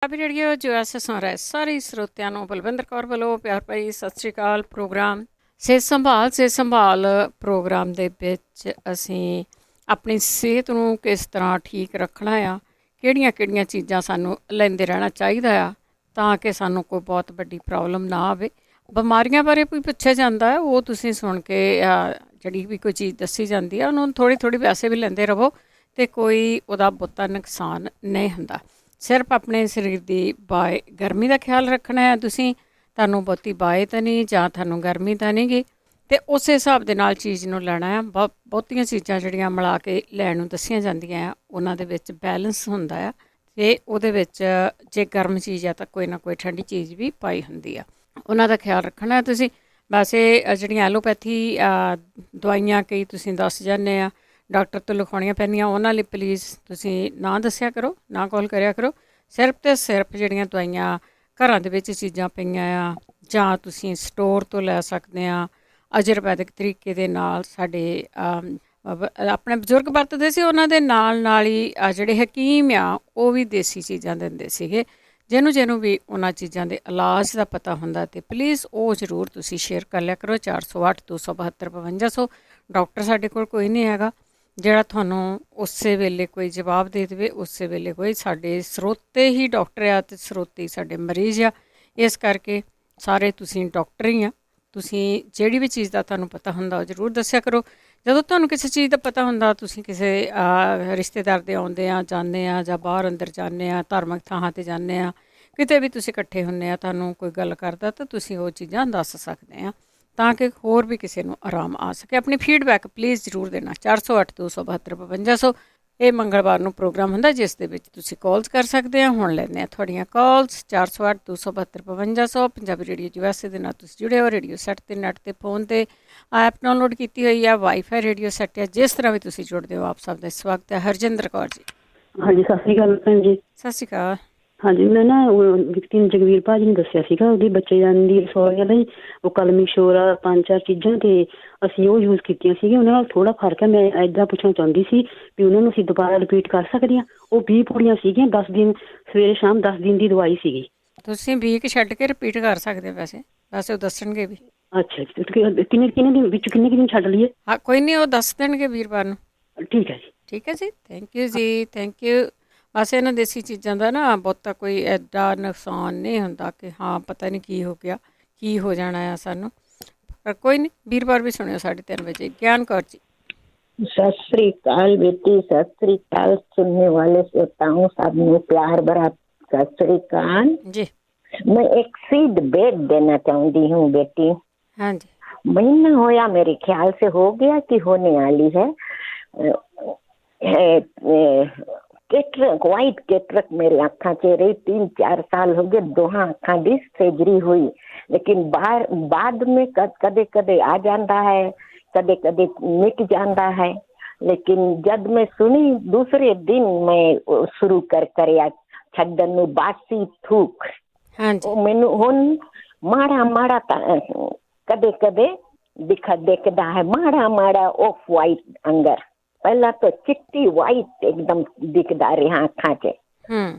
Punjabi radio ਜੋ S ਸੁਣ ਰਹੇ ਸਾਰੇ ਸਰੋਤਿਆਂ ਨੂੰ ਬਲਵਿੰਦਰ ਕੌਰ ਵੱਲੋਂ ਪਿਆਰ ਭਰੀ ਸਤਿ ਸ਼੍ਰੀ ਅਕਾਲ। ਪ੍ਰੋਗਰਾਮ ਸਿਹਤ ਸੰਭਾਲ ਪ੍ਰੋਗਰਾਮ ਦੇ ਵਿੱਚ ਅਸੀਂ ਆਪਣੀ ਸਿਹਤ ਨੂੰ ਕਿਸ ਤਰ੍ਹਾਂ ਠੀਕ ਰੱਖਣਾ ਆ, ਕਿਹੜੀਆਂ ਚੀਜ਼ਾਂ ਸਾਨੂੰ ਲੈਂਦੇ ਰਹਿਣਾ ਚਾਹੀਦਾ ਆ ਤਾਂ ਕਿ ਸਾਨੂੰ ਕੋਈ ਬਹੁਤ ਵੱਡੀ ਪ੍ਰੋਬਲਮ ਨਾ ਆਵੇ। ਬਿਮਾਰੀਆਂ ਬਾਰੇ ਕੋਈ ਪੁੱਛਿਆ ਜਾਂਦਾ ਹੈ, ਉਹ ਤੁਸੀਂ ਸੁਣ ਕੇ ਜਿਹੜੀ ਵੀ ਕੋਈ ਚੀਜ਼ ਦੱਸੀ ਜਾਂਦੀ ਆ ਉਹਨੂੰ ਥੋੜ੍ਹੀ ਵੈਸੇ ਵੀ ਲੈਂਦੇ ਰਹੋ ਅਤੇ ਕੋਈ ਉਹਦਾ ਬਹੁਤਾ ਨੁਕਸਾਨ ਨਹੀਂ ਹੁੰਦਾ। ਸਿਰਫ ਆਪਣੇ ਸਰੀਰ ਦੀ ਗਰਮੀ ਦਾ ਖਿਆਲ ਰੱਖਣਾ ਹੈ ਤੁਸੀਂ, ਤੁਹਾਨੂੰ ਬਹੁਤੀ ਬਾਏ ਤਾਂ ਨਹੀਂ ਜਾਂ ਤੁਹਾਨੂੰ ਗਰਮੀ ਤਾਂ ਨਹੀਂ ਗੀ, ਅਤੇ ਉਸੇ ਹਿਸਾਬ ਦੇ ਨਾਲ ਚੀਜ਼ ਨੂੰ ਲੈਣਾ ਆ। ਬਹੁਤੀਆਂ ਚੀਜ਼ਾਂ ਜਿਹੜੀਆਂ ਮਿਲਾ ਕੇ ਲੈਣ ਨੂੰ ਦੱਸੀਆਂ ਜਾਂਦੀਆਂ ਆ ਉਹਨਾਂ ਦੇ ਵਿੱਚ ਬੈਲੈਂਸ ਹੁੰਦਾ ਆ, ਅਤੇ ਉਹਦੇ ਵਿੱਚ ਜੇ ਗਰਮ ਚੀਜ਼ ਆ ਤਾਂ ਕੋਈ ਨਾ ਕੋਈ ਠੰਡੀ ਚੀਜ਼ ਵੀ ਪਾਈ ਹੁੰਦੀ ਆ। ਉਹਨਾਂ ਦਾ ਖਿਆਲ ਰੱਖਣਾ ਤੁਸੀਂ। ਵੈਸੇ ਜਿਹੜੀਆਂ ਐਲੋਪੈਥੀ ਦਵਾਈਆਂ ਕਈ ਤੁਸੀਂ ਦੱਸ ਜਾਂਦੇ ਆ ਡਾਕਟਰ ਤੋਂ ਲਿਖਾਉਣੀਆਂ ਪੈਂਦੀਆਂ, ਉਹਨਾਂ ਲਈ ਪਲੀਜ਼ ਤੁਸੀਂ ਨਾ ਦੱਸਿਆ ਕਰੋ, ਨਾ ਕਾਲ ਕਰਿਆ ਕਰੋ। ਸਿਰਫ ਅਤੇ ਸਿਰਫ ਜਿਹੜੀਆਂ ਦਵਾਈਆਂ ਘਰਾਂ ਦੇ ਵਿੱਚ ਚੀਜ਼ਾਂ ਪਈਆਂ ਆ ਜਾਂ ਤੁਸੀਂ ਸਟੋਰ ਤੋਂ ਲੈ ਸਕਦੇ ਆ ਆਯੁਰਵੈਦਿਕ ਤਰੀਕੇ ਦੇ ਨਾਲ, ਸਾਡੇ ਆਪਣੇ ਬਜ਼ੁਰਗ ਵਰਤਦੇ ਸੀ, ਉਹਨਾਂ ਦੇ ਨਾਲ ਹੀ ਜਿਹੜੇ ਹਕੀਮ ਆ ਉਹ ਵੀ ਦੇਸੀ ਚੀਜ਼ਾਂ ਦਿੰਦੇ ਸੀਗੇ। ਜਿਹਨੂੰ ਵੀ ਉਹਨਾਂ ਚੀਜ਼ਾਂ ਦੇ ਇਲਾਜ ਦਾ ਪਤਾ ਹੁੰਦਾ ਅਤੇ ਪਲੀਜ਼ ਉਹ ਜ਼ਰੂਰ ਤੁਸੀਂ ਸ਼ੇਅਰ ਕਰ ਲਿਆ ਕਰੋ। 408 272 5200। ਡਾਕਟਰ ਸਾਡੇ ਕੋਲ ਕੋਈ ਨਹੀਂ ਹੈਗਾ ਜਿਹੜਾ ਤੁਹਾਨੂੰ ਉਸੇ ਵੇਲੇ ਕੋਈ ਜਵਾਬ ਦੇ ਦੇਵੇ, ਉਸੇ ਵੇਲੇ ਕੋਈ। ਸਾਡੇ ਸਰੋਤੇ ਹੀ ਡਾਕਟਰ ਆ ਅਤੇ ਸਰੋਤੇ ਹੀ ਸਾਡੇ ਮਰੀਜ਼ ਆ। ਇਸ ਕਰਕੇ ਸਾਰੇ ਤੁਸੀਂ ਡਾਕਟਰ ਹੀ ਆ। ਤੁਸੀਂ ਜਿਹੜੀ ਵੀ ਚੀਜ਼ ਦਾ ਤੁਹਾਨੂੰ ਪਤਾ ਹੁੰਦਾ ਉਹ ਜ਼ਰੂਰ ਦੱਸਿਆ ਕਰੋ। ਜਦੋਂ ਤੁਹਾਨੂੰ ਕਿਸੇ ਚੀਜ਼ ਦਾ ਪਤਾ ਹੁੰਦਾ, ਤੁਸੀਂ ਕਿਸੇ ਰਿਸ਼ਤੇਦਾਰ ਦੇ ਆਉਂਦੇ ਆ ਜਾਂਦੇ ਆ ਜਾਂ ਬਾਹਰ ਅੰਦਰ ਜਾਂਦੇ ਆ, ਧਾਰਮਿਕ ਥਾਵਾਂ 'ਤੇ ਜਾਂਦੇ ਆ, ਕਿਤੇ ਵੀ ਤੁਸੀਂ ਇਕੱਠੇ ਹੁੰਦੇ ਆ, ਤੁਹਾਨੂੰ ਕੋਈ ਗੱਲ ਕਰਦਾ ਤਾਂ ਤੁਸੀਂ ਉਹ ਚੀਜ਼ਾਂ ਦੱਸ ਸਕਦੇ ਆ ਤਾਂ ਕਿ ਹੋਰ ਵੀ ਕਿਸੇ ਨੂੰ ਆਰਾਮ ਆ ਸਕੇ। ਆਪਣੀ ਫੀਡਬੈਕ ਪਲੀਜ਼ ਜ਼ਰੂਰ ਦੇਣਾ। 408 272 5200 ਇਹ ਮੰਗਲਵਾਰ ਨੂੰ ਪ੍ਰੋਗਰਾਮ ਹੁੰਦਾ ਜਿਸ ਦੇ ਵਿੱਚ ਤੁਸੀਂ ਕਾਲਸ ਕਰ ਸਕਦੇ ਆ। ਹੁਣ ਲੈਂਦੇ ਆ ਤੁਹਾਡੀਆਂ ਕਾਲਸ। 408 272 5200 ਪੰਜਾਬੀ ਰੇਡੀਓ USA ਦੇ ਨਾਲ ਤੁਸੀਂ ਜੁੜੇ ਹੋ। ਰੇਡੀਓ ਸੈੱਟ 'ਤੇ ਨੈੱਟ 'ਤੇ ਫੋਨ 'ਤੇ ਐਪ ਡਾਊਨਲੋਡ ਕੀਤੀ ਹੋਈ ਆ, ਵਾਈਫਾਈ ਰੇਡੀਓ ਸੈੱਟ ਆ, ਜਿਸ ਤਰ੍ਹਾਂ ਵੀ ਤੁਸੀਂ ਜੁੜਦੇ ਹੋ ਆਪ ਸਭ ਦਾ ਸਵਾਗਤ ਹੈ। ਹਰਜਿੰਦਰ ਕੌਰ ਜੀ। ਹਾਂਜੀ, ਸਤਿ ਸ਼੍ਰੀ ਅਕਾਲ ਭੈਣ ਜੀ। ਸਤਿ ਸ਼੍ਰੀ ਅਕਾਲ। ਹਾਂਜੀ, ਮੈਂ ਨਾ ਵਿਕਤੀ ਜਗਵੀਰ ਭਾਜੀ ਨੂੰ ਦੱਸਿਆ ਸੀਗਾ ਉਹਦੇ ਬੱਚੇ ਦੀ ਰਸੋਈਆਂ ਲਈ ਉਹ ਕਲਮੀ ਸ਼ੋਰਾ 5-4 ਚੀਜ਼ਾਂ ਤੇ ਅਸੀਂ ਉਹ ਯੂਜ਼ ਕੀਤੀਆਂ ਸੀਗੀਆਂ, ਉਹਨਾਂ ਨਾਲ ਥੋੜਾ ਫਰਕ ਹੈ। ਮੈਂ ਇੱਦਾਂ ਪੁੱਛਣਾ ਚਾਹੁੰਦੀ ਸੀ ਵੀ ਉਹਨਾਂ ਨੂੰ ਅਸੀਂ ਦੁਬਾਰਾ ਰਿਪੀਟ ਕਰ ਸਕਦੇ ਹਾਂ? ਉਹ 20 ਪੂੜੀਆਂ ਸੀਗੀਆਂ, 10 ਦਿਨ ਸਵੇਰੇ ਸ਼ਾਮ 10 ਦਿਨ ਦੀ ਦਵਾਈ ਸੀਗੀ। ਤੁਸੀਂ ਵੀਕ ਛੱਡ ਕੇ ਰਿਪੀਟ ਕਰ ਸਕਦੇ ਹੋ। ਵੈਸੇ ਉਹ ਦੱਸਣਗੇ ਵੀ। ਅੱਛਾ ਜੀ, ਕਿੰਨੇ ਦਿਨ ਵਿੱਚ ਕਿੰਨੇ ਦਿਨ ਛੱਡ ਲਈਏ? ਹਾਂ, ਕੋਈ ਨਹੀਂ, ਉਹ ਦੱਸ ਦੇਣਗੇ ਵੀਰਵਾਰ ਨੂੰ। ਠੀਕ ਹੈ ਜੀ। ਠੀਕ ਹੈ ਜੀ, ਥੈਂਕ ਯੂ ਜੀ, ਥੈਂਕ ਯੂ। ਬਸ ਇਹਨਾਂ ਦੇਸੀ ਚੀਜ਼ਾਂ ਦਾ ਨਾ ਬਹੁਤਾ ਕੋਈ ਐਡਾ ਨੁਕਸਾਨ ਨਹੀਂ ਹੁੰਦਾ ਕਿ ਹਾਂ ਪਤਾ ਨਹੀਂ ਕੀ ਹੋ ਗਿਆ, ਕੀ ਹੋ ਜਾਣਾ ਆ ਸਾਨੂੰ, ਪਰ ਕੋਈ ਨਹੀਂ, ਵੀਰਵਾਰ ਵੀ ਸੁਣਿਓ 3:30 ਵਜੇ। ਗਿਆਨ ਕੌਰ ਜੀ। सत श्री अकाल बेटी, सत श्री अकाल। सुनने वाले श्रोताओं सबको प्यार भरा सत श्री अकाल जी। मैं एक फीडबैक देना चाहती हूँ बेटी। हाँ जी। महीना होया मेरे ख्याल से हो गया कि होने वाली है कैटरक, वाइट कैटरक मेरी अखा च रही। 3-4 साल हो गए, दोहा अखा दी सर्जरी हुई, लेकिन बाद में कदे कदे आ जाता है, कदे कदे मिट जाता है। लेकिन जब मैं सुनी दूसरे दिन मैं शुरू कर छड्डन में बासी थूक। हाँ जी। मैनू हुन माड़ा कदे कदे दिखदा है, माड़ा ऑफ वाइट अंगर। पहला तो चिट्टी वाइट एकदम दिखदा रहा अखा च।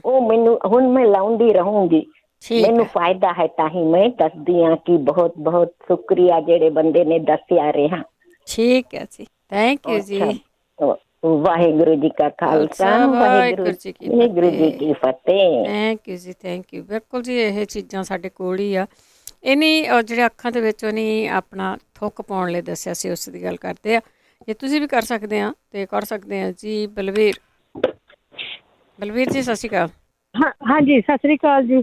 ओ मैनू हुन मैं लाउंदी रहूंगी, मैनू फायदा है, ताही मैं दसदी हाँ कि बहुत बहुत शुक्रिया जेड़े बंदे ने दसिया रहा। ठीक है जी, थैंक यू जी। वाहिगुरु जी का खालसा, वाहिगुरु जी की फतेह। थैंक यू जी, थैंक यू। बिल्कुल जी, ਇਹ ਚੀਜ਼ਾਂ ਸਾਡੇ ਕੋਲ ਹੀ ਆ। ਇਹਨੀ ਜਿਹੜੇ ਅੱਖਾਂ ਦੇ ਵਿੱਚ ਉਹਨੇ ਆਪਣਾ ਥੁੱਕ ਪਾਉਣ ਲਈ ਦੱਸਿਆ ਸੀ, ਉਸ ਦੀ ਗੱਲ ਕਰਦੇ ਆ। ਜੇ ਤੁਸੀਂ ਵੀ ਕਰ ਸਕਦੇ ਆ ਤੇ ਕਰ ਸਕਦੇ ਆ ਜੀ। ਬਲਵੀਰ ਜੀ, ਸਤਿ ਸ਼੍ਰੀ ਅਕਾਲ। ਹਾਂਜੀ, ਸਤਿ ਸ਼੍ਰੀ ਅਕਾਲ ਜੀ।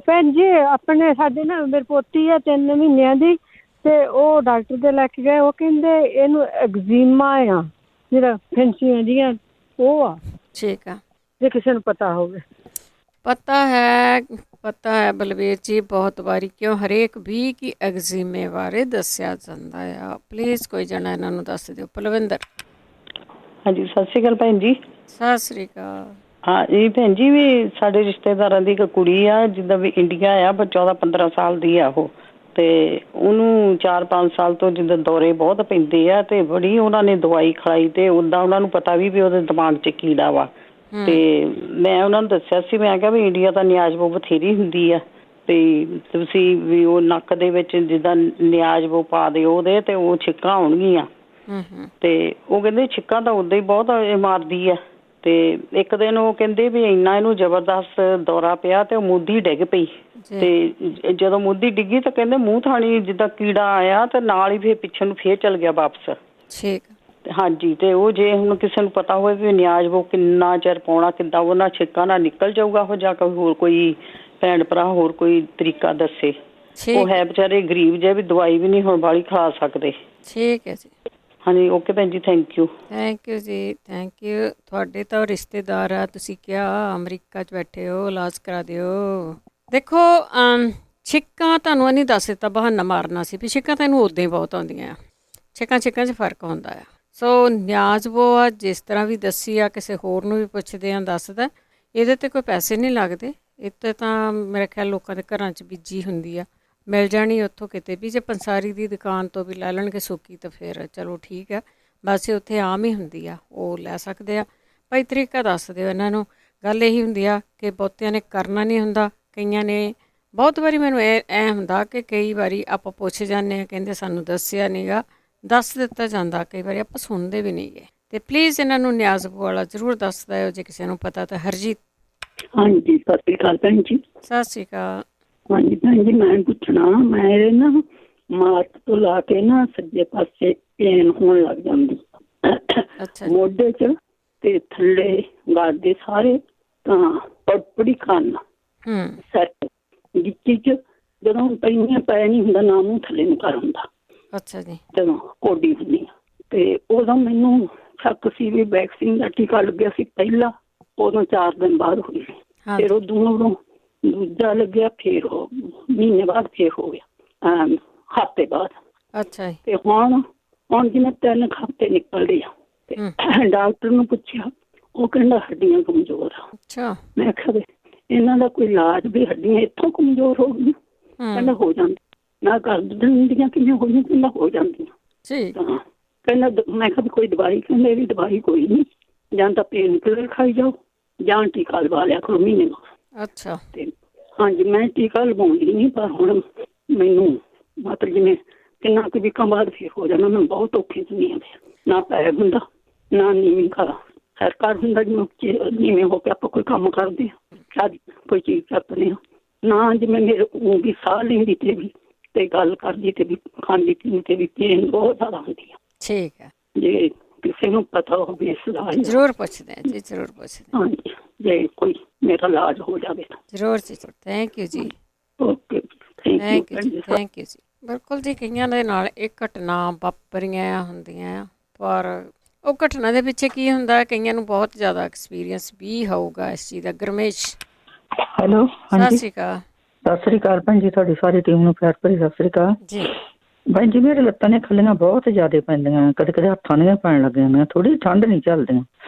ਭੈਣ ਜੀ, ਆਪਣੇ ਸਾਡੇ ਨਾ ਮੇਰੀ ਪੋਤੀ ਆ 3 ਮਹੀਨਿਆਂ ਦੀ, ਤੇ ਉਹ ਡਾਕਟਰ ਦੇ ਲੈ ਕੇ ਗਏ। ਉਹ ਕਹਿੰਦੇ ਇਹਨੂੰ ਐਗਜ਼ੀਮਾ ਆ, ਜਿਹੜਾ ਫੈਂਸੀਆਂ ਦੀਆਂ ਉਹ ਆ। ਠੀਕ ਆ, ਜੇ ਕਿਸੇ ਨੂੰ ਪਤਾ ਹੋਵੇ। ਪਤਾ ਹੈ ਬਲਵੀਰ ਜੀ, ਬਹੁਤ ਵਾਰੀ, ਕਿਉਂ ਹਰੇਕ ਵੀ ਕਿ ਐਗਜ਼ੀਮੇ ਬਾਰੇ ਦੱਸਿਆ ਜਾਂਦਾ ਆ। ਪਲੀਜ਼ ਕੋਈ ਜਣਾ ਇਹਨਾਂ ਨੂੰ ਦੱਸ ਦਿਓ। ਪਲਵਿੰਦਰ। ਹਾਂਜੀ, ਸਤਿ ਸ਼੍ਰੀ ਅਕਾਲ ਭੈਣ ਜੀ। ਸਤਿ ਸ਼੍ਰੀ ਅਕਾਲ। ਹਾਂ ਜੀ ਭੈਣ ਜੀ, ਵੀ ਸਾਡੇ ਰਿਸ਼ਤੇਦਾਰਾਂ ਦੀ ਇੱਕ ਕੁੜੀ ਆ ਜਿੱਦਾਂ ਵੀ ਇੰਡੀਆ ਆ, ਪਰ 14-15 ਸਾਲ ਦੀ ਆ ਉਹ, ਤੇ ਉਹਨੂੰ 4-5 ਸਾਲ ਤੋਂ ਜਿੱਦਾਂ ਦੌਰੇ ਬਹੁਤ ਪੈਂਦੇ ਆ, ਤੇ ਬੜੀ ਉਹਨਾਂ ਨੇ ਦਵਾਈ ਖਵਾਈ, ਤੇ ਉੱਦਾਂ ਉਹਨਾਂ ਨੂੰ ਪਤਾ ਵੀ ਉਹਦੇ ਦਿਮਾਗ 'ਚ ਕੀੜਾ ਵਾ, ਤੇ ਮੈਂ ਉਹਨਾਂ ਨੂੰ ਦੱਸਿਆ ਸੀ, ਮੈਂ ਕਿਹਾ ਵੀ ਇੰਡੀਆ ਤਾਂ ਨਿਆਜ਼ ਬਹੁਤ ਬਥੇਰੀ ਹੁੰਦੀ ਆ ਤੇ ਤੁਸੀਂ ਵੀ ਉਹ ਨੱਕ ਦੇ ਵਿੱਚ ਜਿੱਦਾਂ ਨਿਆਜ਼ ਉਹ ਪਾ ਦਿਓ ਉਹਦੇ ਤੇ ਉਹ ਛਿੱਕਾਂ ਆਉਣਗੀਆਂ। ਤੇ ਉਹ ਕਹਿੰਦੇ ਛਿੱਕਾਂ ਤਾਂ ਉਦਾਂ ਹੀ ਬਹੁਤ ਮਾਰਦੀ ਆ। ਤੇ ਇੱਕ ਦਿਨ ਉਹ ਕਹਿੰਦੇ ਵੀ ਇੰਨਾ ਇਹਨੂੰ ਜ਼ਬਰਦਸਤ ਦੌਰਾ ਪਿਆ ਤੇ ਉਹ ਮੁੱਦੀ ਡਿੱਗ ਪਈ ਤੇ ਜਦੋਂ ਮੁੱਦੀ ਡਿੱਗੀ ਤਾਂ ਕਹਿੰਦੇ ਮੂੰਹ ਥਾਣੀ ਜਿੱਦਾਂ ਕੀੜਾ ਆਇਆ ਤੇ ਨਾਲ ਹੀ ਫਿਰ ਪਿੱਛੇ ਨੂੰ ਫੇਰ ਚਲ ਗਿਆ ਵਾਪਸ। ਠੀਕ। ਹਾਂਜੀ, ਤੇ ਉਹ ਜੇ ਹੁਣ ਕਿਸੇ ਨੂੰ ਪਤਾ ਹੋਵੇ ਵੀ ਨਿਆਜ਼ ਉਹ ਕਿੰਨਾ ਚਿਰ ਪਾਉਣਾ, ਕਿੱਦਾਂ ਉਹਨਾਂ ਛਿੱਕਾਂ ਨਾਲ ਨਿਕਲ ਜਾਊਗਾ ਉਹ, ਜਾਂ ਕੋਈ ਹੋਰ ਕੋਈ ਭੈਣ ਭਰਾ ਹੋਰ ਕੋਈ ਤਰੀਕਾ ਦੱਸੇ। ਉਹ ਹੈ ਵਿਚਾਰੇ ਗਰੀਬ ਜਿਹੇ ਵੀ ਦਵਾਈ ਵੀ ਨਹੀਂ ਹੁਣ ਬਾਹਲੀ ਖਾ ਸਕਦੇ। ਠੀਕ ਹੈ ਜੀ। ਹਾਂਜੀ, ਓਕੇ ਭੈਣ ਜੀ, ਥੈਂਕ ਯੂ। ਥੈਂਕ ਯੂ ਜੀ, ਥੈਂਕ ਯੂ। ਤੁਹਾਡੇ ਤਾਂ ਰਿਸ਼ਤੇਦਾਰ ਆ, ਤੁਸੀਂ ਕਿਹਾ ਅਮਰੀਕਾ 'ਚ ਬੈਠੇ ਹੋ, ਇਲਾਜ ਕਰਾ ਦਿਓ। ਦੇਖੋ ਛਿੱਕਾਂ ਤੁਹਾਨੂੰ ਨਹੀਂ ਦੱਸ ਦਿੱਤਾ, ਬਹਾਨਾ ਮਾਰਨਾ ਸੀ ਵੀ ਛਿੱਕਾਂ ਤਾਂ ਇਹਨੂੰ ਉੱਦਾਂ ਹੀ ਬਹੁਤ ਆਉਂਦੀਆਂ ਆ। ਛਿੱਕਾਂ 'ਚ ਫਰਕ ਹੁੰਦਾ ਆ। ਸੋ ਨਿਆਜ਼ ਉਹ ਆ ਜਿਸ ਤਰ੍ਹਾਂ ਵੀ ਦੱਸੀ ਆ, ਕਿਸੇ ਹੋਰ ਨੂੰ ਵੀ ਪੁੱਛਦੇ ਆ ਦੱਸਦਾ, ਇਹਦੇ 'ਤੇ ਕੋਈ ਪੈਸੇ ਨਹੀਂ ਲੱਗਦੇ। ਇੱਥੇ ਤਾਂ ਮੇਰੇ ਖਿਆਲ ਲੋਕਾਂ ਦੇ ਘਰਾਂ 'ਚ ਬੀਜੀ ਹੁੰਦੀ ਆ, ਮਿਲ ਜਾਣੀ ਉੱਥੋਂ ਕਿਤੇ ਵੀ। ਜੇ ਪੰਸਾਰੀ ਦੀ ਦੁਕਾਨ ਤੋਂ ਵੀ ਲੈ ਲੈਣਗੇ ਸੁੱਕੀ ਤਾਂ ਫਿਰ ਚਲੋ ਠੀਕ ਆ, ਵੈਸੇ ਉੱਥੇ ਆਮ ਹੀ ਹੁੰਦੀ ਆ, ਉਹ ਲੈ ਸਕਦੇ ਆ। ਭਾਈ ਤਰੀਕਾ ਦੱਸ ਦਿਓ ਇਹਨਾਂ ਨੂੰ। ਗੱਲ ਇਹੀ ਹੁੰਦੀ ਆ ਕਿ ਬਹੁਤਿਆਂ ਨੇ ਕਰਨਾ ਨਹੀਂ ਹੁੰਦਾ, ਕਈਆਂ ਨੇ ਬਹੁਤ ਵਾਰੀ ਮੈਨੂੰ ਐ ਹੁੰਦਾ ਕਿ ਕਈ ਵਾਰੀ ਆਪਾਂ ਪੁੱਛ ਜਾਂਦੇ ਹਾਂ, ਕਹਿੰਦੇ ਸਾਨੂੰ ਦੱਸਿਆ ਨਹੀਂ ਗਾ, ਦੱਸ ਦਿੱਤਾ ਜਾਂਦਾ, ਕਈ ਵਾਰੀ ਆਪਾਂ ਸੁਣਦੇ ਵੀ ਨਹੀਂ ਗੇ। ਅਤੇ ਪਲੀਜ਼ ਇਹਨਾਂ ਨੂੰ ਨਿਆਜ਼ ਵਾਲਾ ਜ਼ਰੂਰ ਦੱਸ ਦਿਓ ਜੇ ਕਿਸੇ ਨੂੰ ਪਤਾ ਤਾਂ। ਹਰਜੀਤ। ਹਾਂਜੀ, ਸਤਿ ਸ਼੍ਰੀ ਅਕਾਲ ਭੈਣ ਜੀ। ਸਤਿ ਸ਼੍ਰੀ ਅਕਾਲ। ਹਾਂਜੀ ਭੈਣ ਜੀ, ਮੈਂ ਪੁੱਛਣਾ, ਮੇਰੇ ਨਾ ਮਾਰਚ ਤੋਂ ਲਾ ਕੇ ਨਾ ਸੱਜੇ ਪਾਸੇ ਪੇਨ ਹੋਣ ਲੱਗ ਜਾਂਦੀ। ਅੱਛਾ। ਮੋਢੇ 'ਚ ਤੇ ਥੱਲੇ ਗਾਲ ਦੇ ਸਾਰੇ, ਤਾਂ ਪੜਪੜੀ ਖਾਨਾ ਸੈੱਟ ਗਿੱਚੀ 'ਚ ਜਦੋਂ ਪੈਣੀਆਂ ਪੈ ਨਹੀਂ ਹੁੰਦਾ ਨਾ, ਮੂੰਹ ਥੱਲੇ ਨੂੰ ਕਰ ਹੁੰਦਾ। ਅੱਛਾ ਜੀ। ਜਦੋਂ ਕੋਡੀ ਹੁੰਦੀ ਆ ਤੇ ਉਦੋਂ ਮੈਨੂੰ ਸ਼ੱਕ ਸੀ ਵੀ ਵੈਕਸੀਨ ਦਾ ਟੀਕਾ ਲੱਗਿਆ ਸੀ ਪਹਿਲਾਂ, ਉਦੋਂ 4 ਦਿਨ ਬਾਅਦ ਹੋਈ। ਫਿਰ ਉਦੋਂ ਦੂਜਾ ਲੱਗਿਆ, ਫਿਰ ਉਹ ਮਹੀਨੇ ਬਾਅਦ ਫਿਰ ਹੋ ਗਿਆ, ਹਫ਼ਤੇ ਬਾਅਦ। ਅੱਛਾ ਜੀ। ਤੇ ਹੁਣ ਜਿਵੇਂ 3 ਹਫ਼ਤੇ ਨਿਕਲਦੇ ਆ ਤੇ ਡਾਕਟਰ ਨੂੰ ਪੁੱਛਿਆ, ਉਹ ਕਹਿੰਦਾ ਹੱਡੀਆਂ ਕਮਜ਼ੋਰ ਆ। ਅੱਛਾ। ਮੈਂ ਕਿਹਾ ਇਹਨਾਂ ਦਾ ਕੋਈ ਇਲਾਜ ਵੀ ਹੱਡੀਆਂ ਇੱਥੋਂ ਕਮਜ਼ੋਰ ਹੋ ਗਈਆਂ? ਕਹਿੰਦਾ ਹੋ ਜਾਂਦੀ। ਮੈਂ ਕਰ ਦਿੰਦੀਆਂ ਕਿਵੇਂ ਹੋਈਆਂ? ਕਹਿੰਦਾ ਹੋ ਜਾਂਦੀਆਂ। ਕਹਿੰਦਾ ਮੈਂ ਕਿਹਾ ਵੀ ਕੋਈ ਦਵਾਈ? ਕਹਿੰਦੇ ਵੀ ਦਵਾਈ ਕੋਈ ਨਹੀਂ, ਜਾਂ ਤਾਂ ਪੇਨ ਕਿਲਰ ਖਾਈ ਜਾਓ ਜਾਂ ਟੀਕਾ ਲਵਾ ਲਿਆ ਕਰੋ ਮਹੀਨੇ ਨੂੰ। ਅੱਛਾ। ਤੇ ਹਾਂਜੀ, ਮੈਂ ਟੀਕਾ ਲਵਾਉਂਦੀ ਨਹੀਂ, ਪਰ ਹੁਣ ਮੈਨੂੰ ਮਤਲਬ ਜਿਵੇਂ ਕਿੰਨਾ ਕੁ ਵੀਕਾਂ ਬਾਅਦ ਫਿਰ ਹੋ ਜਾਣਾ। ਮੈਂ ਬਹੁਤ ਔਖੀ ਦੁਨੀਆ ਦੇ, ਨਾ ਪੈਰ ਹੁੰਦਾ ਨਾ ਨੀਵੀਂ ਘਰ ਸਰਕਾਰ ਹੁੰਦਾ, ਜਿਵੇਂ ਨੀਵੇਂ ਹੋ ਕੇ ਆਪਾਂ ਕੋਈ ਕੰਮ ਕਰਦੇ ਹਾਂ, ਕੋਈ ਚੀਜ਼ ਕਰਦੇ ਹਾਂ ਨਾ, ਜਿਵੇਂ ਮੇਰੇ ਵੀ ਸਾਹ ਲੈਂਦੀ ਤੇ ਵੀ ਤੇ ਗੱਲ ਕਰਦੀ ਤੇ ਵੀ ਖਾਂਦੀ ਪੀਂਦੀ ਤੇ ਵੀ ਪੇਨ ਬਹੁਤ ਜ਼ਿਆਦਾ ਹੁੰਦੀ ਆ। ਠੀਕ ਹੈ। ਜੇ ਕਿਸੇ ਨੂੰ ਪਤਾ ਹੋਵੇ ਇਸ ਦਾ ਜ਼ਰੂਰ ਪੁੱਛਦੇ ਜੀ, ਜ਼ਰੂਰ ਪੁੱਛਦੇ। ਹਾਂਜੀ, ਜੇ ਕੋਈ ਮੇਰਾ ਇਲਾਜ ਹੋ ਜਾਵੇ ਤਾਂ ਜ਼ਰੂਰ ਜੀ। ਥੈਂਕ ਯੂ ਜੀ। ਓਕੇ, ਥੈਂਕ ਯੂ ਜੀ, ਥੈਂਕ ਯੂ ਜੀ। ਬਿਲਕੁਲ ਜੀ, ਕਈਆਂ ਦੇ ਨਾਲ ਇਹ ਘਟਨਾ ਵਾਪਰੀਆਂ ਹੁੰਦੀਆਂ, ਪਰ ਉਹ ਘਟਨਾ ਦੇ ਪਿੱਛੇ ਕੀ ਹੁੰਦਾ, ਕਈਆਂ ਨੂੰ ਬਹੁਤ ਜ਼ਿਆਦਾ ਐਕਸਪੀਰੀਅੰਸ ਵੀ ਹੋਊਗਾ ਇਸ ਚੀਜ਼ ਦਾ। ਗਰਮੇਸ਼। ਹੈਲੋ। ਸਤਿ ਸ਼੍ਰੀ ਅਕਾਲ। ਸਤਿ ਸ੍ਰੀ ਅਕਾਲ ਭੈਣ ਜੀ, ਤੁਹਾਡੀ ਸਾਰੀ ਟੀਮ ਨੂੰ ਪਿਆਰ ਭਰੀ ਸਤਿ ਸ੍ਰੀ ਅਕਾਲ ਜੀ। ਭੈਣ ਜੀ, ਮੇਰੇ ਲੱਤਾਂ ਦੀਆਂ ਖੱਲੀਆਂ ਬਹੁਤ ਜ਼ਿਆਦਾ ਪੈਂਦੀਆਂ, ਕਦੇ ਕਦੇ ਹੱਥਾਂ ਦੀਆਂ ਪੈਣ ਲੱਗ ਜਾਂਦੀਆਂ, ਥੋੜੀ ਠੰਡ ਨਹੀਂ ਚੱਲਦੀਆਂ।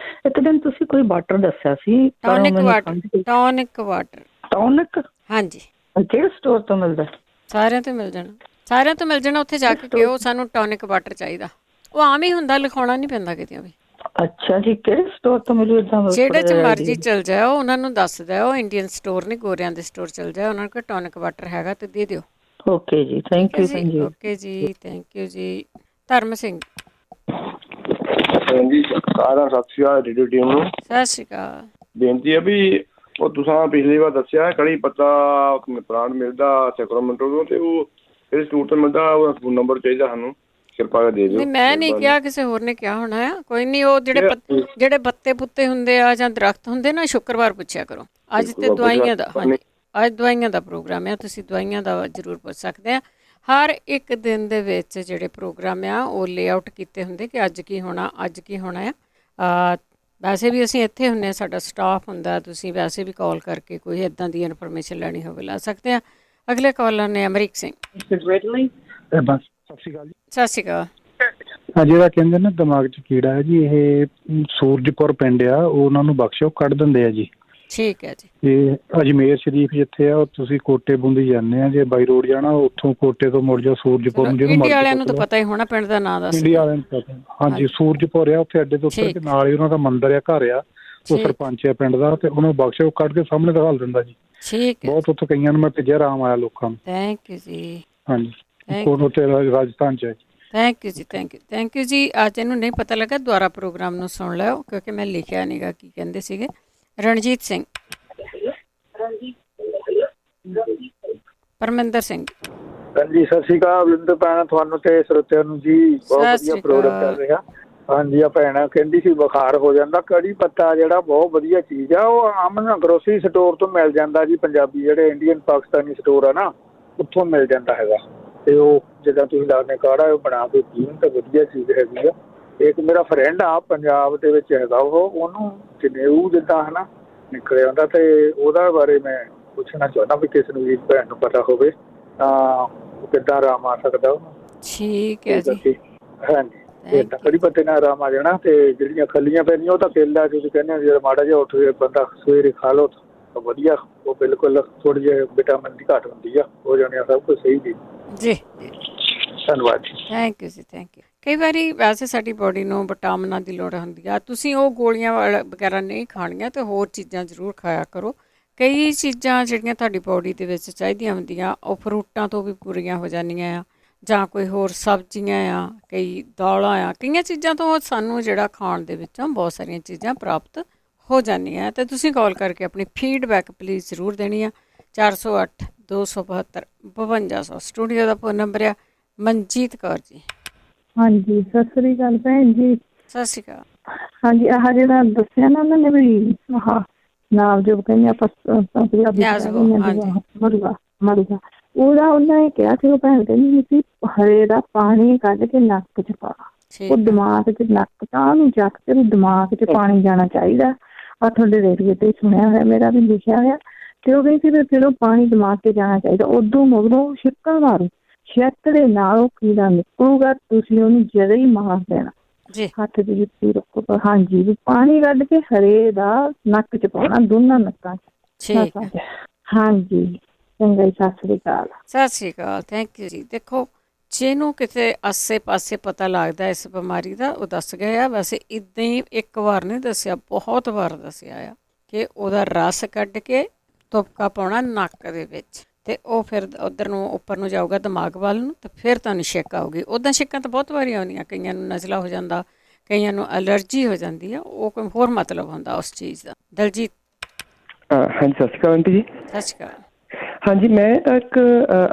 ਇੱਕ ਦਿਨ ਤੁਸੀਂ ਕੋਈ ਵਾਟਰ ਦੱਸਿਆ ਸੀ, tonic water. Tonic water. Tonic? ਹਾਂਜੀ। ਕਿਹੜੇ ਸਟੋਰ ਤੋਂ ਮਿਲਦਾ? ਸਾਰਿਆਂ ਤੋਂ ਮਿਲ ਜਾਣਾ, ਸਾਰਿਆਂ ਤੋਂ ਮਿਲ ਜਾਣਾ। ਉੱਥੇ ਜਾ ਕੇ ਕਿਹੋ ਸਾਨੂੰ ਟੌਨਿਕ ਵਾਟਰ ਚਾਹੀਦਾ, ਉਹ ਆਮ ਹੀ ਹੁੰਦਾ, ਲਿਖਾਉਣਾ ਨਹੀਂ ਪੈਂਦਾ ਕਿਤੇ ਵੀ। ਅੱਛਾ ਜੀ, ਕਿਹੜੇ ਸਟੋਰ ਤੋਂ ਮਿਲੂ? ਜਿਹੜੇ 'ਚ ਮਰਜ਼ੀ ਚਲ ਜਾਓ, ਉਹਨਾਂ ਨੂੰ ਦੱਸ ਦਿਓ ਇੰਡੀਅਨ ਸਟੋਰ ਨੇ, ਗੋਰਿਆਂ ਦੇ ਸਟੋਰ ਚਲ ਜਾਓ, ਉਹਨਾਂ ਕੋਲ ਟੌਨਿਕ ਵਾਟਰ ਹੈਗਾ ਤੇ ਦੇ ਦਿਓ। ਓਕੇ ਜੀ, ਥੈਂਕ ਯੂ ਭੈਣ ਜੀ। ਓਕੇ ਜੀ, ਥੈਂਕ ਯੂ ਜੀ। ਧਰਮ ਸਿੰਘ। ਹਾਂਜੀ, ਸਾਰਿਆਂ ਸਤਿ ਸ਼੍ਰੀ ਅਕਾਲ ਰੇਡੀਓ ਟੀਮ ਨੂੰ। ਸਤਿ ਸ਼੍ਰੀ ਅਕਾਲ। ਬੇਨਤੀ ਹੈ ਵੀ ਉਹ ਤੁਸੀਂ ਪਿਛਲੀ ਵਾਰ ਦੱਸਿਆ ਕੜੀ ਪੱਤਾ ਪਲਾਂਟ ਮਿਲਦਾ ਸੈਕਰਾਮੈਂਟੋ ਤੋਂ, ਤੇ ਉਹ ਕਿਹੜੇ ਸਟੋਰ ਤੋਂ ਮਿਲਦਾ? ਉਹਦਾ ਫੋਨ ਨੰਬਰ ਚਾਹੀਦਾ ਸਾਨੂੰ, ਕਿਰਪਾ ਕਰਕੇ ਦੇ ਦਿਓ। ਨਹੀਂ, ਮੈਂ ਨਹੀਂ ਕਿਹਾ, ਕਿਸੇ ਹੋਰ ਨੇ ਕਿਹਾ ਹੋਣਾ ਆ। ਕੋਈ ਨਹੀਂ, ਉਹ ਜਿਹੜੇ ਪੱਤੇ ਪੁੱਤੇ ਹੁੰਦੇ ਆ ਜਾਂ ਦਰਖਤ ਹੁੰਦੇ ਨਾ, ਸ਼ੁੱਕਰਵਾਰ ਪੁੱਛਿਆ ਕਰੋ। ਅੱਜ ਤੇ ਦਵਾਈਆਂ ਦਾ, ਹਾਂਜੀ ਅੱਜ ਦਵਾਈਆਂ ਦਾ ਪ੍ਰੋਗਰਾਮ ਆ, ਤੁਸੀਂ ਦਵਾਈਆਂ ਦਾ ਜ਼ਰੂਰ ਪੁੱਛ ਸਕਦੇ ਆ। ਹਰ ਇੱਕ ਦਿਨ ਦੇ ਵਿੱਚ ਜਿਹੜੇ ਪ੍ਰੋਗਰਾਮ ਆ ਉਹ ਲੇਆਊਟ ਕੀਤੇ ਹੁੰਦੇ ਕਿ ਅੱਜ ਕੀ ਹੋਣਾ, ਅੱਜ ਕੀ ਹੋਣਾ ਆ। ਵੈਸੇ ਵੀ ਅਸੀਂ ਇੱਥੇ ਹੁੰਦੇ ਹਾਂ, ਸਾਡਾ ਸਟਾਫ ਹੁੰਦਾ, ਤੁਸੀਂ ਵੈਸੇ ਵੀ ਕਾਲ ਕਰਕੇ ਕੋਈ ਇੱਦਾਂ ਦੀ ਇਨਫੋਰਮੇਸ਼ਨ ਲੈਣੀ ਹੋਵੇ ਲੈ ਸਕਦੇ ਆ। ਅਗਲੇ ਕਾਲਰ ਨੇ ਅਮਰੀਕ ਸਿੰਘ। ਸਤਿ ਸ਼੍ਰੀ ਅਕਾਲ ਜੀ। ਸਤਿ ਸ਼੍ਰੀ ਅਕਾਲ। ਜਿਹੜਾ ਕਹਿੰਦੇ ਨਾ ਦਿਮਾਗ 'ਚ ਕੀੜਾ ਹੈ ਜੀ, ਇਹ ਸੂਰਜਪੁਰ ਪਿੰਡ ਆ, ਉਹਨਾਂ ਨੂੰ ਬਖਸ਼ੋ, ਕੱਢ ਦਿੰਦੇ ਆ ਜੀ। ਠੀਕ ਹੈ ਜੀ। ਤੇ ਅਜਮੇਰ ਸ਼ਰੀਫ ਜਿੱਥੇ ਆ, ਤੁਸੀਂ ਕੋਟੇ ਬੂੰਦੀ ਜਾਂਦੇ ਆ, ਜੇ ਬਾਈ ਰੋਡ ਜਾਣਾ ਉੱਥੋਂ ਕੋਟੇ ਤੋਂ ਮੁੜ ਜਾਓ ਸੂਰਜਪੁਰ ਨੂੰ। ਇੰਡੀਆ ਵਾਲਿਆਂ ਨੂੰ ਤਾਂ ਪਤਾ ਹੀ ਹੋਣਾ ਪਿੰਡ ਦਾ ਨਾਂ ਦੱਸ। ਇੰਡੀਆ ਵਾਲਿਆਂ ਨੂੰ ਪਤਾ, ਹਾਂਜੀ। ਸੂਰਜਪੁਰ ਆ, ਉੱਥੇ ਅੱਡੇ ਤੋਂ ਉੱਤਰ ਕੇ ਨਾਲ ਹੀ ਉਹਨਾਂ ਦਾ ਮੰਦਿਰ ਆ, ਘਰ ਆ, ਉਹ ਸਰਪੰਚ ਹੈ ਪਿੰਡ ਦਾ, ਤੇ ਉਹਨੂੰ ਬਖਸ਼ੋ ਕੱਢ ਕੇ ਸਾਹਮਣੇ ਦਿਖਾਲ ਦਿੰਦਾ ਜੀ। ਠੀਕ ਹੈ, ਬਹੁਤ ਉੱਥੇ ਕਈਆਂ ਨੂੰ ਮੈਂ ਭੇਜਿਆ, ਆਰਾਮ ਆਇਆ ਲੋਕਾਂ ਨੂੰ। ਥੈਂਕ ਯੂ ਜੀ। ਹਾਂਜੀ, ਕੋਲ ਉੱਥੇ ਰਾਜਸਥਾਨ 'ਚ ਹੈ। ਥੈਂਕ ਯੂ ਜੀ, ਥੈਂਕ ਯੂ ਜੀ। ਅੱਜ ਇਹਨੂੰ ਨਹੀਂ ਪਤਾ ਲੱਗਾ, ਦੁਬਾਰਾ ਪ੍ਰੋਗਰਾਮ ਨੂੰ ਸੁਣ ਲਿਓ, ਕਿਉਂਕਿ ਮੈਂ ਲਿਖਿਆ ਨੀਗਾ ਕੀ ਕਹਿੰਦੇ ਸੀਗੇ। ਰਣਜੀਤ ਸਿੰਘ, ਪਰਮਿੰਦਰ ਸਿੰਘ। ਹਾਂਜੀ, ਸਤਿ ਸ਼੍ਰੀ ਅਕਾਲ ਬਲਿੰਦਰ ਭੈਣ, ਤੁਹਾਨੂੰ ਤੇ ਸਰੋਤਿਆਂ ਨੂੰ ਜੀ। ਬਹੁਤ ਵਧੀਆ ਪ੍ਰੋਗਰਾਮ ਚੱਲ ਰਿਹਾ। ਹਾਂਜੀ, ਆ ਭੈਣ ਕਹਿੰਦੀ ਸੀ ਬੁਖਾਰ ਹੋ ਜਾਂਦਾ, ਕੜੀ ਪੱਤਾ ਜਿਹੜਾ ਬਹੁਤ ਵਧੀਆ ਚੀਜ਼ ਆ, ਉਹ ਆਮ ਨਾ ਗਰੋਸਰੀ ਸਟੋਰ ਤੋਂ ਮਿਲ ਜਾਂਦਾ ਜੀ। ਪੰਜਾਬੀ ਜਿਹੜੇ ਇੰਡੀਅਨ ਪਾਕਿਸਤਾਨੀ ਸਟੋਰ ਆ ਨਾ, ਉੱਥੋਂ ਮਿਲ ਜਾਂਦਾ ਹੈਗਾ। ਤੇ ਉਹ ਜਿੱਦਾਂ ਤੁਸੀਂ ਦੱਸਦੇ ਕਾੜਾ, ਉਹ ਬਣਾ ਕੇ ਪੀਣ ਤਾਂ ਵਧੀਆ ਚੀਜ਼ ਹੈਗੀ ਆ। ਇੱਕ ਮੇਰਾ ਫਰੈਂਡ ਆ ਪੰਜਾਬ ਦੇ ਵਿੱਚ ਹੈਗਾ, ਉਹਨੂੰ ਜਨੇਊ ਜਿੱਦਾਂ ਹੈ ਨਾ ਨਿਕਲ ਆਉਂਦਾ, ਤੇ ਉਹਦਾ ਬਾਰੇ ਮੈਂ ਪੁੱਛਣਾ ਚਾਹੁੰਦਾ ਵੀ ਕਿਸੇ ਨੂੰ ਵੀ ਭੈਣ ਨੂੰ ਪਤਾ ਹੋਵੇ ਤਾਂ ਕਿੱਦਾਂ ਆਰਾਮ ਆ ਸਕਦਾ ਉਹਨੂੰ। ਠੀਕ ਹੈ ਜੀ। ਹਾਂਜੀ, ਏਦਾਂ ਕੜੀ ਪੱਤੇ ਨਾਲ ਆਰਾਮ ਆ ਜਾਣਾ। ਤੇ ਜਿਹੜੀਆਂ ਖੱਲੀਆਂ ਪੈਂਦੀਆਂ ਉਹ ਤਾਂ ਕੇਲਾ ਤੁਸੀਂ ਕਹਿੰਦੇ ਹੋ, ਜਿਹੜਾ ਮਾੜਾ ਜਿਹਾ ਉੱਠ ਕੇ ਬੰਦਾ ਸਵੇਰੇ ਖਾ ਲਓ ਤਾਂ ਵਧੀਆ, ਉਹ ਬਿਲਕੁਲ ਥੋੜ੍ਹੀ ਜਿਹੀ ਵਿਟਾਮਿਨ ਦੀ ਘਾਟ ਹੁੰਦੀ ਆ, ਹੋ ਜਾਣੀ ਆ ਸਭ ਕੁਝ ਸਹੀ ਜੀ। ਜੀ ਧੰਨਵਾਦ ਜੀ। ਥੈਂਕ ਯੂ ਜੀ, ਥੈਂਕ ਯੂ। ਕਈ ਵਾਰੀ ਵੈਸੇ ਸਾਡੀ ਬੋਡੀ ਨੂੰ ਵਿਟਾਮਿਨਾਂ ਦੀ ਲੋੜ ਹੁੰਦੀ ਆ। ਤੁਸੀਂ ਉਹ ਗੋਲੀਆਂ ਵਗੈਰਾ ਨਹੀਂ ਖਾਣੀਆਂ, ਅਤੇ ਹੋਰ ਚੀਜ਼ਾਂ ਜ਼ਰੂਰ ਖਾਇਆ ਕਰੋ। ਕਈ ਚੀਜ਼ਾਂ ਜਿਹੜੀਆਂ ਤੁਹਾਡੀ ਬੋਡੀ ਦੇ ਵਿੱਚ ਚਾਹੀਦੀਆਂ ਹੁੰਦੀਆਂ, ਉਹ ਫਰੂਟਾਂ ਤੋਂ ਵੀ ਪੂਰੀਆਂ ਹੋ ਜਾਂਦੀਆਂ ਆ, ਜਾਂ ਕੋਈ ਹੋਰ ਸਬਜ਼ੀਆਂ ਆ, ਕਈ ਦਾਲਾਂ ਆ, ਕਈਆਂ ਚੀਜ਼ਾਂ ਤੋਂ ਸਾਨੂੰ ਜਿਹੜਾ ਖਾਣ ਦੇ ਵਿੱਚੋਂ ਬਹੁਤ ਸਾਰੀਆਂ ਚੀਜ਼ਾਂ ਪ੍ਰਾਪਤ ਹੋ ਜਾਂਦੀਆਂ। ਅਤੇ ਤੁਸੀਂ ਕਾਲ ਕਰਕੇ ਆਪਣੀ ਫੀਡਬੈਕ ਪਲੀਜ਼ ਜ਼ਰੂਰ ਦੇਣੀ ਆ। 408 272 5200 ਸਟੂਡੀਓ ਦਾ ਫੋਨ ਨੰਬਰ ਆ। ਮਨਜੀਤ ਕੌਰ ਜੀ। ਹਾਂਜੀ, ਸਤਿ ਸ੍ਰੀ ਅਕਾਲ ਭੈਣ ਜੀ। ਸਤਿ ਸ਼੍ਰੀ ਅਕਾਲ। ਹਾਂਜੀ, ਆਹ ਜਿਹੜਾ ਦੱਸਿਆ ਨਾ ਉਹਨਾਂ ਨੇ ਵੀ ਆਹ ਨਾਵਜੋਗ ਕਹਿੰਦੇ ਆਪਾਂ ਪੰਜਾਬੀ ਮਰੂਗਾ, ਉਹਦਾ ਉਹਨਾਂ ਨੇ ਕਿਹਾ ਸੀ, ਉਹ ਭੈਣ ਕਹਿੰਦੀ ਸੀ ਹਰੇ ਦਾ ਪਾਣੀ ਕੱਢ ਕੇ ਨੱਕ 'ਚ ਪਾ, ਉਹ ਦਿਮਾਗ 'ਚ ਨੱਕ ਤਾਂ ਉਹਨੂੰ ਚੱਕ ਕੇ ਦਿਮਾਗ 'ਚ ਪਾਣੀ ਜਾਣਾ ਚਾਹੀਦਾ। ਆਹ ਤੁਹਾਡੇ ਰੇਡੀਓ ਤੇ ਸੁਣਿਆ ਹੋਇਆ, ਮੇਰਾ ਵੀ ਲਿਖਿਆ ਹੋਇਆ। ਤੇ ਉਹ ਕਹਿੰਦੀ ਫਿਰ ਜਦੋਂ ਪਾਣੀ ਦਿਮਾਗ 'ਚ ਜਾਣਾ ਚਾਹੀਦਾ, ਉਦੋਂ ਮਗਰੋਂ ਛਿੱਕਾ ਮਾਰੋ, ਛਿੱਕ ਦੇ ਨਾਲ ਉਹ ਕੀੜਾ ਨਿਕਲੂਗਾ, ਤੁਸੀਂ ਉਹਨੂੰ ਜਦੇ ਹੀ ਮਾਰ ਦੇਣਾ। ਹੱਥ ਦੀ ਜੁੱਤੀ ਰੱਖੋ। ਹਾਂਜੀ, ਵੀ ਪਾਣੀ ਕੱਢ ਕੇ ਹਰੇ ਦਾ ਨੱਕ 'ਚ ਪਾਉਣਾ, ਦੋਨਾਂ ਨੱਕਾਂ 'ਚ। ਹਾਂਜੀ, ਚੰਗਾ ਜੀ, ਸਤਿ ਸ੍ਰੀ ਅਕਾਲ। ਸਤਿ ਸ਼੍ਰੀ ਅਕਾਲ, ਥੈਂਕ ਯੂ ਜੀ। ਦੇਖੋ, ਜਿਹਨੂੰ ਕਿਤੇ ਆਸੇ ਪਾਸੇ ਪਤਾ ਲੱਗਦਾ ਇਸ ਬਿਮਾਰੀ ਦਾ, ਉਹ ਦੱਸ ਗਏ ਆ। ਵੈਸੇ ਇੱਦਾਂ ਹੀ ਇੱਕ ਵਾਰ ਨਹੀਂ ਦੱਸਿਆ, ਬਹੁਤ ਵਾਰ ਦੱਸਿਆ ਆ ਕਿ ਉਹਦਾ ਰਸ ਕੱਢ ਕੇ ਤੁਪਕਾ ਪਾਉਣਾ ਨੱਕ ਦੇ ਵਿੱਚ, ਅਤੇ ਉਹ ਫਿਰ ਉੱਧਰ ਨੂੰ ਉੱਪਰ ਨੂੰ ਜਾਊਗਾ ਦਿਮਾਗ ਵੱਲ ਨੂੰ, ਅਤੇ ਫਿਰ ਤੁਹਾਨੂੰ ਛਿੱਕ ਆਊਗੀ। ਉੱਦਾਂ ਛਿੱਕਾਂ ਤਾਂ ਬਹੁਤ ਵਾਰੀ ਆਉਂਦੀਆਂ, ਕਈਆਂ ਨੂੰ ਨਜ਼ਲਾ ਹੋ ਜਾਂਦਾ, ਕਈਆਂ ਨੂੰ ਐਲਰਜੀ ਹੋ ਜਾਂਦੀ ਆ, ਉਹ ਕੋਈ ਹੋਰ ਮਤਲਬ ਹੁੰਦਾ ਉਸ ਚੀਜ਼ ਦਾ। ਦਲਜੀਤ। ਹਾਂਜੀ, ਸਤਿ ਸ਼੍ਰੀ ਅਕਾਲ ਆਂਟੀ ਜੀ। ਸਤਿ ਸ਼੍ਰੀ ਅਕਾਲ। ਹਾਂਜੀ, ਮੈਂ ਇੱਕ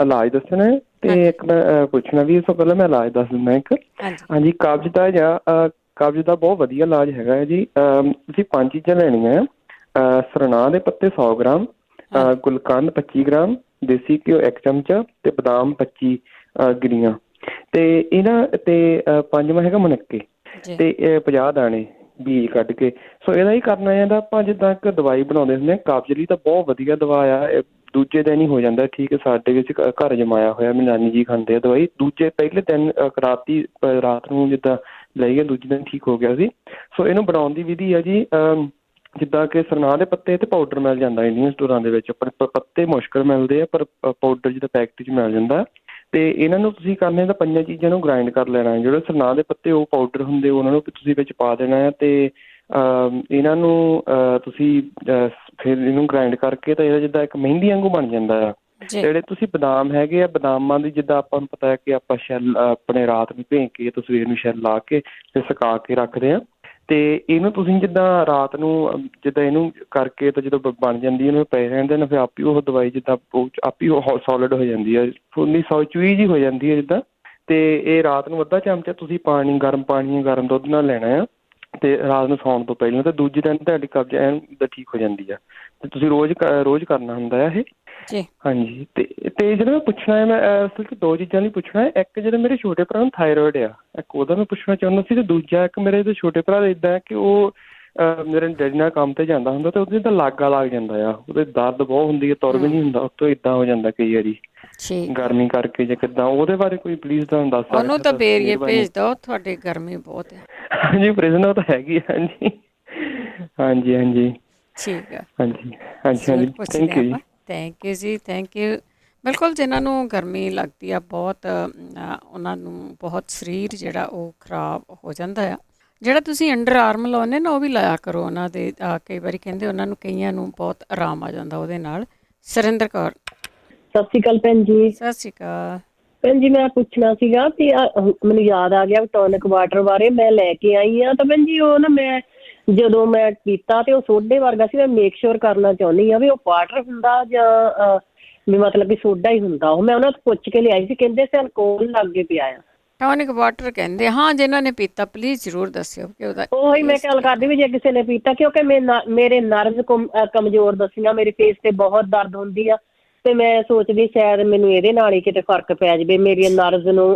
ਇਲਾਜ ਦੱਸਣਾ ਤੇ ਇੱਕ ਮੈਂ ਪੁੱਛਣਾ ਵੀ। ਇਸ ਤੋਂ ਪਹਿਲਾਂ ਮੈਂ ਇਲਾਜ ਦੱਸ ਦਿੰਦਾ ਇੱਕ। ਹਾਂਜੀ, ਕਬਜ਼ ਦਾ ਜਾਂ ਕਬਜ਼ ਦਾ ਬਹੁਤ ਵਧੀਆ ਇਲਾਜ ਹੈਗਾ ਹੈ ਜੀ। ਤੁਸੀਂ 5 ਚੀਜ਼ਾਂ ਲੈਣੀਆਂ ਆ। ਸਰਨਾਹ ਦੇ ਪੱਤੇ 100 ਗ੍ਰਾਮ, ਗੁਲਕੰਦ 25 ਗ੍ਰਾਮ, ਦੇਸੀ ਘਿਓ 1 ਚਮਚਾ, ਤੇ ਬਦਾਮ 25 ਗਿਰੀਆਂ, ਤੇ ਇਹਨਾਂ ਤੇ 5ਵਾਂ ਹੈਗਾ ਮੁਨੱਕੇ, ਤੇ 50 ਦਾਣੇ ਬੀਜ ਕੱਢ ਕੇ। ਸੋ ਇਹਦਾ ਹੀ ਕਰਨਾ ਹੈ। ਆਪਾਂ ਜਿੱਦਾਂ ਇੱਕ ਦਵਾਈ ਬਣਾਉਂਦੇ ਹੁੰਦੇ ਹਾਂ ਕਬਜ਼ ਲਈ, ਤਾਂ ਬਹੁਤ ਵਧੀਆ ਦਵਾ ਆ। ਦੂਜੇ ਦਿਨ ਹੀ ਹੋ ਜਾਂਦਾ ਠੀਕ ਹੈ। ਸਾਡੇ ਵਿੱਚ ਘਰ ਜਮਾਇਆ ਹੋਇਆ, ਮੇਰੀ ਨਾਨੀ ਜੀ ਖਾਂਦੇ ਆ ਦਵਾਈ। ਪਹਿਲੇ ਦਿਨ ਰਾਤ ਨੂੰ ਜਿੱਦਾਂ ਲਈਏ, ਦੂਜੇ ਦਿਨ ਠੀਕ ਹੋ ਗਿਆ ਸੀ। ਸੋ ਇਹਨੂੰ ਬਣਾਉਣ ਦੀ ਵਿਧੀ ਆ ਜੀ, ਜਿੱਦਾਂ ਕਿ ਸਰਨਾਹ ਦੇ ਪੱਤੇ ਤੇ ਪਾਊਡਰ ਮਿਲ ਜਾਂਦਾ ਇੰਡੀਅਨ ਸਟੋਰਾਂ ਦੇ ਵਿੱਚ। ਪਰ ਪੱਤੇ ਮੁਸ਼ਕਿਲ ਮਿਲਦੇ ਆ, ਪਰ ਪਾਊਡਰ ਜਿੱਦਾਂ ਪੈਕਟ 'ਚ ਮਿਲ ਜਾਂਦਾ। ਤੇ ਇਹਨਾਂ ਨੂੰ ਤੁਸੀਂ ਕਰਨੇ ਤਾਂ 5 ਚੀਜ਼ਾਂ ਨੂੰ ਗ੍ਰਾਇੰਡ ਕਰ ਲੈਣਾ। ਜਿਹੜੇ ਸਰਨਾਹ ਦੇ ਪੱਤੇ ਉਹ ਪਾਊਡਰ ਹੁੰਦੇ, ਉਹਨਾਂ ਨੂੰ ਤੁਸੀਂ ਵਿੱਚ ਪਾ ਦੇਣਾ ਹੈ। ਤੇ ਇਹਨਾਂ ਨੂੰ ਤੁਸੀਂ ਫਿਰ ਇਹਨੂੰ ਗ੍ਰਾਇੰਡ ਕਰਕੇ ਤਾਂ ਇਹਦਾ ਜਿੱਦਾਂ ਇੱਕ ਮਹਿੰਦੀ ਵਾਂਗੂ ਬਣ ਜਾਂਦਾ ਆ। ਜਿਹੜੇ ਤੁਸੀਂ ਬਦਾਮ ਹੈਗੇ ਆ, ਬਦਾਮਾਂ ਦੀ ਜਿੱਦਾਂ ਆਪਾਂ ਨੂੰ ਪਤਾ ਹੈ ਕਿ ਆਪਾਂ ਛਿੱਲ ਆਪਣੇ ਰਾਤ ਨੂੰ ਭੇਂ ਕੇ ਤੇ ਸਵੇਰ ਨੂੰ ਛਿੱਲ ਲਾ ਕੇ ਤੇ ਸੁਕਾ ਕੇ ਰੱਖਦੇ ਹਾਂ। ਤੇ ਇਹਨੂੰ ਤੁਸੀਂ ਜਿੱਦਾਂ ਰਾਤ ਨੂੰ ਜਿੱਦਾਂ ਇਹਨੂੰ ਕਰਕੇ ਤਾਂ ਜਦੋਂ ਬਣ ਜਾਂਦੀ ਇਹਨੂੰ ਪਏ ਰਹਿੰਦੇ ਨੇ, ਫਿਰ ਆਪੀ ਉਹ ਦਵਾਈ ਜਿੱਦਾਂ ਆਪੀ ਉਹ ਸੋਲਿਡ ਹੋ ਜਾਂਦੀ ਹੈ, ਫੁੱਲੀ ਚੂਈ ਜਿਹੀ ਹੋ ਜਾਂਦੀ ਹੈ ਜਿੱਦਾਂ। ਤੇ ਇਹ ਰਾਤ ਨੂੰ ਅੱਧਾ ਚਮਚਾ ਤੁਸੀਂ ਗਰਮ ਦੁੱਧ ਨਾਲ ਲੈਣਾ ਆ, ਤੇ ਰਾਤ ਨੂੰ ਸੌਣ ਤੋਂ ਪਹਿਲਾਂ। ਤੇ ਦੂਜੇ ਦਿਨ ਤੁਹਾਡੀ ਕਬਜ਼ ਐਨ ਠੀਕ ਹੋ ਜਾਂਦੀ ਆ। ਤੇ ਤੁਸੀਂ ਰੋਜ਼ ਕਰਨਾ ਹੁੰਦਾ ਆ ਇਹ। ਹਾਂਜੀ, ਤੇ ਜਿਹੜਾ ਮੈਂ ਪੁੱਛਣਾ ਹੈ, ਮੈਂ ਅਸਲ 'ਚ 2 ਚੀਜ਼ਾਂ ਲਈ ਪੁੱਛਣਾ ਹੈ। ਇੱਕ ਜਿਹੜਾ ਮੇਰੇ ਛੋਟੇ ਭਰਾ ਨੂੰ ਥਾਇਰੋਇਡ ਆ, ਇੱਕ ਉਹਦਾ ਮੈਂ ਪੁੱਛਣਾ ਚਾਹੁੰਦਾ ਸੀ। ਤੇ ਦੂਜਾ ਇੱਕ ਮੇਰੇ ਇਹਦੇ ਛੋਟੇ ਭਰਾ ਦਾ ਇੱਦਾਂ ਕਿ ਉਹ ਮੇਰੇ ਡੈਡੀ ਨਾਲ ਕੰਮ ਤੇ ਜਾਂਦਾ ਹੁੰਦਾ, ਤੇ ਉਹਦੇ ਤਾਂ ਲਾਗਾ ਲੱਗ ਜਾਂਦਾ ਆ, ਉਹਦੇ ਦਰਦ ਬਹੁਤ ਹੁੰਦੀ ਹੈ, ਤੁਰ ਵੀ ਨਹੀਂ ਹੁੰਦਾ, ਉੱਤੋਂ ਇੱਦਾਂ ਹੋ ਜਾਂਦਾ ਕਈ ਵਾਰੀ ਗਰਮੀ ਕਰਕੇ ਜਾਂ ਕਿੱਦਾਂ। ਉਹਦੇ ਬਾਰੇ ਕੋਈ ਪਲੀਜ਼ ਤੁਹਾਨੂੰ ਦੱਸ ਸਕਦੇ? ਉਹਨੂੰ ਤਾਂ ਬੇਰੀਏ ਭੇਜ ਦਿਓ, ਤੁਹਾਡੀ ਗਰਮੀ ਬਹੁਤ ਹੈ। ਹਾਂਜੀ, ਪ੍ਰਿਜ਼ਨਰ ਤਾਂ ਹੈਗੀ। ਹਾਂਜੀ ਹਾਂਜੀ ਠੀਕ ਆ। ਹਾਂਜੀ। ਥੈਂਕ ਯੂ ਜੀ। ਥੈਂਕ ਯੂ ਜੀ, ਥੈਂਕ ਯੂ। ਬਿਲਕੁਲ, ਜਿਨ੍ਹਾਂ ਨੂੰ ਗਰਮੀ ਲੱਗਦੀ ਆ ਬਹੁਤ, ਉਹਨਾਂ ਨੂੰ ਬਹੁਤ ਸਰੀਰ ਜਿਹੜਾ ਉਹ ਖਰਾਬ ਹੋ ਜਾਂਦਾ ਆ। ਜਿਹੜਾ ਤੁਸੀਂ ਅੰਡਰ ਆਰਮ ਲਾਉਂਦੇ ਨਾ ਉਹ ਵੀ ਲਾਇਆ ਕਰੋ ਉਹਨਾਂ ਦੇ। ਕਈ ਵਾਰੀ ਕਹਿੰਦੇ ਉਹਨਾਂ ਨੂੰ ਕਈਆਂ ਨੂੰ ਬਹੁਤ ਆਰਾਮ ਆ ਜਾਂਦਾ ਉਹਦੇ ਨਾਲ। ਸੁਰਿੰਦਰ ਕੌਰ। ਸਤਿ ਸ਼੍ਰੀ ਅਕਾਲ ਭੈਣ ਜੀ। ਸਤਿ ਸ਼੍ਰੀ ਅਕਾਲ ਭੈਣ ਜੀ, ਮੈਂ ਪੁੱਛਣਾ ਸੀਗਾ ਕਿ ਮੈਨੂੰ ਯਾਦ ਆ ਗਿਆ ਟੌਨਿਕ ਵਾਟਰ ਬਾਰੇ। ਮੈਂ ਲੈ ਕੇ ਆਈ ਆ ਤਾਂ ਭੈਣ ਜੀ ਉਹ ਨਾ ਮੈਂ ਜਦੋਂ ਮੈਂ ਪੀਤਾ ਤੇ ਉਹ ਸੋਡੇ ਵਰਗਾ ਸੀ। ਮੈਂ ਮੇਕ ਸ਼ੋਰ ਕਰਨਾ ਚਾਹੁੰਦੀ ਆ ਵੀ ਉਹ ਵਾਟਰ ਹੁੰਦਾ ਜਾਂ ਵੀ ਮਤਲਬ ਕਿ ਸੋਡਾ ਹੀ ਹੁੰਦਾ। ਉਹ ਮੈਂ ਉਹਨਾਂ ਤੋਂ ਪੁੱਛ ਕੇ ਲਿਆਈ ਸੀ, ਕਹਿੰਦੇ ਸੀ ਅਲਕੋਹਲ ਲੱਗੇ ਪਿਆ ਆ। ਟੌਨਿਕ ਵਾਟਰ ਕਹਿੰਦੇ। ਹਾਂ, ਜਿਨ੍ਹਾਂ ਨੇ ਪੀਤਾ ਪਲੀਜ਼ ਜ਼ਰੂਰ ਦੱਸਿਓ ਕਿ ਉਹਦਾ। ਉਹੀ ਮੈਂ ਗੱਲ ਕਰਦੀ ਵੀ ਜੇ ਕਿਸੇ ਨੇ ਪੀਤਾ, ਕਿਉਂਕਿ ਮੇਰੇ ਨਰਵ ਕਮਜ਼ੋਰ ਦੱਸੀਆਂ, ਮੇਰੇ ਫੇਸ ਤੇ ਬਹੁਤ ਦਰਦ ਹੁੰਦੀ ਆ ਤੇ ਮੈਂ ਸੋਚਦੀ ਸ਼ਾਇਦ ਮੈਨੂੰ ਇਹਦੇ ਨਾਲ ਹੀ ਕਿਤੇ ਫਰਕ ਪੈ ਜਾਵੇ, ਮੇਰੀਆਂ ਨਰਵਜ਼ ਨੂੰ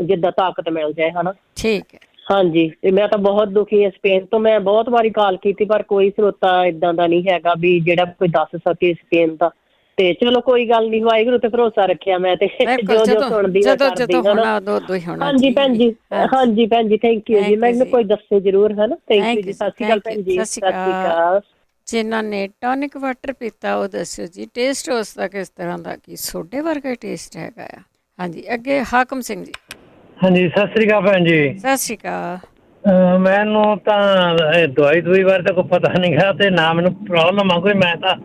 ਜਿੱਦਾਂ ਤਾਕਤ ਮਿਲ ਜਾਏ। ਹਨਾ, ਠੀਕ ਹੈ। ਹਾਂਜੀ, ਤੇ ਮੈਂ ਤਾਂ ਬਹੁਤ ਦੁਖੀ ਇਸ ਪੇਨ ਤੋਂ। ਮੈਂ ਬਹੁਤ ਵਾਰੀ ਕਾਲ ਕੀਤੀ ਪਰ ਕੋਈ ਸਰੋਤਾ ਏਦਾਂ ਦਾ ਨਹੀਂ ਹੈਗਾ ਵੀ ਜਿਹੜਾ ਕੋਈ ਦੱਸ ਸਕੇ ਇਸ ਪੇਨ ਦਾ। ਤੇ ਚਲੋ ਕੋਈ ਗੱਲ ਨਹੀਂ, ਵਾਹਿਗੁਰੂ ਤੇ ਭਰੋਸਾ ਰੱਖਿਆ ਮੈਂ ਤੇ ਜੋ ਸੁਣਦੀ ਆ ਕਰਦੀ ਹਾਂ। ਹਾਂਜੀ ਭੈਣ ਜੀ, ਹਾਂਜੀ ਭੈਣ ਜੀ, ਥੈਂਕ ਯੂ ਜੀ। ਮੈਨੂੰ ਕੋਈ ਦੱਸੇ ਜ਼ਰੂਰ। ਹਨਾ, ਥੈਂਕ ਯੂ ਜੀ। ਸਤਿ ਸ਼੍ਰੀ ਅਕਾਲ ਭੈਣ ਜੀ। ਸਤਿ ਸ਼੍ਰੀ ਅਕਾਲ। ਜਿਨ੍ਹਾਂ ਨੇ ਟੌਨਿਕ ਵਾਟਰ ਪੀਤਾ ਉਹ ਦੱਸਿਓ ਜੀ ਟੇਸਟ ਉਸ ਦਾ ਕਿਸ ਤਰ੍ਹਾਂ ਦਾ, ਕੀ ਸੋਡੇ ਵਰਗਾ ਟੇਸਟ ਹੈਗਾ ਆ। ਹਾਂਜੀ, ਅੱਗੇ ਹਾਕਮ ਸਿੰਘ ਜੀ। ਹਾਂਜੀ, ਸਤਿ ਸ਼੍ਰੀ ਅਕਾਲ ਭੈਣ ਜੀ। ਸਤਿ ਸ਼੍ਰੀ ਅਕਾਲ। ਮੈਨੂੰ ਤਾਂ ਦਵਾਈ ਬਾਰੇ ਤਾਂ ਕੋਈ ਪਤਾ ਨਹੀਂ ਗਾ ਤੇ ਨਾ ਮੈਨੂੰ ਪ੍ਰੋਬਲਮ ਆ ਕੋਈ। ਮੈਂ ਤਾਂ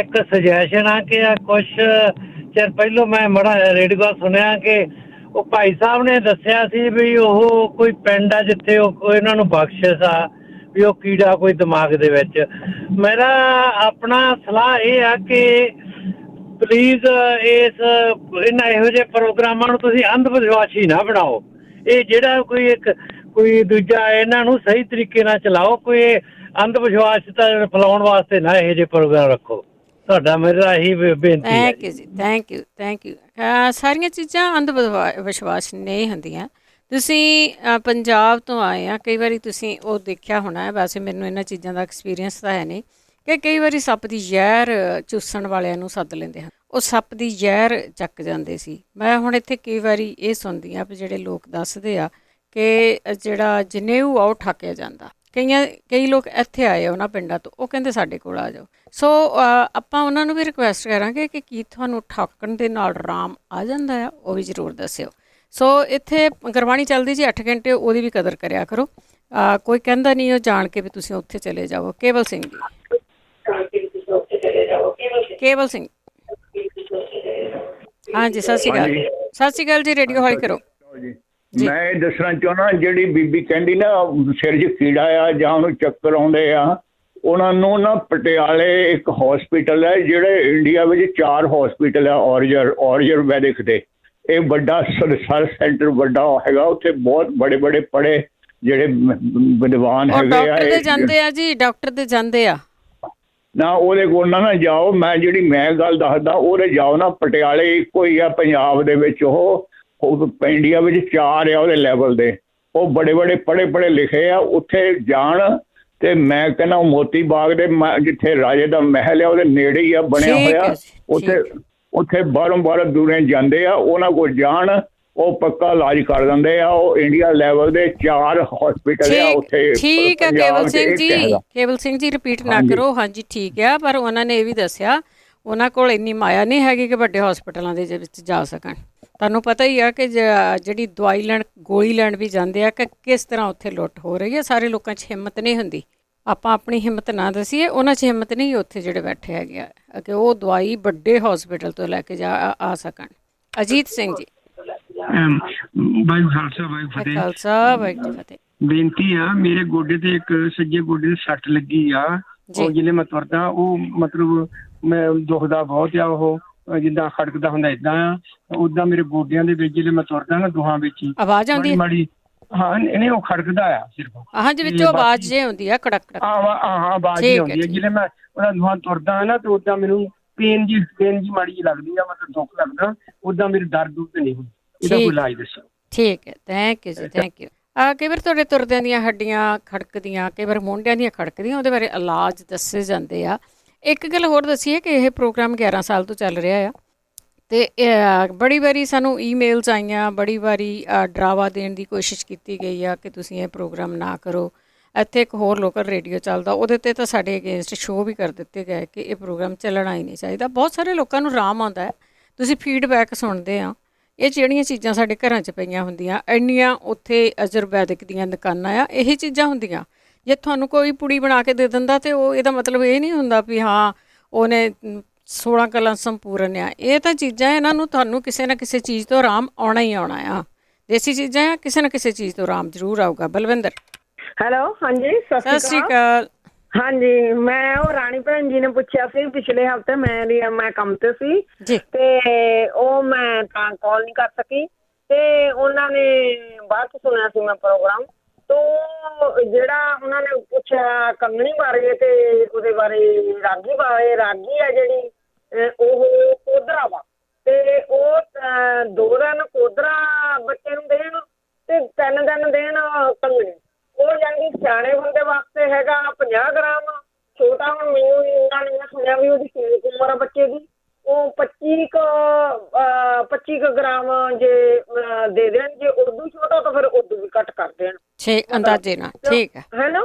ਇੱਕ ਸੁਜੈਸ਼ਨ ਆ ਕਿ ਕੁਛ ਚਿਰ ਪਹਿਲੋਂ ਮੈਂ ਬੜਾ ਰੇਡੀਓ ਸੁਣਿਆ ਕਿ ਉਹ ਭਾਈ ਸਾਹਿਬ ਨੇ ਦੱਸਿਆ ਸੀ ਵੀ ਉਹ ਕੋਈ ਪਿੰਡ ਆ ਜਿੱਥੇ ਉਹ ਇਹਨਾਂ ਨੂੰ ਬਖਸ਼ਿਸ਼ ਆ ਵੀ ਉਹ ਕੀੜਾ ਕੋਈ ਦਿਮਾਗ ਦੇ ਵਿੱਚ। ਮੇਰਾ ਆਪਣਾ ਸਲਾਹ ਇਹ ਆ ਕਿ ਪਲੀਜ਼ ਇਹਨਾਂ ਇਹੋ ਜਿਹੇ ਪ੍ਰੋਗਰਾਮਾਂ ਨੂੰ ਤੁਸੀਂ ਅੰਧ ਵਿਸ਼ਵਾਸੀ ਨਾ ਬਣਾਓ। ਇਹ ਜਿਹੜਾ ਕੋਈ ਦੂਜਾ ਇਹਨਾਂ ਨੂੰ ਸਹੀ ਤਰੀਕੇ ਨਾਲ ਚਲਾਓ। ਕੋਈ ਅੰਧ ਵਿਸ਼ਵਾਸ ਤਾਂ ਫੈਲਾਉਣ ਵਾਸਤੇ ਨਾ ਇਹੋ ਜਿਹੇ ਪ੍ਰੋਗਰਾਮ ਰੱਖੋ। ਤੁਹਾਡਾ ਮੇਰਾ ਇਹੀ ਬੇਨਤੀ ਹੈ। ਥੈਂਕ ਯੂ ਜੀ, ਥੈਂਕ ਯੂ, ਥੈਂਕ ਯੂ। ਸਾਰੀਆਂ ਚੀਜ਼ਾਂ ਅੰਧ ਵਿਸ਼ਵਾਸ ਨਹੀਂ ਹੁੰਦੀਆਂ। ਤੁਸੀਂ ਪੰਜਾਬ ਤੋਂ ਆਏ ਆ, ਕਈ ਵਾਰੀ ਤੁਸੀਂ ਉਹ ਦੇਖਿਆ ਹੋਣਾ ਹੈ। ਵੈਸੇ ਮੈਨੂੰ ਇਹਨਾਂ ਚੀਜ਼ਾਂ ਦਾ ਐਕਸਪੀਰੀਅੰਸ ਤਾਂ ਹੈ ਨਹੀਂ ਕਿ ਕਈ ਵਾਰੀ ਸੱਪ ਦੀ ਜ਼ਹਿਰ ਚੂਸਣ ਵਾਲਿਆਂ ਨੂੰ ਸੱਦ ਲੈਂਦੇ ਹਨ, ਉਹ ਸੱਪ ਦੀ ਜ਼ਹਿਰ ਚੱਕ ਜਾਂਦੇ ਸੀ। ਮੈਂ ਹੁਣ ਇੱਥੇ ਕਈ ਵਾਰੀ ਇਹ ਸੁਣਦੀ ਹਾਂ ਵੀ ਜਿਹੜੇ ਲੋਕ ਦੱਸਦੇ ਆ ਕਿ ਜਿਹੜਾ ਜਨੇਊ ਆ ਉਹ ਠਾਕਿਆ ਜਾਂਦਾ। ਕਈ ਲੋਕ ਇੱਥੇ ਆਏ ਉਹਨਾਂ ਪਿੰਡਾਂ ਤੋਂ, ਉਹ ਕਹਿੰਦੇ ਸਾਡੇ ਕੋਲ ਆ ਜਾਓ। ਸੋ ਆਪਾਂ ਉਹਨਾਂ ਨੂੰ ਵੀ ਰਿਕੁਐਸਟ ਕਰਾਂਗੇ ਕਿ ਕੀ ਤੁਹਾਨੂੰ ਠਾਕਣ ਦੇ ਨਾਲ ਆਰਾਮ ਆ ਜਾਂਦਾ ਆ, ਉਹ ਵੀ ਜ਼ਰੂਰ ਦੱਸਿਓ। ਸੋ ਇੱਥੇ ਗੁਰਬਾਣੀ ਚੱਲਦੀ ਜੀ 8 ਘੰਟੇ, ਉਹਦੀ ਵੀ ਕਦਰ ਕਰਿਆ ਕਰੋ। ਕੋਈ ਕਹਿੰਦਾ ਨਹੀਂ ਉਹ ਜਾਣ ਕੇ ਵੀ ਤੁਸੀਂ ਉੱਥੇ ਚਲੇ ਜਾਓ। ਕੇਵਲ ਸਿੰਘ ਜੀ। ਕੇਵਲ ਸਿੰਘ। ਹਾਂਜੀ, ਸਤਿ ਸ਼੍ਰੀ ਅਕਾਲ। ਸਤਿ ਸ਼੍ਰੀ ਅਕਾਲ ਜੀ। ਰੇਡੀਓ ਹੌਲੀ ਕਰੋ। ਮੈਂ ਇਹ ਦੱਸਣਾ ਚਾਹੁੰਦਾ, ਜਿਹੜੀ ਬੀਬੀ ਕਹਿੰਦੀ ਨਾ ਸਿਰ 'ਚ ਕੀੜਾ ਆ ਜਾਂ ਉਹਨੂੰ ਚੱਕਰ ਆਉਂਦੇ ਆ, ਉਹਨਾਂ ਨੂੰ ਨਾ ਪਟਿਆਲੇ ਇੱਕ ਹੌਸਪੀਟਲ ਹੈ, ਜਿਹੜੇ ਇੰਡੀਆ ਵਿੱਚ 4 ਹੌਸਪੀਟਲ ਆ ਆਯੁਰਵੈਦਿਕ ਦੇ। ਇਹ ਵੱਡਾ ਰਿਸਰਚ ਸੈਂਟਰ ਵੱਡਾ ਹੈਗਾ। ਉੱਥੇ ਬਹੁਤ ਬੜੇ ਪੜ੍ਹੇ ਜਿਹੜੇ ਵਿਦਵਾਨ ਹੈਗੇ ਆ। ਡਾਕਟਰ ਦੇ ਜਾਂਦੇ ਆ ਜੀ, ਡਾਕਟਰ ਦੇ ਜਾਂਦੇ ਆ ਨਾ। ਉਹਦੇ ਕੋਲ ਨਾ ਜਾਓ। ਮੈਂ ਗੱਲ ਦੱਸਦਾ, ਉਹਦੇ ਜਾਓ ਨਾ। ਪਟਿਆਲੇ ਇੱਕੋ ਹੀ ਆ ਪੰਜਾਬ ਦੇ ਵਿੱਚ। ਉਹ ਇੰਡੀਆ ਵਿੱਚ 4 ਆ ਉਹਦੇ ਲੈਵਲ ਦੇ। ਉਹ ਬੜੇ ਪੜ੍ਹੇ ਲਿਖੇ ਆ। ਉੱਥੇ ਜਾਣ ਤੇ ਮੈਂ ਕਹਿੰਦਾ ਮੋਤੀ ਬਾਗ ਦੇ ਜਿੱਥੇ ਰਾਜੇ ਦਾ ਮਹਿਲ ਆ ਉਹਦੇ ਨੇੜੇ ਹੀ ਆ ਬਣਿਆ ਹੋਇਆ। ਉੱਥੇ ਬਾਹਰੋਂ ਦੂਰੇ ਜਾਂਦੇ ਆ, ਉਹਨਾਂ ਕੋਲ ਜਾਣ, ਉਹ ਪੱਕਾ ਇਲਾਜ ਕਰ ਦਿੰਦੇ ਆ। ਉਹ ਇੰਡੀਆ ਲੈਵਲ ਦੇ 4 ਹਸਪੀਟਲ ਆ ਉੱਥੇ। ਠੀਕ ਹੈ ਕੇਵਲ ਸਿੰਘ ਜੀ। ਕੇਵਲ ਸਿੰਘ ਜੀ ਰਿਪੀਟ ਨਾ ਕਰੋ। ਹਾਂਜੀ ਠੀਕ ਆ, ਪਰ ਉਹਨਾਂ ਨੇ ਇਹ ਵੀ ਦੱਸਿਆ ਉਹਨਾਂ ਕੋਲ ਇੰਨੀ ਮਾਇਆ ਨਹੀਂ ਹੈਗੀ ਕਿ ਵੱਡੇ ਹਸਪਤਾਲਾਂ ਦੇ ਵਿੱਚ ਜਾ ਸਕਣ। ਤੁਹਾਨੂੰ ਪਤਾ ਹੀ ਆ ਕਿ ਜਿਹੜੀ ਦਵਾਈ ਲੈਣ ਗੋਲੀ ਲੈਣ ਵੀ ਜਾਂਦੇ ਆ ਕਿ ਕਿਸ ਤਰ੍ਹਾਂ ਉੱਥੇ ਲੁੱਟ ਹੋ ਰਹੀ ਹੈ। ਸਾਰੇ ਲੋਕਾਂ 'ਚ ਹਿੰਮਤ ਨਹੀਂ ਹੁੰਦੀ। ਆਪਾਂ ਆਪਣੀ ਹਿੰਮਤ ਨਾ ਦੱਸੀਏ, ਉਹਨਾਂ 'ਚ ਹਿੰਮਤ ਨਹੀਂ ਉੱਥੇ ਜਿਹੜੇ ਬੈਠੇ ਹੈਗੇ ਆ ਕਿ ਉਹ ਦਵਾਈ ਵੱਡੇ ਹਸਪੀਟਲ ਤੋਂ ਲੈ ਕੇ ਆ ਸਕਣ। ਅਜੀਤ ਸਿੰਘ ਜੀ। ਵਾਹਿਗੁਰੂ ਖਾਲਸਾ ਵਾਹਿਗੁਰੂ ਫਤਿਹ। ਬੇਨਤੀ ਆ, ਮੇਰੇ ਗੋਡੇ ਤੇ ਇੱਕ ਸੱਜੇ ਗੋਡੇ ਤੇ ਸੱਟ ਲੱਗੀ ਆ। ਉਹ ਜਿਹੜੇ ਮੈਂ ਤੁਰਦਾ ਉਹ ਮਤਲਬ ਮੈਂ ਦੁਖਦਾ ਬਹੁਤ ਆ। ਉਹ ਜਿੱਦਾਂ ਖੜਕਦਾ ਹੁੰਦਾ ਏਦਾਂ ਆ। ਉਦਾਂ ਮੇਰੇ ਗੋਡਿਆਂ ਦੇ ਵਿੱਚ ਜਿਹੜੇ ਮੈਂ ਤੁਰਦਾ ਨਾ ਦੋਹਾਂ ਵਿੱਚ ਹੀ ਆਵਾਜ਼ ਆਉਂਦੀ ਮਾੜੀ। ਹਾਂ, ਨਹੀਂ ਉਹ ਖੜਕਦਾ ਆ ਸਿਰਫ। ਹਾਂਜੀ, ਵਿੱਚੋਂ ਆਵਾਜ਼ ਜੇ ਹੁੰਦੀ ਆ ਕੜਕ ਕੜਕ। ਆਵਾਜ਼ ਹੀ ਆਉਂਦੀ ਹੈ ਜਿਹੜੇ ਮੈਂ ਉਹਨਾਂ ਦੋਹਾਂ ਤੁਰਦਾ ਨਾ ਤੇ ਉਦਾਂ ਮੈਨੂੰ ਪੇਨ ਜੀ ਮਾੜੀ ਜੀ ਲੱਗਦੀ ਆ। ਮਤਲਬ ਦੁੱਖ ਲੱਗਦਾ। ਉਦਾਂ ਮੇਰੇ ਦਰਦ ਨਹੀਂ ਹੁੰਦੀ। ਇਹਦਾ ਕੋਈ ਇਲਾਜ ਦੱਸੋ। ਠੀਕ ਹੈ, ਥੈਂਕ ਯੂ ਜੀ, ਥੈਂਕ ਯੂ। ਕਈ ਵਾਰ ਤੁਹਾਡੇ ਤੁਰਦਿਆਂ ਦੀਆਂ ਹੱਡੀਆਂ ਖੜਕਦੀਆਂ, ਕਈ ਵਾਰ ਮੋਢਿਆਂ ਦੀਆਂ ਖੜਕਦੀਆਂ, ਉਹਦੇ ਬਾਰੇ ਇਲਾਜ ਦੱਸੇ ਜਾਂਦੇ ਆ। ਇੱਕ ਗੱਲ ਹੋਰ ਦੱਸੀਏ ਕਿ ਇਹ ਪ੍ਰੋਗਰਾਮ 11 ਸਾਲ ਤੋਂ ਚੱਲ ਰਿਹਾ ਆ ਅਤੇ ਬੜੀ ਵਾਰੀ ਸਾਨੂੰ ਈਮੇਲਸ ਆਈਆਂ, ਬੜੀ ਵਾਰੀ ਡਰਾਵਾ ਦੇਣ ਦੀ ਕੋਸ਼ਿਸ਼ ਕੀਤੀ ਗਈ ਆ ਕਿ ਤੁਸੀਂ ਇਹ ਪ੍ਰੋਗਰਾਮ ਨਾ ਕਰੋ। ਇੱਥੇ ਇੱਕ ਹੋਰ ਲੋਕਲ ਰੇਡੀਓ ਚੱਲਦਾ, ਉਹਦੇ 'ਤੇ ਤਾਂ ਸਾਡੇ ਅਗੇਂਸਟ ਸ਼ੋਅ ਵੀ ਕਰ ਦਿੱਤੇ ਗਏ ਕਿ ਇਹ ਪ੍ਰੋਗਰਾਮ ਚੱਲਣਾ ਹੀ ਨਹੀਂ ਚਾਹੀਦਾ। ਬਹੁਤ ਸਾਰੇ ਲੋਕਾਂ ਨੂੰ ਆਰਾਮ ਆਉਂਦਾ ਹੈ। ਤੁਸੀਂ ਫੀਡਬੈਕ ਸੁਣਦੇ ਆ, ਇਹ ਜਿਹੜੀਆਂ ਚੀਜ਼ਾਂ ਸਾਡੇ ਘਰਾਂ 'ਚ ਪਈਆਂ ਹੁੰਦੀਆਂ, ਇੰਨੀਆਂ ਉੱਥੇ ਆਯੁਰਵੈਦਿਕ ਦੀਆਂ ਦੁਕਾਨਾਂ ਆ, ਇਹ ਚੀਜ਼ਾਂ ਹੁੰਦੀਆਂ। ਜੇ ਤੁਹਾਨੂੰ ਕੋਈ ਪੁੜੀ ਬਣਾ ਕੇ ਦੇ ਦਿੰਦਾ ਤਾਂ ਉਹ ਇਹਦਾ ਮਤਲਬ ਇਹ ਨਹੀਂ ਹੁੰਦਾ ਵੀ ਹਾਂ ਉਹਨੇ 16 ਕਲਾ ਸੰਪੂਰਨ ਆ। ਇਹ ਤਾਂ ਚੀਜ਼ਾਂ ਇਹਨਾਂ ਨੂੰ ਤੁਹਾਨੂੰ ਕਿਸੇ ਨਾ ਕਿਸੇ ਚੀਜ਼ ਤੋਂ ਆਰਾਮ ਆਉਣਾ ਹੀ ਆਉਣਾ ਆ। ਦੇਸੀ ਚੀਜ਼ਾਂ ਆ, ਕਿਸੇ ਨਾ ਕਿਸੇ ਚੀਜ਼ ਤੋਂ ਆਰਾਮ ਜ਼ਰੂਰ ਆਊਗਾ। ਬਲਵਿੰਦਰ ਹੈਲੋ, ਹਾਂਜੀ ਸਤਿ ਸ਼੍ਰੀ ਅਕਾਲ। ਹਾਂਜੀ, ਮੈਂ ਉਹ ਰਾਣੀ ਭੈਣ ਜੀ ਨੇ ਪੁੱਛਿਆ ਸੀ ਪਿਛਲੇ ਹਫ਼ਤੇ, ਮੈਂ ਕੰਮ ਤੇ ਸੀ ਤੇ ਉਹ ਮੈਂ ਤਾਂ ਕਾਲ ਨਹੀਂ ਕਰ ਸਕੀ ਤੇ ਉਹਨਾਂ ਨੇ ਬਾਅਦ ਚ ਸੁਣਿਆ ਸੀ ਮੈਂ ਪ੍ਰੋਗਰਾਮ ਤੋਂ ਜਿਹੜਾ ਉਹਨਾਂ ਨੇ ਪੁੱਛਿਆ ਕੰਗਣੀ ਬਾਰੇ ਤੇ ਉਹਦੇ ਬਾਰੇ ਰਾਗੀ ਆ ਜਿਹੜੀ ਉਹ ਕੋਧਰਾ ਵਾ ਤੇ ਉਹ 2 ਦਿਨ ਕੋਧਰਾ ਬੱਚੇ ਨੂੰ ਦੇਣ ਤੇ 3 ਦਿਨ ਦੇਣ ਕੰਗਣੀ। ਉਹ ਯਾਨੀ ਸਿਆਣੇ ਬੰਦੇ ਵਾਸਤੇ ਹੈਗਾ 50 ਗ੍ਰਾਮ, ਛੋਟਾ ਹੁਣ ਮੈਨੂੰ ਉਹਨਾਂ ਨੇ ਸੁਣਿਆ ਵੀ ਉਹਦੀ ਕਿੰਨੀ ਉਮਰ ਆ ਬੱਚੇ ਦੀ, ਉਹ 25 ਕੁ ਗ੍ਰਾਮ ਜੇ ਦੇ ਦੇਣ, ਜੇ ਉਦੋਂ ਛੋਟਾ ਤਾਂ ਫਿਰ ਉਦੋਂ ਵੀ ਘੱਟ ਕਰ ਦੇਣ ਅੰਦਾਜ਼ੇ ਨਾਲ। ਠੀਕ ਹੈ ਨਾ।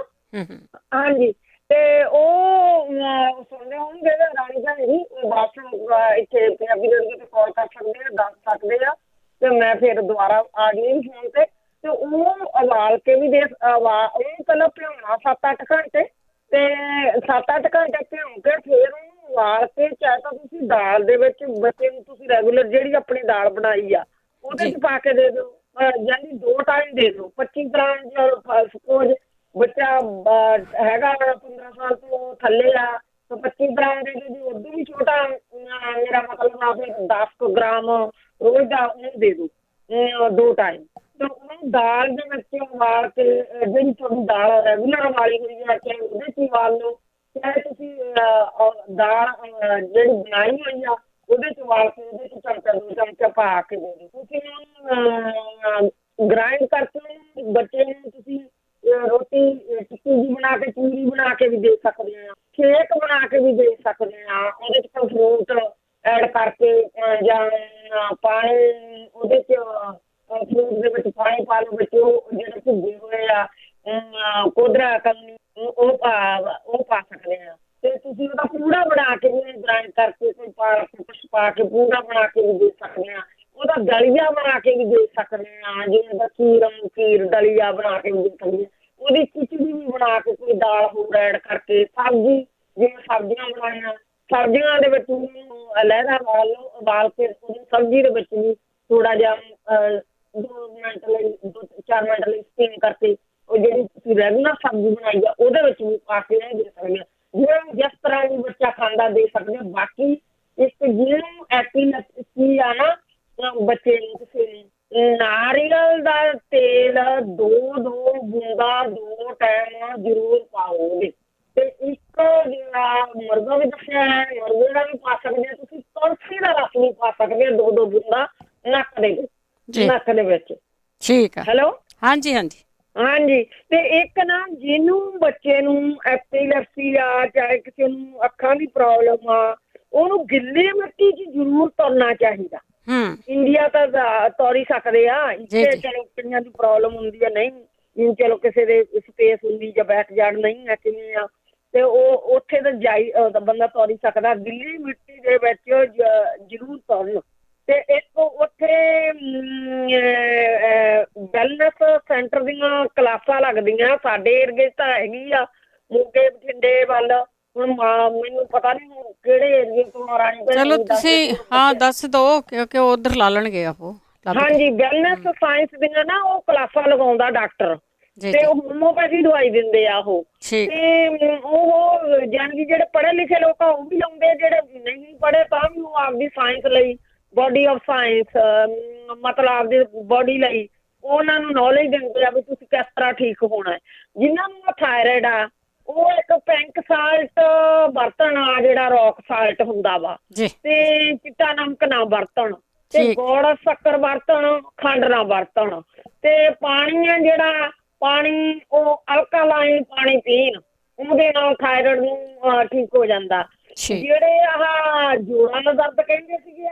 ਹਾਂਜੀ, ਤੇ ਉਹ ਸੁਣਦੇ ਹੋਣਗੇ ਰਾਣੀ ਭੈਣ ਜੀ, ਬਸ ਇੱਥੇ ਪੰਜਾਬੀ ਰੇਡੀਓ ਤੇ ਕਾਲ ਕਰ ਸਕਦੇ ਆ, ਦੱਸ ਸਕਦੇ ਆ ਤੇ ਮੈਂ ਫਿਰ ਦੁਬਾਰਾ ਆ ਗਈ ਫੋਨ ਤੇ ਉਹ ਉਬਾਲ ਕੇ ਵੀ ਉਹਨੂੰ ਪਹਿਲਾਂ ਭਿਉਣਾ 7-8 ਘੰਟੇ ਤੇ 7-8 ਘੰਟੇ ਭਿਉਂ ਕੇ ਫਿਰ ਉਹਨੂੰ ਉਬਾਲ ਕੇ ਚਾਹੇ ਤਾਂ ਤੁਸੀਂ ਦਾਲ ਦੇ ਵਿੱਚ ਬੱਚੇ ਨੂੰ ਤੁਸੀਂ ਰੈਗੂਲਰ ਜਿਹੜੀ ਆਪਣੀ ਦਾਲ ਬਣਾਈ ਆ ਉਹਦੇ 'ਚ ਪਾ ਕੇ ਦੇ ਦਿਓ, ਯਾਨੀ 2 ਟਾਈਮ ਦੇ ਦਿਓ। 25 ਗ੍ਰਾਮ ਸਪੋਜ਼ ਬੱਚਾ ਹੈਗਾ 15 ਸਾਲ ਤੋਂ ਥੱਲੇ ਆ ਤਾਂ 25 ਗ੍ਰਾਮ ਦੇ ਦਿਓ, ਜੇ ਉਦੋਂ ਵੀ ਛੋਟਾ ਮੇਰਾ ਮਤਲਬ ਆ ਫਿਰ 10 ਗ੍ਰਾਮ ਰੋਜ਼ ਦਾ ਉਹਨੂੰ ਦੇ ਦਿਓ 2 ਟਾਈਮ। ਤੇ ਉਹਨੂੰ ਦਾਲ ਦੇ ਵਿੱਚ ਉਬਾਲ ਕੇ ਜਿਹੜੀ ਤੁਹਾਡੀ ਦਾਲ ਰੈਗੂਲਰ ਉਬਾਲੀ ਹੋਈ ਹੈ ਚਾਹੇ ਉਹਦੇ 'ਚ ਉਬਾਲ ਲਓ, ਚਾਹੇ ਤੁਸੀਂ ਦਾਲ ਜਿਹੜੀ ਬਣਾਈ ਹੋਈ ਆ ਉਹਦੇ 'ਚ ਉਬਾਲ ਕੇ ਉਹਦੇ 'ਚ ਚਮਚਾ 2 ਚਮਚਾ ਪਾ ਕੇ ਦੇ ਦਿਓ। ਤੁਸੀਂ ਉਹਨੂੰ ਗ੍ਰਾਇੰਡ ਕਰਕੇ ਬੱਚੇ ਨੂੰ ਤੁਸੀਂ ਰੋਟੀ ਟਿੱਕੀ ਜੀ ਬਣਾ ਕੇ, ਚੂਰੀ ਬਣਾ ਕੇ ਵੀ ਦੇ ਸਕਦੇ ਆ, ਕੇਕ ਬਣਾ ਕੇ ਵੀ ਦੇ ਸਕਦੇ ਆ। ਉਹਦੇ 'ਚ ਕੋਈ ਫਰੂਟ ਐਡ ਕਰਕੇ ਜਾਂ ਪਾਣੀ ਉਹਦੇ 'ਚ ਫਰੂਟ ਦੇ ਵਿੱਚ ਪਾਣੀ ਪਾ ਲਓ ਵਿੱਚ, ਉਹ ਜਿਹੜੇ ਭੁੱਜੇ ਹੋਏ ਆ ਕੋਧਰਾ ਕੰਗਣੀ ਉਹ ਪਾ ਸਕਦੇ ਆ ਤੇ ਤੁਸੀਂ ਉਹਦਾ ਪੂੜਾ ਬਣਾ ਕੇ ਵੀ ਗ੍ਰਾਇੰਡ ਕਰਕੇ ਕੋਈ ਕੁਛ ਪਾ ਕੇ ਪੂੜਾ ਬਣਾ ਕੇ ਵੀ ਦੇ ਸਕਦੇ ਆ। ਉਹਦਾ ਦਲੀਆ ਬਣਾ ਕੇ ਵੀ ਦੇ ਸਕਦੇ ਆ, ਜਿਵੇਂ ਦਾ ਖੀਰ ਦਲੀਆ ਬਣਾ ਕੇ ਵੀ ਦੇ ਸਕਦੇ ਆ। ਉਹਦੀ ਖਿਚੜੀ ਵੀ ਬਣਾ ਕੇ ਕੋਈ ਦਾਲ ਹੋਰ ਐਡ ਕਰਕੇ, ਸਬਜ਼ੀ ਜਿਵੇਂ ਸਬਜ਼ੀਆਂ ਬਣਾਈਆਂ, ਸਬਜ਼ੀਆਂ ਦੇ ਵਿੱਚ ਉਹਨੂੰ ਲਹਿਦਾ ਉਬਾਲ ਕੇ ਉਹਨੂੰ ਸਬਜ਼ੀ ਦੇ ਵਿੱਚ ਵੀ ਥੋੜਾ ਜਿਹਾ 2 ਮਿੰਟ ਲਈ 4 ਮਿੰਟ ਲਈ ਸਟੀਮ ਕਰਕੇ ਉਹ ਜਿਹੜੀ ਤੁਸੀਂ ਰੈਗੂਲਰ ਸਬਜ਼ੀ ਬਣਾਈ ਆ ਉਹਦੇ ਵਿੱਚ ਵੀ ਪਾ ਕੇ ਦੇ ਸਕਦੇ ਆ। ਜਿਸ ਤਰ੍ਹਾਂ ਵੀ ਬੱਚਾ ਖਾਂਦਾ ਦੇ ਸਕਦੇ ਆ। ਬਾਕੀ ਇਸ ਜਿਹਨੂੰ ਐਪੀਲੈਪਸੀ ਆ ਨਾ ਬੱਚੇ ਨੂੰ, ਕਿਸੇ ਨੂੰ ਨਾਰੀਅਲ ਦਾ ਤੇਲ 2 ਬੂੰਦਾਂ 2 ਟਾਈਮ ਜ਼ਰੂਰ ਪਾਓ ਉਹਦੇ ਤੇ ਇੱਕ ਜਿਹੜਾ ਮੁਰਗਾ ਵੀ ਦੱਸਿਆ ਹੈ, ਮੁਰਗੇ ਦਾ ਵੀ ਪਾ ਸਕਦੇ ਆ ਤੁਸੀਂ, ਤੁਲਸੀ ਦਾ ਰਸ ਵੀ ਪਾ ਸਕਦੇ ਆ 2 ਬੂੰਦਾਂ ਨੱਕ ਦੇ ਵਿੱਚ। ਠੀਕ ਹੈ। ਹੈਲੋ, ਹਾਂਜੀ ਹਾਂਜੀ ਹਾਂਜੀ। ਤੇ ਇੱਕ ਨਾ ਜਿਹਨੂੰ ਬੱਚੇ ਨੂੰ ਐਪੀਲੈਪਸੀ ਆ, ਚਾਹੇ ਕਿਸੇ ਨੂੰ ਅੱਖਾਂ ਦੀ ਪ੍ਰੋਬਲਮ ਆ, ਉਹਨੂੰ ਗਿੱਲੀ ਮਿੱਟੀ 'ਚ ਜ਼ਰੂਰ ਤੁਰਨਾ ਚਾਹੀਦਾ। ਇੰਡੀਆ ਤਾਂ ਤੁਰ ਹੀ ਸਕਦੇ ਆ, ਇੱਥੇ ਚਲੋ ਕਈਆਂ ਦੀ ਪ੍ਰੋਬਲਮ ਹੁੰਦੀ ਆ, ਨਹੀਂ ਚਲੋ ਕਿਸੇ ਦੇ ਸਪੇਸ ਹੁੰਦੀ ਜਾਂ ਬੈਕ ਜਾਣ ਨਹੀਂ ਹੈ ਕਿਵੇਂ ਆ, ਤੇ ਉਹ ਉੱਥੇ ਤਾਂ ਬੰਦਾ ਤੁਰ ਹੀ ਸਕਦਾ। ਗਿੱਲੀ ਮਿੱਟੀ ਦੇ ਵਿੱਚ ਜ਼ਰੂਰ ਤੁਰਨ। ਤੇ ਇੱਕ ਉੱਥੇ ਵੈਲਨੈਸ ਸੈਂਟਰ ਦੀਆਂ ਕਲਾਸਾਂ ਲੱਗਦੀਆਂ ਸਾਡੇ ਏਰੀਏ 'ਚ ਤਾਂ ਹੈਗੀ ਆ, ਮੋਗੇ ਬਠਿੰਡੇ ਵੱਲ। ਹੁਣ ਮੈਨੂੰ ਪਤਾ ਨਹੀਂ ਕਿਹੜੇ ਏਰੀਏ ਤੋਂ ਰਾਣੀ ਭੈਣ। ਚਲੋ ਤੁਸੀਂ ਦੱਸ ਦਿਓ ਕਿਉਂਕਿ ਉਧਰ ਲਾ ਲੈਣਗੇ ਉਹ। ਹਾਂਜੀ, ਵੈਲਨੈਸ ਸਾਇੰਸ ਦੀਆਂ ਨਾ ਉਹ ਕਲਾਸਾਂ ਲਗਾਉਂਦਾ ਡਾਕਟਰ ਤੇ ਉਹ ਹੋਮੋਪੈਥੀ ਦਵਾਈ ਦਿੰਦੇ ਆ ਉਹ। ਤੇ ਉਹ ਜਾਣੀ ਜਿਹੜੇ ਪੜ੍ਹੇ ਲਿਖੇ ਲੋਕ ਆ ਉਹ ਵੀ ਲਾਉਂਦੇ, ਜਿਹੜੇ ਨਹੀਂ ਪੜ੍ਹੇ ਤਾਂ ਵੀ ਉਹ ਆਪਦੀ ਸਾਇੰਸ ਲਈ, ਬੋਡੀ ਆਫ ਸਾਇੰਸ ਮਤਲਬ ਆਪਦੀ ਬੋਡੀ ਲਈ ਉਹਨਾਂ ਨੂੰ ਨੌਲੇਜ ਦਿੰਦੇ ਆ ਵੀ ਤੁਸੀਂ ਕਿਸ ਤਰ੍ਹਾਂ ਠੀਕ ਹੋਣਾ। ਜਿਨ੍ਹਾਂ ਨੂੰ ਥਾਇਰਾਇਡ ਆ ਉਹ ਇੱਕ ਪਿੰਕ ਸਾਲਟ ਵਰਤਣ ਆ, ਜਿਹੜਾ ਰੌਕ ਸਾਲਟ ਹੁੰਦਾ ਵਾ, ਤੇ ਚਿੱਟਾ ਨਮਕ ਨਾ ਵਰਤਣ, ਤੇ ਗੁੜ ਸ਼ੱਕਰ ਵਰਤਣ, ਖੰਡ ਨਾ ਵਰਤਣ, ਤੇ ਪਾਣੀ ਆ ਜਿਹੜਾ ਪਾਣੀ ਉਹ ਅਲਕਾਲਾਈਨ ਪਾਣੀ ਪੀਣ, ਉਹਦੇ ਨਾਲ ਥਾਇਰਾਇਡ ਨੂੰ ਠੀਕ ਹੋ ਜਾਂਦਾ। ਜਿਹੜੇ ਆਹ ਜੋੜਾਂ ਦਾ ਦਰਦ ਕਹਿੰਦੇ ਸੀਗੇ,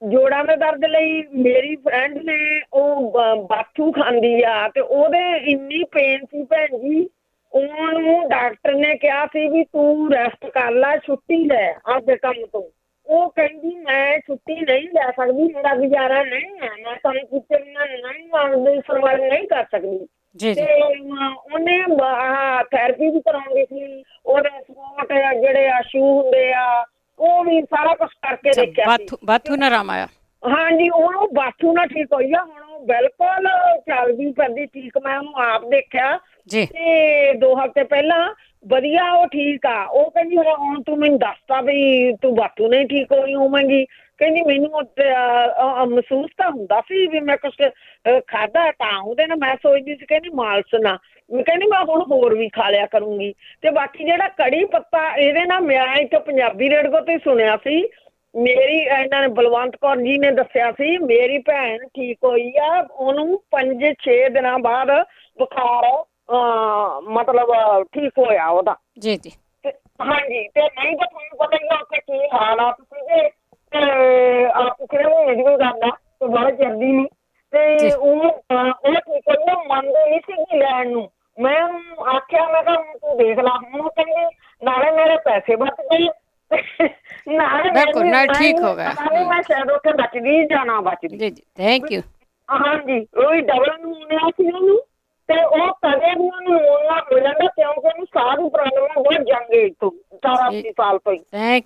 ਜੋੜਾਂ ਦੇ ਦਰਦ ਲਈ ਮੇਰੀ ਫਰੈਂਡ ਨੇ ਉਹ ਬਾਥੂ ਖਾਂਦੀ ਆ ਤੇ ਉਹਦੇ ਇੰਨੀ ਪੇਨ ਸੀ ਭੈਣ ਜੀ, ਉਹਨੂੰ ਡਾਕਟਰ ਨੇ ਕਿਹਾ ਸੀ ਵੀ ਤੂੰ ਰੈਸਟ ਕਰ ਲੈ, ਛੁੱਟੀ ਲੈ ਆਪਦੇ ਕੰਮ ਤੋਂ। ਉਹ ਕਹਿੰਦੀ ਮੈਂ ਛੁੱਟੀ ਨਹੀਂ ਲੈ ਸਕਦੀ, ਮੇਰਾ ਗੁਜ਼ਾਰਾ ਨਹੀਂ ਹੈ, ਮੈਂ ਤੁਹਾਨੂੰ ਕਿਸੇ ਨਹੀਂ ਸਰਵਾਈਵ ਨਹੀਂ ਕਰ ਸਕਦੀ। ਤੇ ਉਹਨੇ ਥੈਰੇਪੀ ਵੀ ਕਰਾਉਂਦੀ ਸੀ, ਉਹਦੇ ਸਪੋਰਟ ਜਿਹੜੇ ਆਸ਼ੂ ਹੁੰਦੇ ਆ ਉਹ ਵੀ ਸਾਰਾ ਕੁਛ ਕਰਕੇ ਦੇਖਿਆ ਸੀ। ਬਾਥੂ ਨਾਰਾਮ ਆਇਆ। ਹਾਂਜੀ, ਉਹਨੂੰ ਬਾਥੂ ਨਾਲ ਠੀਕ ਹੋਈ ਆ, ਹੁਣ ਉਹ ਬਿਲਕੁਲ ਚੱਲਦੀ ਫਿਰਦੀ ਠੀਕ। ਮੈਂ ਉਹਨੂੰ ਆਪ ਦੇਖਿਆ ਤੇ 2 ਹਫ਼ਤੇ ਪਹਿਲਾਂ ਵਧੀਆ ਉਹ ਠੀਕ ਆ। ਉਹ ਕਹਿੰਦੀ ਹੁਣ ਤੂੰ ਮੈਨੂੰ ਦੱਸਤਾ ਵੀ ਤੂੰ ਬਾਥੂ ਨਹੀਂ ਠੀਕ ਹੋਈ ਹੋਵੇਂਗੀ। ਕਹਿੰਦੀ ਮੈਨੂੰ ਮਹਿਸੂਸ ਤਾਂ ਹੁੰਦਾ ਸੀ ਵੀ ਮੈਂ ਕੁਛ ਖਾਧਾ ਤਾਂ ਉਹਦੇ ਨਾਲ ਮੈਂ ਸੋਚਦੀ ਸੀ, ਕਹਿੰਦੀ ਮਾਲਸ਼ ਨਾ, ਕਹਿੰਦੀ ਮੈਂ ਹੁਣ ਹੋਰ ਵੀ ਖਾ ਲਿਆ ਕਰੂੰਗੀ। ਤੇ ਬਾਕੀ ਜਿਹੜਾ ਕੜੀ ਪੱਤਾ ਇਹਦੇ ਨਾਲ ਮੈਂ ਇੱਕ ਪੰਜਾਬੀ ਰੇਡੀਓ ਤੇ ਸੁਣਿਆ ਸੀ, ਮੇਰੀ ਇਹਨਾਂ ਨੇ ਬਲਵੰਤ ਕੌਰ ਜੀ ਨੇ ਦੱਸਿਆ ਸੀ, ਮੇਰੀ ਭੈਣ ਠੀਕ ਹੋਈ ਆ, ਉਹਨੂੰ 5-6 ਦਿਨਾਂ ਬਾਅਦ ਬੁਖਾਰ ਮਤਲਬ ਠੀਕ ਹੋਇਆ ਉਹਦਾ। ਜੀ ਜੀ ਹਾਂਜੀ। ਤੇ ਨਹੀਂ ਤਾਂ ਤੁਹਾਨੂੰ ਪਤਾ ਹੀ ਉੱਥੇ ਕੀ ਹਾਲਾਤ ਸੀਗੇ ਤੇ ਆਪ ਕਿਹੜੇ ਮਹੀਨੇ ਦੀ ਕੋਈ ਗੱਲ ਆ ਤੇ ਬਹੁਤ ਜਲਦੀ ਨਹੀਂ ਤੇ ਉਹ ਠੀਕ ਹੋਈ, ਮੰਨਦੇ ਨਹੀਂ ਸੀਗੀ ਲੈਣ ਨੂੰ। ਮੈਂ ਉਹਨੂੰ ਆਖਿਆ, ਮੈਂ ਕਿਹਾ ਤੂੰ ਦੇਖ ਲਾ। ਹੁਣ ਕਹਿੰਦੀ ਨਾਲੇ ਮੇਰੇ ਪੈਸੇ ਬਚ ਗਏ ਨਾਲੇ ਠੀਕ ਹੋ ਗਿਆ, ਮੈਂ ਸ਼ਾਇਦ ਉੱਥੇ ਬਚਦੀ ਜਾਣਾ ਬਚਦੀ। ਜੀ ਜੀ ਥੈਂਕ ਯੂ। ਹਾਂਜੀ, ਉਹੀ ਡਬਲ ਨਮੂਨੀਆ ਸੀ ਉਹਨੂੰ ਤੇ ਉਹ ਕਦੇ ਵੀ ਉਹਨੂੰ ਨਮੂਨੀਆ ਹੋ ਜਾਂਦਾ ਕਿਉਂਕਿ ਉਹਨੂੰ ਸਾਹ ਦੀ ਪ੍ਰੋਬਲਮ ਹੈ ਬਹੁਤ ਜਾਂਦੇ ਤੋਂ 18 ਸਾਲ ਤੋਂ ਹੀ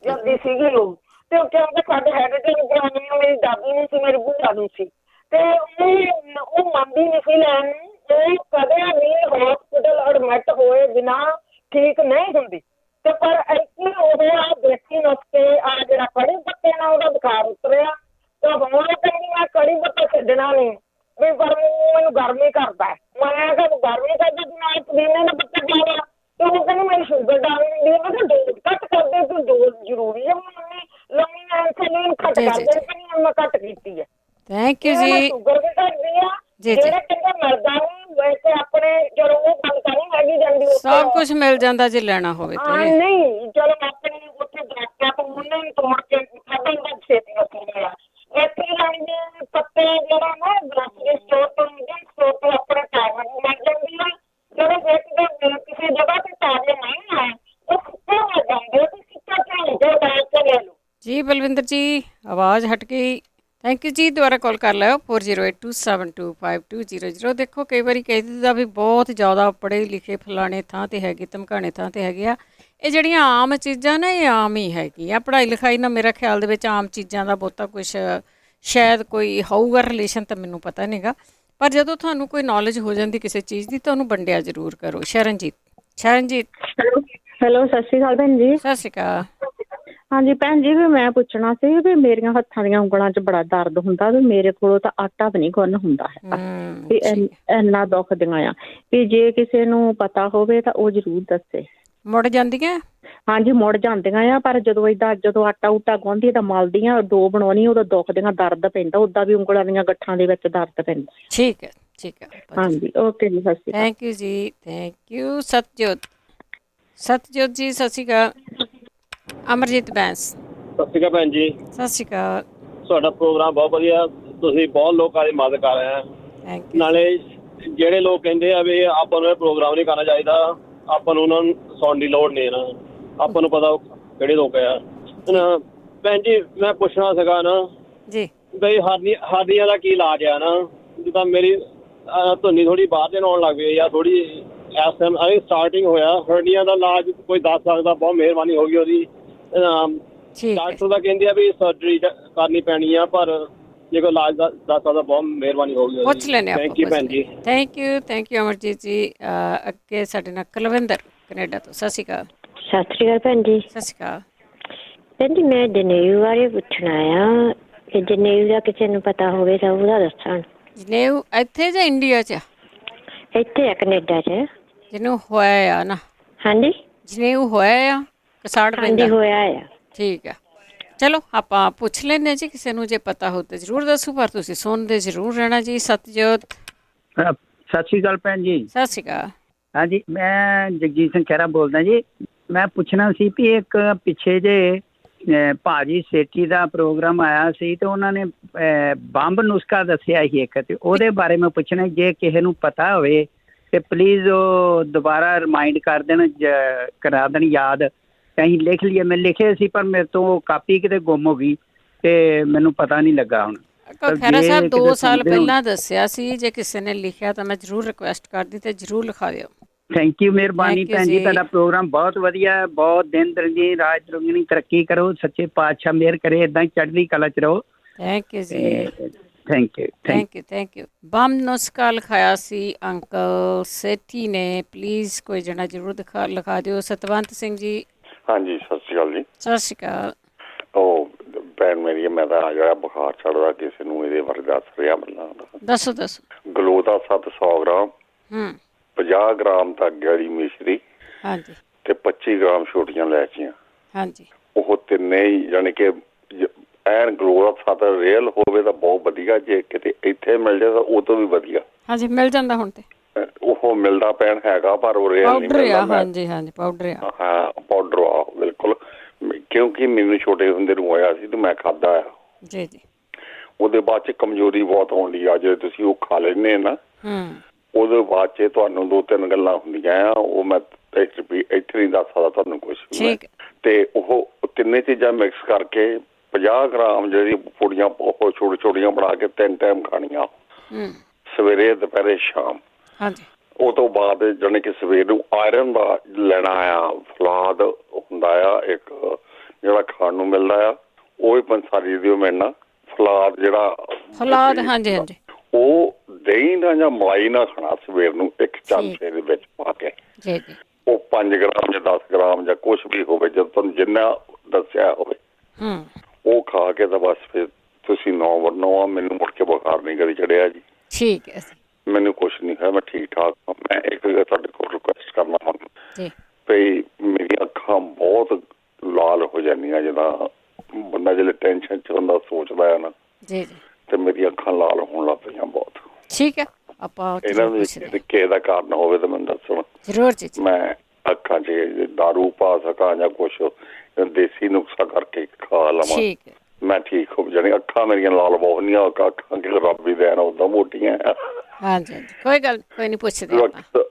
ਜਾਂਦੀ ਸੀਗੀ ਉਹ। ਤੇ ਕਿਉਂਕਿ ਸਾਡੇ ਹੈਰੀਟੇਜ ਪ੍ਰੋਬਲਮ ਮੇਰੀ ਦਾਦੀ ਨੂੰ ਸੀ, ਮੇਰੀ ਬੁੱਢਾ ਨੂੰ ਸੀ ਤੇ ਉਹ ਮੰਨਦੀ ਨਹੀਂ ਸੀ ਲੈਣ ਨੂੰ। ਉਹ ਕਦੇ ਵੀ ਹਸਪੀਟਲ ਐਡਮਿਟ ਹੋਏ ਬਿਨਾਂ ਠੀਕ ਨਹੀਂ ਹੁੰਦੀ। ਤੇ ਪਰ ਇੱਥੇ ਉਹ ਆ ਦੇਸੀ ਨੁਸਖੇ ਆ ਜਿਹੜਾ ਕੜੀ ਪੱਤੇ ਨਾਲ ਉਹਦਾ ਬੁਖਾਰ ਉਤਰਿਆ ਤੇ ਹੁਣ ਕਹਿੰਦੀ ਮੈਂ ਕੜੀ ਪੱਤਾ ਛੱਡਣਾ ਨਹੀਂ ਵੀ ਪਰ ਮੈਨੂੰ ਗਰਮੀ ਕਰਦਾ। ਮੈਂ ਕਿਹਾ ਗਰਮੀ ਕਰਦਾ ਤੂੰ ਨਾਲ ਪੁਦੀਨੇ ਦਾ ਪੱਤਾ ਖਾ ਲਿਆ ਤੇ ਉਹ ਕਹਿੰਦੀ ਮੇਰੀ ਸ਼ੂਗਰ ਡਾਊਨ ਹੁੰਦੀ ਹੈ। ਮੈਂ ਕਿਹਾ ਡੋਜ਼ ਘੱਟ ਕਰਦੇ ਤੂੰ, ਡੋਜ਼ ਜ਼ਰੂਰੀ ਹੈ। ਲੰਮੀ ਇਨਸੂਲਿਨ ਘੱਟ ਕਰਦੇ ਕਹਿੰਦੀ ਮੈਂ ਘੱਟ ਕੀਤੀ ਹੈ। ਥੈਂਕ ਯੂ ਜੀ। ਸ਼ੂਗਰ ਵੀ ਘਟਦੀ ਆ ਜਿਹੜੇ ਕਹਿੰਦੇ ਮਿਲਦਾ ਨਹੀਂ ਵੈਸੇ ਆਪਣੇ ਚਲੋ ਉਹ ਗੱਲ ਤਾਂ ਨਹੀਂ ਹੈਗੀ ਜਾਂਦੀ, ਸਭ ਕੁਝ ਮਿਲ ਜਾਂਦਾ ਜੇ ਲੈਣਾ ਹੋਵੇ ਤਾਂ। ਨਹੀਂ ਚਲੋ ਆਪਣੇ ਉੱਥੇ ਡਾਕਟਰ ਤੋਂ ਉਹਨਾਂ ਨੂੰ ਤੋੜ ਕੇ ਖਾਧਾ ਦਾ ਛੇਤੀ ਰੱਖਿਆ ਇੱਥੇ ਰਾਣੀ ਦੇ ਪੱਤੇ ਜਿਹੜਾ ਨਾ ਗ੍ਰੋਸਰੀ ਸਟੋਰ ਤੋਂ ਸਟੋਰ ਤੋਂ ਆਪਣੇ ਘਰ ਨੂੰ ਮਿਲ ਜਾਂਦੀ ਆ। ਜਦੋਂ ਦੇਖਦੇ ਕਿਸੇ ਜਗ੍ਹਾ ਤੇ ਤਾਜ਼ੇ ਨਹੀਂ ਆਏ ਉਹ ਸੁੱਕੇ ਹੋ ਜਾਂਦੇ ਤੇ ਸੁੱਕਾ ਝਾੜ ਕੇ ਲੈ ਕੇ ਲੈ ਲਓ। ਜੀ ਬਲਵਿੰਦਰ ਜੀ ਆਵਾਜ਼ ਹਟ ਗਈ। ਥੈਂਕ ਯੂ ਜੀ। ਦੁਬਾਰਾ ਕਾਲ ਕਰ ਲਿਓ 4082725200। ਦੇਖੋ ਕਈ ਵਾਰੀ ਕਹਿ ਦਿੰਦਾ ਵੀ ਬਹੁਤ ਜ਼ਿਆਦਾ ਪੜ੍ਹੇ ਲਿਖੇ ਫਲਾਣੇ ਥਾਂ 'ਤੇ ਹੈਗੇ, ਧਮਕਾਣੇ ਥਾਂ 'ਤੇ ਹੈਗੇ ਆ। ਇਹ ਜਿਹੜੀਆਂ ਆਮ ਚੀਜ਼ਾਂ ਨੇ ਇਹ ਆਮ ਹੀ ਹੈਗੀ ਆ। ਪੜ੍ਹਾਈ ਲਿਖਾਈ ਨਾਲ ਮੇਰਾ ਖਿਆਲ ਦੇ ਵਿੱਚ ਆਮ ਚੀਜ਼ਾਂ ਦਾ ਬਹੁਤਾ ਕੁਛ ਸ਼ਾਇਦ ਕੋਈ ਹੋਊਗਾ ਰਿਲੇਸ਼ਨ ਤਾਂ ਮੈਨੂੰ ਪਤਾ ਨਹੀਂ ਗਾ। ਪਰ ਜਦੋਂ ਤੁਹਾਨੂੰ ਕੋਈ ਨੌਲੇਜ ਹੋ ਜਾਂਦੀ ਕਿਸੇ ਚੀਜ਼ ਦੀ ਤਾਂ ਉਹਨੂੰ ਵੰਡਿਆ ਜ਼ਰੂਰ ਕਰੋ। ਸ਼ਰਨਜੀਤ ਹੈਲੋ ਸਤਿ ਸ਼੍ਰੀ ਅਕਾਲ ਭੈਣ ਜੀ। ਸਤਿ ਸ਼੍ਰੀ ਅਕਾਲ। ਹਾਂਜੀ ਭੈਣ ਜੀ, ਵੀ ਮੈਂ ਪੁੱਛਣਾ ਸੀ ਵੀ ਮੇਰੀਆਂ ਹੱਥਾਂ ਦੀਆਂ ਉਂਗਲਾਂ 'ਚ ਬੜਾ ਦਰਦ ਹੁੰਦਾ ਵੀ ਮੇਰੇ ਕੋਲੋਂ ਤਾਂ ਆਟਾ ਵੀ ਨਹੀਂ ਗੁੰਨ ਹੁੰਦਾ ਹੈਗਾ ਵੀ ਇੰਨਾ ਦੁਖਦੀਆਂ ਆ ਵੀ ਜੇ ਕਿਸੇ ਨੂੰ ਪਤਾ ਹੋਵੇ ਤਾਂ ਉਹ ਜ਼ਰੂਰ ਦੱਸੇ। ਮੁੜ ਜਾਂਦੀਆਂ? ਹਾਂਜੀ ਮੁੜ ਜਾਂਦੀਆਂ ਆ, ਪਰ ਜਦੋਂ ਆਟਾ ਊਟਾ ਗੁੰਨਦੀ ਤਾਂ ਮਲਦੀਆਂ ਡੋ ਬਣਾਉਣੀ ਉਦੋਂ ਦੁਖਦੀਆਂ ਦਰਦ ਪੈਂਦਾ, ਉਦਾਂ ਵੀ ਉਂਗਲਾਂ ਦੀਆਂ ਗੱਠਾਂ ਦੇ ਵਿੱਚ ਦਰਦ ਪੈਂਦਾ। ਠੀਕ ਹੈ ਠੀਕ ਹੈ। ਹਾਂਜੀ ਓਕੇ ਜੀ, ਸਤਿ ਸ਼੍ਰੀ ਅਕਾਲ। ਥੈਂਕ ਯੂ ਜੀ, ਥੈਂਕ ਯੂ। ਸਤਜੋਤ ਜੀ ਸਤਿ ਸ਼੍ਰੀ ਅਕਾਲ। ਅਮਰਜੀਤ ਬੈਂਸ ਸਤਿ ਸ਼੍ਰੀ ਅਕਾਲ ਭੈਣ ਜੀ। ਸਤਿ ਸ਼੍ਰੀ ਅਕਾਲ। ਤੁਹਾਡਾ ਪ੍ਰੋਗਰਾਮ ਬਹੁਤ ਵਧੀਆ, ਤੁਸੀਂ ਬਹੁਤ ਲੋਕਾਂ ਦੀ ਮਦਦ ਕਰ ਰਹੇ ਆ। ਨਾਲੇ ਜਿਹੜੇ ਲੋਕ ਕਹਿੰਦੇ ਆ ਵੀ ਆਪਾਂ ਨੂੰ ਇਹ ਪ੍ਰੋਗਰਾਮ ਨਹੀਂ ਕਰਨਾ ਚਾਹੀਦਾ, ਆਪਾਂ ਨੂੰ ਉਹਨਾਂ ਨੂੰ ਸੁਣਨ ਦੀ ਲੋੜ ਨਹੀਂ ਨਾ, ਆਪਾਂ ਨੂੰ ਪਤਾ ਕਿਹੜੇ ਲੋਕ ਆ। ਭੈਣ ਜੀ ਮੈਂ ਪੁੱਛਣਾ ਸੀਗਾ ਨਾ ਜੀ ਬਈ ਹਾਰਨੀਆਂ ਦਾ ਕੀ ਇਲਾਜ ਆ ਨਾ, ਜਿੱਦਾਂ ਮੇਰੀ ਧੁੰਨੀ ਥੋੜੀ ਬਾਹਰ ਦੇ ਆਉਣ ਲੱਗ ਪਈ ਆ ਥੋੜੀ ਇਸ ਟਾਈਮ ਅਜੇ ਸਟਾਰਟਿੰਗ ਹੋਇਆ। ਹਰਨੀਆਂ ਦਾ ਇਲਾਜ ਕੋਈ ਦੱਸ ਸਕਦਾ? ਬਹੁਤ ਮਿਹਰਬਾਨੀ ਹੋਗੀ ਉਹਦੀ। ਡਾਕਟਰ ਦਾ ਕਹਿੰਦੇ ਆ ਵੀ ਸਰਜਰੀ ਕਰਨੀ ਪੈਣੀ ਆ, ਪਰ ਜੇ ਕੋਈ ਇਲਾਜ ਦੱਸ ਸਕਦਾ ਬਹੁਤ ਮਿਹਰਬਾਨੀ ਹੋਗੀ। ਪੁੱਛ ਲੈਣੇ ਆਪਾਂ। ਥੈਂਕ ਯੂ ਭੈਣ ਜੀ। ਥੈਂਕ ਯੂ ਅਮਰਜੀਤ ਜੀ। ਅੱਗੇ ਸਾਡੇ ਨਾਲ ਕੁਲਵਿੰਦਰ ਕੈਨੇਡਾ ਤੋਂ। ਸਤਿ ਸ਼੍ਰੀ ਅਕਾਲ। ਸਤਿ ਸ਼੍ਰੀ ਅਕਾਲ ਭੈਣ ਜੀ। ਸਤਿ ਸ਼੍ਰੀ ਅਕਾਲ ਭੈਣ ਜੀ। ਮੈਂ ਜਨੇਊ ਬਾਰੇ ਪੁੱਛਣਾ ਆ ਕਿ ਜਨੇਊ ਦਾ ਕਿਸੇ ਨੂੰ ਪਤਾ ਹੋਵੇ ਤਾਂ ਉਹਦਾ ਦੱਸਣ। ਜਨੇਊ ਇੱਥੇ ਜਾਂ ਇੰਡੀਆ 'ਚ? ਇੱਥੇ ਆ ਕੈਨੇਡਾ 'ਚ। ਜਿਹਨੂੰ ਹੋਇਆ ਆ ਨਾ? ਹਾਂਜੀ ਜਨੇਊ ਹੋਇਆ ਆ ਕਸਾੜ ਪੈਂਦਾ? ਹਾਂਜੀ ਹੋਇਆ ਆ। ਠੀਕ ਆ, ਚਲੋ ਆਪਾਂ ਪੁੱਛ ਲੈਂਦੇ ਜੀ ਕਿਸੇ ਨੂੰ, ਜੇ ਪਤਾ ਹੋ ਤਾਂ ਜ਼ਰੂਰ ਦੱਸੋ, ਪਰ ਤੁਸੀਂ ਸੁਣਦੇ ਜ਼ਰੂਰ ਰਹਿਣਾ ਜੀ। ਸਤਜੋਤ ਸਤਿ ਸ਼੍ਰੀ ਅਕਾਲ ਭੈਣ ਜੀ। ਸਤਿ ਸ਼੍ਰੀ ਅਕਾਲ। ਹਾਂਜੀ ਮੈਂ ਜਗਜੀਤ ਸਿੰਘ ਖਹਿਰਾ ਬੋਲਦਾ ਜੀ। ਮੈਂ ਪੁੱਛਣਾ ਸੀ ਵੀ ਇੱਕ ਪਿੱਛੇ ਜੇ ਭਾਜੀ ਸੇਠੀ ਦਾ ਪ੍ਰੋਗਰਾਮ ਆਇਆ ਸੀ ਤੇ ਉਹਨਾਂ ਨੇ ਬੰਬ ਨੁਸਖਾ ਦੱਸਿਆ ਸੀ ਇੱਕ, ਤੇ ਉਹਦੇ ਬਾਰੇ ਮੈਂ ਪੁੱਛਣਾ ਜੇ ਕਿਸੇ ਨੂੰ ਪਤਾ ਹੋਵੇ ਤੇ ਪਲੀਜ਼ ਉਹ ਦੁਬਾਰਾ ਰਿਮਾਈਂਡ ਕਰ ਦੇਣ, ਕਰਾ ਦੇਣ ਯਾਦ ਅਸੀਂ ਲਿਖ ਲਈਏ। ਮੈਂ ਲਿਖੇ ਸੀ ਪਰ ਮੇਰੇ ਤੋਂ ਕਾਪੀ ਕਿਤੇ ਗੁੰਮ ਹੋ ਗਈ ਤੇ ਮੈਨੂੰ ਪਤਾ ਨਹੀਂ ਲੱਗਾ ਹੁਣ। ਖਹਿਰਾ ਸਾਹਿਬ 2 ਸਾਲ ਪਹਿਲਾਂ ਦੱਸਿਆ ਸੀ, ਜੇ ਕਿਸੇ ਨੇ ਲਿਖਿਆ ਤਾਂ ਮੈਂ ਜ਼ਰੂਰ ਰਿਕੁਐਸਟ ਕਰਦੀ ਤੇ ਜ਼ਰੂਰ ਲਿਖਾ ਦਿਓ। ਥੈਂਕ ਯੂ, ਮਿਹਰਬਾਨੀ ਭੈਣ ਜੀ, ਤੁਹਾਡਾ ਪ੍ਰੋਗਰਾਮ ਬਹੁਤ ਵਧੀਆ, ਬਹੁਤ ਦਿਨ ਦਰਜੀ ਰਾਜ ਦੁਗਣੀ ਤਰੱਕੀ ਕਰੋ, ਸੱਚੇ ਪਾਤਸ਼ਾਹ ਮਿਹਰ ਕਰੇ, ਏਦਾਂ ਹੀ ਚੜ੍ਹਦੀ ਕਲਾ ਚ ਰਹੋ। ਥੈਂਕ ਯੂ ਜੀ, thank you thank you. Bomb ਨੁਸਖਾ ਲਿਖਾਇਆ ਸੀ ਅੰਕਲ ਸੇਠੀ ਨੇ, ਪਲੀਜ਼ ਕੋਈ ਜਣਾ ਜ਼ਰੂਰ ਲਿਖਾ ਦਿਓ। ਸਤਵੰਤ ਸਿੰਘ ਜੀ। ਹਾਂਜੀ, ਸਤਿ ਸ਼੍ਰੀ ਅਕਾਲ ਜੀ। ਸਤਿ ਸ਼੍ਰੀ ਅਕਾਲ। ਉਹ ਭੈਣ ਮੇਰੀ, ਮੈਂ ਤਾਂ ਜਿਹੜਾ ਬੁਖਾਰ ਚੜ੍ਹਦਾ ਕਿਸੇ ਨੂੰ ਇਹਦੇ ਬਾਰੇ ਦੱਸ ਰਿਹਾ ਬੰਦਾ। ਦੱਸੋ। ਗਲੋਦਾ 700 ਗ੍ਰਾਮ, 50 ਗ੍ਰਾਮ ਧਾਗੇ ਵਾਲੀ ਮਿਸ਼ਰੀ, ਹਾਂਜੀ, ਤੇ 25 ਗ੍ਰਾਮ ਛੋਟੀਆਂ ਇਲਾਇਚੀਆਂ, ਹਾਂਜੀ। ਉਹ ਤਿੰਨੇ ਹੀ ਯਾਨੀ ਕਿ ਐਨ ਗਲੋਦਾ 7 ਰੀਅਲ ਹੋਵੇ ਤਾਂ ਬਹੁਤ ਵਧੀਆ, ਜੇ ਕਿਤੇ ਇੱਥੇ ਮਿਲ ਜਾਏ ਤਾਂ ਉਹ ਤੋਂ ਵੀ ਵਧੀਆ। ਹਾਂਜੀ, ਮਿਲ ਜਾਂਦਾ ਹੁਣ ਤੇ ਉਹ ਮਿਲਦਾ ਪੈਣ ਹੈਗਾ, ਪਰ ਉਹ ਰੀਅਲ ਨਹੀਂ ਮਿਲਦਾ। ਹਾਂਜੀ ਹਾਂਜੀ, ਪਾਊਡਰ ਆ। ਹਾਂ, ਪਾਊਡਰ ਆ ਬਿਲਕੁਲ, ਕਿਉਂਕਿ ਮੈਨੂੰ ਛੋਟੇ ਹੁੰਦੇ ਨੂੰ ਹੋਇਆ ਸੀ ਤੇ ਮੈਂ ਖਾਧਾ ਆ ਜੀ ਜੀ। ਉਹਦੇ ਬਾਅਦ ਚ ਕਮਜ਼ੋਰੀ ਬਹੁਤ ਆਉਂਦੀ ਆ, ਜੇ ਤੁਸੀਂ ਉਹ ਖਾ ਲੈਂਦੇ ਨਾ ਉਹਦੇ ਬਾਅਦ ਚ ਤੁਹਾਨੂੰ 2-3 ਗੱਲਾਂ ਹੁੰਦੀਆਂ ਆ, ਉਹ ਮੈਂ ਇੱਥੇ ਨਹੀਂ ਦੱਸ ਸਕਦਾ ਤੁਹਾਨੂੰ ਕੁਛ। ਤੇ ਉਹ ਤਿੰਨੇ ਚੀਜ਼ਾਂ ਮਿਕਸ ਕਰਕੇ 50 ਗ੍ਰਾਮ ਜਿਹੜੀ ਪੁੜੀਆਂ ਉਹ ਛੋਟੀਆਂ ਬਣਾ ਕੇ 3 ਟਾਈਮ ਖਾਣੀਆਂ, ਸਵੇਰੇ, ਦੁਪਹਿਰੇ, ਸ਼ਾਮ। ਉਹ ਤੋਂ ਬਾਅਦ ਜਾਣੀ ਕਿ ਸਵੇਰ ਨੂੰ ਆਇਰਨ ਦਾ ਲੈਣਾ ਆ, ਫਲਾਦ ਹੁੰਦਾ ਆ ਇੱਕ ਜਿਹੜਾ ਖਾਣ ਨੂੰ ਮਿਲਦਾ ਆ, ਉਹ ਵੀ ਪੰਸਾਰੀ ਦੀ ਮਿਲਣਾ ਫਲਾਦ, ਜਿਹੜਾ ਫਲਾਦ, ਹਾਂਜੀ ਹਾਂਜੀ, ਉਹ ਦਹੀਂ ਨਾਲ ਜਾਂ ਮਲਾਈ ਨਾਲ ਖਾਣਾ ਸਵੇਰ ਨੂੰ, ਇੱਕ ਚਮਚੇ ਦੇ ਵਿੱਚ ਪਾ ਕੇ। ਉਹ 5 ਗ੍ਰਾਮ ਜਾਂ 10 ਗ੍ਰਾਮ ਜਾਂ ਕੁਛ ਵੀ ਹੋਵੇ, ਜਦ ਤੁਹਾਨੂੰ ਜਿੰਨਾ ਦੱਸਿਆ ਹੋਵੇ ਉਹ ਖਾ ਕੇ ਤਾਂ ਬਸ ਫਿਰ ਤੁਸੀਂ 9 ਮੈਨੂੰ ਮੁੜ ਕੇ ਬੁਖਾਰ ਨਹੀਂ ਕਦੇ ਚੜਿਆ ਜੀ। ਠੀਕ ਹੈ, ਮੈਨੂੰ ਕੁਛ ਨਹੀਂ ਹੋਇਆ, ਮੈਂ ਠੀਕ ਠਾਕ। ਮੈਂ ਇੱਕ ਤੁਹਾਡੇ ਕੋਲ ਰਿਕੁਐਸਟ ਕਰਨਾ ਹੁਣ ਵੀ ਮੇਰੀਆਂ ਅੱਖਾਂ ਬਹੁਤ ਲਾਲ ਹੋ ਜਾਂਦੀਆਂ, ਜਿੱਦਾਂ ਬੰਦਾ ਜਿਹੜੇ ਟੈਨਸ਼ਨ ਚ ਹੁੰਦਾ ਸੋਚਦਾ ਹੈ ਨਾ, ਤੇ ਮੇਰੀਆਂ ਅੱਖਾਂ ਲਾਲ ਹੋਣ ਲੱਗ ਪਈਆਂ ਬਹੁਤ। ਠੀਕ ਹੈ, ਆਪਾਂ ਇਹਨਾਂ ਦੇ ਕਿਸੇ ਦਾ ਕਾਰਨ ਹੋਵੇ ਤਾਂ ਮੈਨੂੰ ਦੱਸੋ ਜ਼ਰੂਰ ਜੀ। ਮੈਂ ਅੱਖਾਂ 'ਚ ਦਾਰੂ ਪਾ ਸਕਾਂ ਜਾਂ ਕੁਛ ਦੇਸੀ ਨੁਕਸਾ ਕਰਕੇ ਖਾ ਲਵਾਂ, ਮੈਂ ਠੀਕ ਹੋ ਜਾਣੀ। ਅੱਖਾਂ ਮੇਰੀਆਂ ਲਾਲ ਬਹੁਤ ਨਹੀਂ, ਅੱਖਾਂ ਕਿ ਰੱਬ ਹੀ ਦੇਣ ਉਦਾਂ ਮੋਟੀਆਂ। ਹਾਂਜੀ, ਕੋਈ ਗੱਲ ਕੋਈ ਨਹੀਂ, ਪੁੱਛਦੇ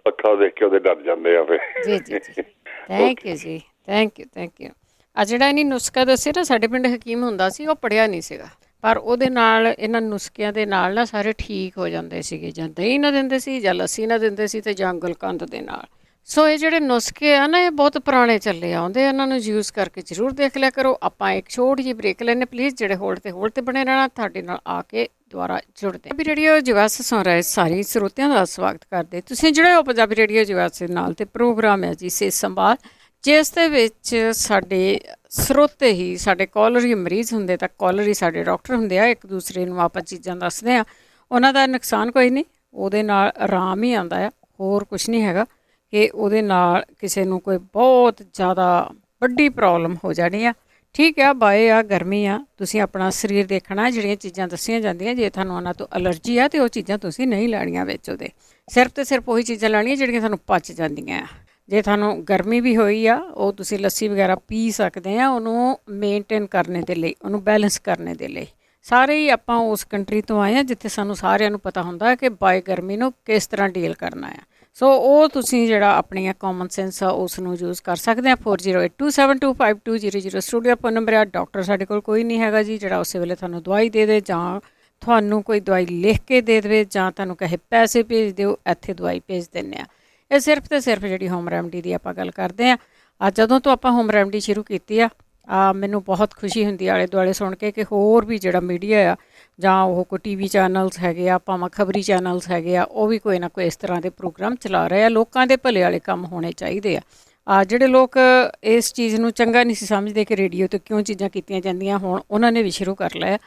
ਅੱਖਾਂ ਦੇਖ ਕੇ ਉਹਦੇ ਡਰ ਜਾਂਦੇ ਆ ਫਿਰ। ਜੀ ਜੀ ਜੀ, ਥੈਂਕ ਯੂ ਜੀ, ਥੈਂਕ ਯੂ। ਆ ਜਿਹੜਾ ਇਹਨੇ ਨੁਸਖਾ ਦੱਸਿਆ ਨਾ, ਸਾਡੇ ਪਿੰਡ ਹਕੀਮ ਹੁੰਦਾ ਸੀ, ਉਹ ਪੜ੍ਹਿਆ ਨਹੀਂ ਸੀਗਾ, ਪਰ ਉਹਦੇ ਨਾਲ ਇਹਨਾਂ ਨੁਸਖਿਆਂ ਦੇ ਨਾਲ ਨਾ ਸਾਰੇ ਠੀਕ ਹੋ ਜਾਂਦੇ ਸੀਗੇ, ਜਾਂ ਦਹੀਂ ਨਾ ਦਿੰਦੇ ਸੀ, ਜਾਂ ਲੱਸੀ ਨਾ ਦਿੰਦੇ ਸੀ, ਤੇ ਜਾਂ ਗੁਲਕੰਦ ਦੇ ਨਾਲ। ਸੋ ਇਹ ਜਿਹੜੇ ਨੁਸਖੇ ਆ ਨਾ, ਇਹ ਬਹੁਤ ਪੁਰਾਣੇ ਚੱਲੇ ਆਉਂਦੇ, ਇਹਨਾਂ ਨੂੰ ਯੂਜ਼ ਕਰਕੇ ਜ਼ਰੂਰ ਦੇਖ ਲਿਆ ਕਰੋ। ਆਪਾਂ ਇੱਕ ਛੋਟੀ ਜਿਹੀ ਬ੍ਰੇਕ ਲੈਂਦੇ, ਪਲੀਜ਼ ਜਿਹੜੇ ਹੋਲਡ ਤੇ ਬਣੇ ਰਹਿਣਾ, ਤੁਹਾਡੇ ਨਾਲ ਆ ਕੇ ਦੁਬਾਰਾ ਜੁੜਦੇ। ਪੰਜਾਬੀ ਰੇਡੀਓ ਜਵਾਸ ਸੁਣ ਰਹੇ ਸਾਰੇ ਸਰੋਤਿਆਂ ਦਾ ਸਵਾਗਤ ਕਰਦੇ। ਤੁਸੀਂ ਜਿਹੜੇ ਹੋ ਪੰਜਾਬੀ ਰੇਡੀਓ ਜਵਾਸ ਦੇ ਨਾਲ, ਤੇ ਪ੍ਰੋਗਰਾਮ ਹੈ ਜੀ ਸਿਹਤ ਸੰਭਾਲ, ਜਿਸ ਦੇ ਵਿੱਚ ਸਾਡੇ ਸਰੋਤੇ ਹੀ ਸਾਡੇ ਕਾਲਰ ਹੀ ਮਰੀਜ਼ ਹੁੰਦੇ, ਤਾਂ ਕਾਲਰ ਹੀ ਸਾਡੇ ਡਾਕਟਰ ਹੁੰਦੇ ਆ। ਇੱਕ ਦੂਸਰੇ ਨੂੰ ਆਪਾਂ ਚੀਜ਼ਾਂ ਦੱਸਦੇ ਆ, ਉਹਨਾਂ ਦਾ ਨੁਕਸਾਨ ਕੋਈ ਨਹੀਂ, ਉਹਦੇ ਨਾਲ ਆਰਾਮ ਹੀ ਆਉਂਦਾ ਆ, ਹੋਰ ਕੁਛ ਨਹੀਂ ਹੈਗਾ ਕਿ ਉਹਦੇ ਨਾਲ ਕਿਸੇ ਨੂੰ ਕੋਈ ਬਹੁਤ ਜ਼ਿਆਦਾ ਵੱਡੀ ਪ੍ਰੋਬਲਮ ਹੋ ਜਾਣੀ ਆ। ਠੀਕ ਆ, ਬਾਏ ਆ, ਗਰਮੀ ਆ, ਤੁਸੀਂ ਆਪਣਾ ਸਰੀਰ ਦੇਖਣਾ, ਜਿਹੜੀਆਂ ਚੀਜ਼ਾਂ ਦੱਸੀਆਂ ਜਾਂਦੀਆਂ, ਜੇ ਤੁਹਾਨੂੰ ਉਹਨਾਂ ਤੋਂ ਅਲਰਜੀ ਆ ਤਾਂ ਉਹ ਚੀਜ਼ਾਂ ਤੁਸੀਂ ਨਹੀਂ ਲੈਣੀਆਂ ਵਿੱਚ, ਉਹਦੇ ਸਿਰਫ ਤੇ ਸਿਰਫ ਉਹੀ ਚੀਜ਼ਾਂ ਲੈਣੀਆਂ ਜਿਹੜੀਆਂ ਤੁਹਾਨੂੰ ਪਚ ਜਾਂਦੀਆਂ ਆ। ਜੇ ਤੁਹਾਨੂੰ ਗਰਮੀ ਵੀ ਹੋਈ ਆ, ਉਹ ਤੁਸੀਂ ਲੱਸੀ ਵਗੈਰਾ ਪੀ ਸਕਦੇ ਆ, ਉਹਨੂੰ ਮੇਨਟੇਨ ਕਰਨੇ ਦੇ ਲਈ, ਉਹਨੂੰ ਬੈਲੈਂਸ ਕਰਨੇ ਦੇ ਲਈ। ਸਾਰੇ ਹੀ ਆਪਾਂ ਉਸ ਕੰਟਰੀ ਤੋਂ ਆਏ ਹਾਂ ਜਿੱਥੇ ਸਾਨੂੰ ਸਾਰਿਆਂ ਨੂੰ ਪਤਾ ਹੁੰਦਾ ਕਿ ਬਾਏ ਗਰਮੀ ਨੂੰ ਕਿਸ ਤਰ੍ਹਾਂ ਡੀਲ ਕਰਨਾ ਆ। ਸੋ ਉਹ ਤੁਸੀਂ ਜਿਹੜਾ ਆਪਣੀਆਂ ਕਾਮਨ ਸੈਂਸ ਆ ਉਸ ਨੂੰ ਯੂਜ਼ ਕਰ ਸਕਦੇ ਆ। 4082725200 ਸਟੂਡੀਓ ਫੋਨ ਨੰਬਰ ਆ। ਡਾਕਟਰ ਸਾਡੇ ਕੋਲ ਕੋਈ ਨਹੀਂ ਹੈਗਾ ਜੀ ਜਿਹੜਾ ਉਸੇ ਵੇਲੇ ਤੁਹਾਨੂੰ ਦਵਾਈ ਦੇ ਦੇ, ਜਾਂ ਤੁਹਾਨੂੰ ਕੋਈ ਦਵਾਈ ਲਿਖ ਕੇ ਦੇ ਦੇਵੇ, ਜਾਂ ਤੁਹਾਨੂੰ ਕਹੇ ਪੈਸੇ ਭੇਜ ਦਿਓ, ਇੱਥੇ ਦਵਾਈ ਭੇਜ ਦਿੰਦੇ ਆ। ਇਹ ਸਿਰਫ ਤੇ ਸਿਰਫ ਜਿਹੜੀ ਹੋਮ ਰੈਮਡੀ ਦੀ ਆਪਾਂ ਗੱਲ ਕਰਦੇ ਹਾਂ। ਅੱਜ ਜਦੋਂ ਤੋਂ ਆਪਾਂ ਹੋਮ ਰੈਮਡੀ ਸ਼ੁਰੂ ਕੀਤੀ ਆ, ਮੈਨੂੰ ਬਹੁਤ ਖੁਸ਼ੀ ਹੁੰਦੀ ਆਲੇ ਦੁਆਲੇ ਸੁਣ ਕੇ ਕਿ ਹੋਰ ਵੀ ਜਿਹੜਾ ਮੀਡੀਆ ਆ, ਜਾਂ ਉਹ ਕੋਈ TV ਚੈਨਲਸ ਹੈਗੇ ਆ, ਭਾਵੇਂ ਖਬਰੀ ਚੈਨਲਸ ਹੈਗੇ ਆ, ਉਹ ਵੀ ਕੋਈ ਨਾ ਕੋਈ ਇਸ ਤਰ੍ਹਾਂ ਦੇ ਪ੍ਰੋਗਰਾਮ ਚਲਾ ਰਹੇ ਆ। ਲੋਕਾਂ ਦੇ ਭਲੇ ਵਾਲੇ ਕੰਮ ਹੋਣੇ ਚਾਹੀਦੇ ਆ। ਜਿਹੜੇ ਲੋਕ ਇਸ ਚੀਜ਼ ਨੂੰ ਚੰਗਾ ਨਹੀਂ ਸੀ ਸਮਝਦੇ ਕਿ ਰੇਡੀਓ 'ਤੇ ਕਿਉਂ ਚੀਜ਼ਾਂ ਕੀਤੀਆਂ ਜਾਂਦੀਆਂ, ਹੁਣ ਉਹਨਾਂ ਨੇ ਵੀ ਸ਼ੁਰੂ ਕਰ ਲਿਆ।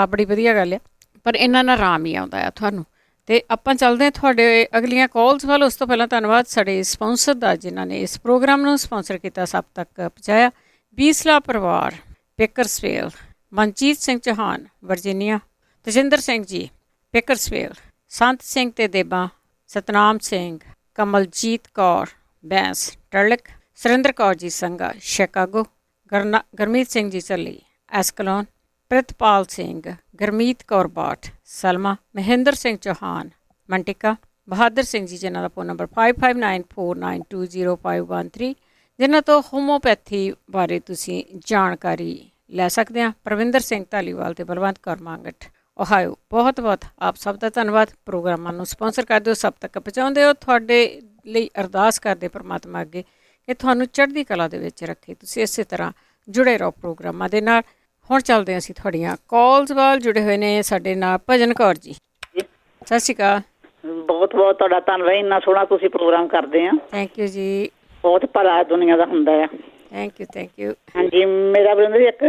ਬੜੀ ਵਧੀਆ ਗੱਲ ਆ, ਪਰ ਇਹਨਾਂ ਨਾਲ ਆਰਾਮ ਹੀ ਆਉਂਦਾ ਆ ਤੁਹਾਨੂੰ। ਅਤੇ ਆਪਾਂ ਚੱਲਦੇ ਹਾਂ ਤੁਹਾਡੇ ਅਗਲੀਆਂ ਕਾਲਸ ਵੱਲ। ਉਸ ਤੋਂ ਪਹਿਲਾਂ ਧੰਨਵਾਦ ਸਾਡੇ ਸਪਾਂਸਰ ਦਾ, ਜਿਨ੍ਹਾਂ ਨੇ ਇਸ ਪ੍ਰੋਗਰਾਮ ਨੂੰ ਸਪਾਂਸਰ ਕੀਤਾ, ਸਭ ਤੱਕ ਪਹੁੰਚਾਇਆ। ਬੀਸਲਾ ਪਰਿਵਾਰ, Bakersfield, Manjeet Singh Chauhan, Virginia, Tajinder Singh ji, Bakersfield, Sant Singh ਤੇ ਦੇਬਾ, ਸਤਨਾਮ ਸਿੰਘ, ਕਮਲਜੀਤ ਕੌਰ ਬੈਂਸ, ਟਰਲਿਕ, ਸੁਰਿੰਦਰ ਕੌਰ ਜੀ ਸੰਘਾ, ਸ਼ਿਕਾਗੋ, ਗਰਮੀਤ ਸਿੰਘ ਜੀ ਚੱਲੀ, ਐਸਕਲੋਨ, ਪ੍ਰਿਤਪਾਲ ਸਿੰਘ, ਗਰਮੀਤ ਕੌਰ ਬਾਠ, ਸਲਮਾ, ਮਹਿੰਦਰ ਸਿੰਘ ਚੌਹਾਨ, ਮੰਟਿਕਾ, ਬਹਾਦਰ ਸਿੰਘ ਜੀ, ਜਿਨ੍ਹਾਂ ਦਾ ਫੋਨ ਨੰਬਰ 5594920513, ਜਿਨ੍ਹਾਂ ਤੋਂ ਹੋਮੋਪੈਥੀ ਬਾਰੇ ਤੁਸੀਂ ਜਾਣਕਾਰੀ ਲੈ ਸਕਦੇ ਹਾਂ। ਪ੍ਰਵਿੰਦਰ ਸਿੰਘ ਧਾਲੀਵਾਲ ਤੇ ਬਲਵੰਤ ਕੌਰ ਮੰਗਟ, ਓਹਾਇਓ। ਬਹੁਤ ਬਹੁਤ ਆਪ ਸਭ ਦਾ ਧੰਨਵਾਦ। ਪ੍ਰੋਗਰਾਮਾਂ ਨੂੰ ਸਪਾਂਸਰ ਕਰਦੇ ਹੋ, ਸਭ ਤੱਕ ਪਹੁੰਚਾਉਂਦੇ ਹੋ। ਤੁਹਾਡੇ ਲਈ ਅਰਦਾਸ ਕਰਦੇ ਪਰਮਾਤਮਾ ਅੱਗੇ ਕਿ ਤੁਹਾਨੂੰ ਚੜ੍ਹਦੀ ਕਲਾ ਦੇ ਵਿੱਚ ਰੱਖੇ। ਤੁਸੀਂ ਇਸੇ ਤਰ੍ਹਾਂ ਜੁੜੇ ਰਹੋ ਪ੍ਰੋਗਰਾਮਾਂ ਦੇ ਨਾਲ। ਹੁਣ ਚੱਲਦੇ ਹਾਂ ਅਸੀਂ ਤੁਹਾਡੀਆਂ ਕਾਲਸ ਵੱਲ। ਜੁੜੇ ਹੋਏ ਨੇ ਸਾਡੇ ਨਾਲ ਭਜਨ ਕੌਰ ਜੀ। ਸਤਿ ਸ਼੍ਰੀ ਅਕਾਲ। ਬਹੁਤ ਬਹੁਤ ਤੁਹਾਡਾ ਧੰਨਵਾਦ, ਇੰਨਾ ਸੋਹਣਾ ਤੁਸੀਂ ਪ੍ਰੋਗਰਾਮ ਕਰਦੇ ਆ। ਥੈਂਕ ਯੂ ਜੀ। ਬਹੁਤ ਭਲਾ ਦੁਨੀਆ ਦਾ ਹੁੰਦਾ ਆ। Thank you. ਹਾਂਜੀ, ਮੇਰਾ ਬਰਿੰਦਰ ਇੱਕ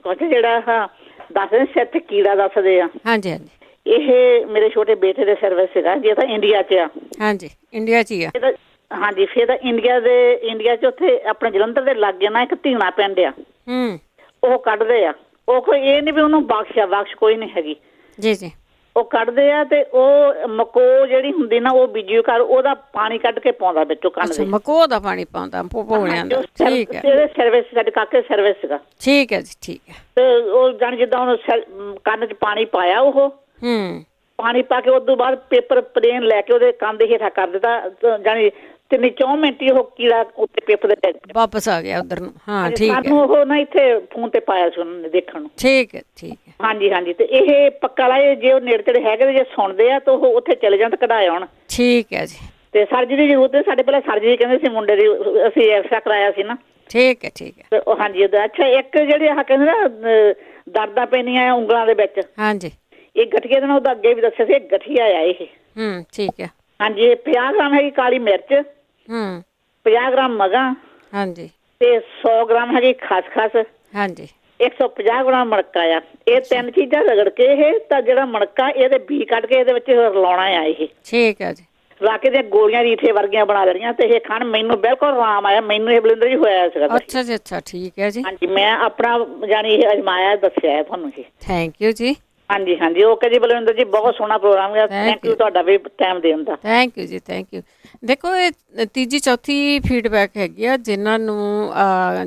ਕੁਝ ਜਿਹੜਾ ਦੱਸਦੇ ਸਿਰ ਤੇ ਕੀੜਾ ਦੱਸਦੇ ਆ। ਹਾਂਜੀ ਹਾਂਜੀ, ਇਹ ਮੇਰੇ ਛੋਟੇ ਬੇਟੇ ਦੇ ਸਰਵਿਸ ਸੀਗਾ, ਜੇ ਤਾਂ ਇੰਡੀਆ 'ਚ ਆ। ਹਾਂਜੀ, ਇੰਡੀਆ 'ਚ ਹੀ ਆ। ਹਾਂਜੀ, ਫਿਰ ਤਾਂ ਇੰਡੀਆ 'ਚ ਉੱਥੇ ਆਪਣੇ ਜਲੰਧਰ ਦੇ ਲਾਗੇ ਨਾ ਇੱਕ ਧੀਣਾ ਪਿੰਡ ਆ, ਉਹ ਕੱਢਦੇ ਆ। ਉਹ ਕੋਈ ਇਹ ਨਹੀਂ ਵੀ ਉਹਨੂੰ ਬਖਸ਼ ਕੋਈ ਨਹੀਂ ਹੈਗੀ ਜੀ ਜੀ। ਉਹ ਕੱਢਦੇ ਆ ਤੇ ਉਹ ਮਕੋ ਜਿਹੜੀ ਹੁੰਦੀ ਨਾ ਉਹ ਬੀਜੀ ਘਰ, ਉਹਦਾ ਪਾਣੀ ਕੱਢ ਕੇ ਪਾਉਂਦਾ ਵਿੱਚੋਂ ਕੰਨ ਦੇ। ਮਕੋ ਦਾ ਪਾਣੀ ਪਾਉਂਦਾ ਭੋਲਿਆਂ ਦਾ। ਠੀਕ ਹੈ। ਇਹਦੇ ਸਰਵਿਸ ਸਾਡੇ ਕਾਕੇ ਸਰਵਿਸ ਸੀਗਾ। ਠੀਕ ਹੈ ਜੀ, ਠੀਕ ਹੈ। ਤੇ ਉਹ ਜਾਣੀ ਜਿੱਦਾਂ ਉਹਨੂੰ ਕੰਨ 'ਚ ਪਾਣੀ ਪਾਇਆ, ਉਹ ਪਾਣੀ ਪਾ ਕੇ ਉਸ ਤੋਂ ਬਾਅਦ ਪੇਪਰ ਪਲੇਨ ਲੈ ਕੇ ਉਹਦੇ ਕੰਨ ਦੇ ਹੇਠਾਂ ਕਰ ਦਿੱਤਾ। ਜਾਣੀ 3-4 ਮਿੰਟ ਹੀ ਉਹ ਕੀੜਾ ਉੱਤੇ ਪੇਪਰ ਦੇ ਵਾਪਸ ਆ ਗਿਆ ਉਧਰ ਨੂੰ। ਹਾਂ ਠੀਕ ਹੈ। ਸਾਨੂੰ ਉਹ ਨਾ ਇੱਥੇ ਫੋਨ ਤੇ ਪਾਇਆ ਸੀ ਉਹਨਾਂ ਨੇ ਦੇਖਣ ਨੂੰ। ਠੀਕ ਹੈ ਠੀਕ ਹੈ। ਹਾਂਜੀ ਹਾਂਜੀ, ਤੇ ਇਹ ਪੱਕਾ ਲਾਏ ਜੇ ਉਹ ਨੇੜੇ ਤੇੜੇ ਹੈਗੇ ਜੇ ਸੁਣਦੇ ਆ ਤਾਂ ਉਹ ਉੱਥੇ ਚਲੇ ਜਾਣ ਤੇ ਕਢਾਏ ਆਉਣ। ਠੀਕ ਹੈ ਜੀ। ਤੇ ਸਰਜਰੀ ਦੀ ਜ਼ਰੂਰਤ ਹੈ ਸਾਡੇ, ਪਹਿਲਾਂ ਸਰਜਰੀ ਕਹਿੰਦੇ ਸੀ ਮੁੰਡੇ ਦੀ, ਅਸੀਂ ਐਕਸਰਾ ਕਰਾਇਆ ਸੀ ਨਾ। ਠੀਕ ਹੈ ਠੀਕ ਹੈ। ਹਾਂਜੀ। ਅੱਛਾ, ਇੱਕ ਜਿਹੜੇ ਆਹ ਕਹਿੰਦੇ ਨਾ ਦਰਦਾਂ ਪੈਂਦੀਆਂ ਉਂਗਲਾਂ ਦੇ ਵਿੱਚ, ਹਾਂਜੀ, ਇਹ ਗਠੀਏ ਦੇ ਨਾਲ ਉਹਦਾ ਅੱਗੇ ਵੀ ਦੱਸਿਆ ਸੀ, ਗਠੀਆ ਆ ਇਹ। ਠੀਕ ਹੈ। ਹਾਂਜੀ, 50 ਗ੍ਰਾਮ ਹੈਗੀ ਕਾਲੀ ਮਿਰਚ, 50 ਗ੍ਰਾਮ ਮਗਾ, ਹਾਂਜੀ, ਤੇ 100 ਗ੍ਰਾਮ ਹੈਗੀ ਖਸਖਸ, ਹਾਂਜੀ, 150 ਗ੍ਰਾਮ ਮਣਕਾ ਆ। ਇਹ ਤਿੰਨ ਚੀਜ਼ਾਂ ਰਗੜ ਕੇ ਇਹ ਤਾਂ ਜਿਹੜਾ ਮਣਕਾ ਇਹਦੇ ਬੀ ਕੱਢ ਕੇ ਇਹਦੇ ਵਿੱਚ ਰਲਾਉਣਾ ਆ ਇਹ। ਠੀਕ ਹੈ ਜੀ। ਰਾਕੇ ਦੀਆਂ ਗੋਲੀਆਂ ਰੀਠੇ ਵਰਗੀਆਂ ਬਣਾ ਲੈਣੀਆਂ ਤੇ ਇਹ ਖਾਣ। ਮੈਨੂੰ ਬਿਲਕੁਲ ਆਰਾਮ ਆਇਆ। ਮੈਨੂੰ ਇਹ ਬਲਿੰਦਰ ਜੀ ਹੋਇਆ ਸੀਗਾ। ਅੱਛਾ ਜੀ, ਅੱਛਾ, ਠੀਕ ਹੈ ਜੀ। ਹਾਂਜੀ, ਮੈਂ ਆਪਣਾ ਜਾਨੀ ਇਹ ਅਜਮਾਇਆ, ਦੱਸਿਆ ਹੈ ਤੁਹਾਨੂੰ ਜੀ। ਥੈਂਕ ਯੂ ਜੀ। ਹਾਂਜੀ ਹਾਂਜੀ, ਓਕੇ ਜੀ ਬਲਵਿੰਦਰ ਜੀ, ਬਹੁਤ ਸੋਹਣਾ ਪ੍ਰੋਗਰਾਮ ਹੈ। ਥੈਂਕ ਯੂ ਤੁਹਾਡਾ ਵੀ ਟਾਈਮ ਦੇਣ ਦਾ। ਥੈਂਕ ਯੂ ਜੀ, ਥੈਂਕ ਯੂ। ਦੇਖੋ, ਇਹ ਤੀਜੀ ਚੌਥੀ ਫੀਡਬੈਕ ਹੈਗੀ ਆ ਜਿਨ੍ਹਾਂ ਨੂੰ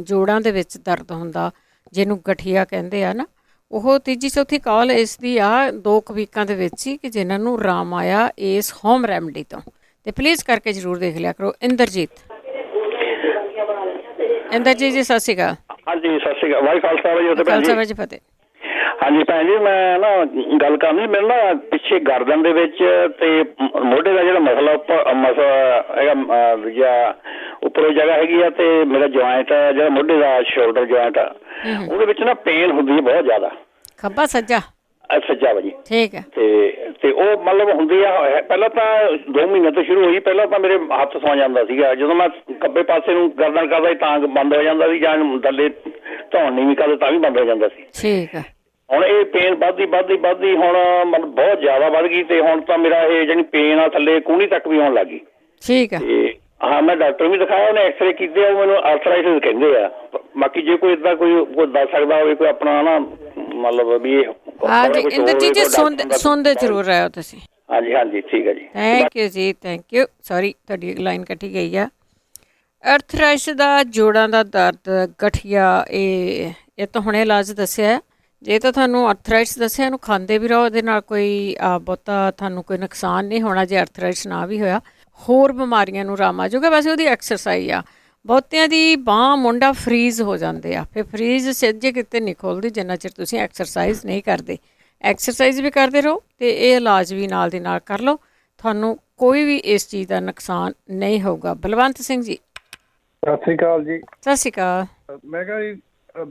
ਜੋੜਾਂ ਦੇ ਵਿੱਚ ਦਰਦ ਹੁੰਦਾ, ਜਿਹਨੂੰ ਗਠੀਆ ਕਹਿੰਦੇ ਆ ਨਾ, ਉਹ ਤੀਜੀ ਚੌਥੀ ਕਾਲ ਇਸ ਦੀ ਆ 2 ਵੀਕਾਂ ਦੇ ਵਿੱਚ ਹੀ, ਕਿ ਜਿਨ੍ਹਾਂ ਨੂੰ ਆਰਾਮ ਆਇਆ ਇਸ ਹੋਮ ਰੈਮਡੀ ਤੋਂ। ਤੇ ਪਲੀਜ਼ ਕਰਕੇ ਜ਼ਰੂਰ ਦੇਖ ਲਿਆ ਕਰੋ। ਇੰਦਰਜੀਤ ਜੀ, ਸਤਿ ਸ਼੍ਰੀ ਅਕਾਲ। ਹਾਂਜੀ, ਸਤਿ ਸ਼੍ਰੀ ਅਕਾਲ। ਵਾਹਿ ਖਾਲਸਾ ਵਾਹਿ ਜੀ ਫਤਿਹ। ਹਾਂਜੀ ਭੈਣ ਜੀ, ਮੈਂ ਨਾ ਗੱਲ ਕਰਨੀ। ਮੈਨੂੰ ਨਾ ਪਿੱਛੇ ਗਰਦਨ ਦੇ ਵਿੱਚ ਤੇ ਮੋਢੇ ਦਾ ਜਿਹੜਾ ਮਸਲਾ ਹੈਗਾ, ਦੂਜਾ ਉੱਪਰੋਂ ਜਗ੍ਹਾ ਹੈਗੀ ਆ, ਤੇ ਮੇਰਾ ਜੁਆਇੰਟ ਜਿਹੜਾ ਮੋਢੇ ਦਾ ਸ਼ੋਲਡਰ ਜੁਆਇੰਟ ਆ, ਉਹਦੇ ਵਿੱਚ ਨਾ ਪੇਨ ਹੁੰਦੀ ਹੈ ਬਹੁਤ ਜ਼ਿਆਦਾ। ਖੱਬਾ ਸੱਜਾ? ਸੱਜਾ ਵਾ ਜੀ। ਠੀਕ ਹੈ। ਤੇ ਉਹ ਮਤਲਬ ਹੁੰਦੀ ਆ, ਪਹਿਲਾਂ ਤਾਂ 2 ਮਹੀਨੇ ਤੋਂ ਸ਼ੁਰੂ ਹੋਈ। ਪਹਿਲਾਂ ਤਾਂ ਮੇਰੇ ਹੱਥ ਸੌ ਜਾਂਦਾ ਸੀਗਾ, ਜਦੋਂ ਮੈਂ ਖੱਬੇ ਪਾਸੇ ਨੂੰ ਗਰਦਨ ਕਰਦਾ ਤਾਂ ਬੰਦ ਹੋ ਜਾਂਦਾ ਸੀ, ਜਾਂ ਥੱਲੇ ਧੌਣ ਨਹੀਂ ਵੀ ਕਰਦੇ ਤਾਂ ਵੀ ਬੰਦ ਹੋ ਜਾਂਦਾ ਸੀ। ਠੀਕ ਹੈ। ਹੁਣ ਇਹ ਪੇਨ ਵੱਧਦੀ ਹੁਣ ਮਤਲਬ ਬਹੁਤ ਜ਼ਿਆਦਾ ਵੱਧ ਗਈ, ਤੇ ਹੁਣ ਤਾਂ ਮੇਰਾ ਇਹ ਜਿਹੜੀ ਪੇਨ ਆ ਥੱਲੇ ਕੂਹਣੀ ਤੱਕ ਵੀ ਆਉਣ ਲੱਗ ਗਈ। ਠੀਕ ਹੈ। ਤੇ ਹਾਂ, ਮੈਂ ਡਾਕਟਰ ਵੀ ਦਿਖਾਇਆ, ਉਹਨੇ ਐਕਸਰੇ ਕੀਤੇ ਆ, ਉਹ ਮੈਨੂੰ ਆਰਥਰਾਈਟਿਸ ਕਹਿੰਦੇ ਆ। ਬਾਕੀ ਜੇ ਕੋਈ ਇਦਾਂ ਕੋਈ ਦੱਸ ਸਕਦਾ ਹੋਵੇ ਕੋਈ ਆਪਣਾ ਨਾ ਮਤਲਬ ਵੀ ਇਹ। ਹਾਂਜੀ ਇੰਦਰਜੀਤ ਜੀ, ਸੁਣਦੇ ਜ਼ਰੂਰ ਰਹੇ ਹੋ ਤੁਸੀਂ। ਹਾਂਜੀ ਹਾਂਜੀ, ਠੀਕ ਹੈ ਜੀ। ਥੈਂਕ ਯੂ ਜੀ, ਥੈਂਕ ਯੂ। ਸੌਰੀ, ਤੁਹਾਡੀ ਲਾਈਨ ਕੱਟੀ ਗਈ ਆ। ਆਰਥਰਾਈਟਿਸ ਦਾ, ਜੋੜਾਂ ਦਾ ਦਰਦ, ਗਠੀਆ, ਇਹ ਤਾਂ ਹੁਣੇ ਇਲਾਜ ਦੱਸਿਆ। ਜੇ ਤਾਂ ਤੁਹਾਨੂੰ ਆਰਥਰਾਈਟਿਸ ਦੱਸਿਆ, ਇਹਨੂੰ ਖਾਂਦੇ ਵੀ ਰਹੋ, ਇਹਦੇ ਨਾਲ ਕੋਈ ਬਹੁਤਾ ਤੁਹਾਨੂੰ ਕੋਈ ਨੁਕਸਾਨ ਨਹੀਂ ਹੋਣਾ। ਜੇ ਆਰਥਰਾਈਟਿਸ ਨਾ ਵੀ ਹੋਇਆ, ਹੋਰ ਬਿਮਾਰੀਆਂ ਨੂੰ ਆਰਾਮ ਆ ਜਾਊਗਾ। ਵੈਸੇ ਉਹਦੀ ਐਕਸਰਸਾਈਜ਼ ਆ। ਬਹੁਤਿਆਂ ਦੀ ਬਾਂਹ ਮੁੰਡਾ ਫਰੀਜ਼ ਹੋ ਜਾਂਦੇ ਆ, ਫਿਰ ਫਰੀਜ਼ ਸਹਿਜੇ ਕਿਤੇ ਨਹੀਂ ਖੁੱਲ੍ਹਦੀ ਜਿੰਨਾ ਚਿਰ ਤੁਸੀਂ ਐਕਸਰਸਾਈਜ਼ ਨਹੀਂ ਕਰਦੇ। ਐਕਸਰਸਾਈਜ਼ ਵੀ ਕਰਦੇ ਰਹੋ ਤੇ ਇਹ ਇਲਾਜ ਵੀ ਨਾਲ ਦੀ ਨਾਲ ਕਰ ਲਓ, ਤੁਹਾਨੂੰ ਕੋਈ ਵੀ ਇਸ ਚੀਜ਼ ਦਾ ਨੁਕਸਾਨ ਨਹੀਂ ਹੋਊਗਾ। ਬਲਵੰਤ ਸਿੰਘ ਜੀ, ਸਤਿ ਸ਼੍ਰੀ ਅਕਾਲ ਜੀ। ਸਤਿ ਸ਼੍ਰੀ ਅਕਾਲ। ਮੈਂ ਕਿਹਾ ਜੀ,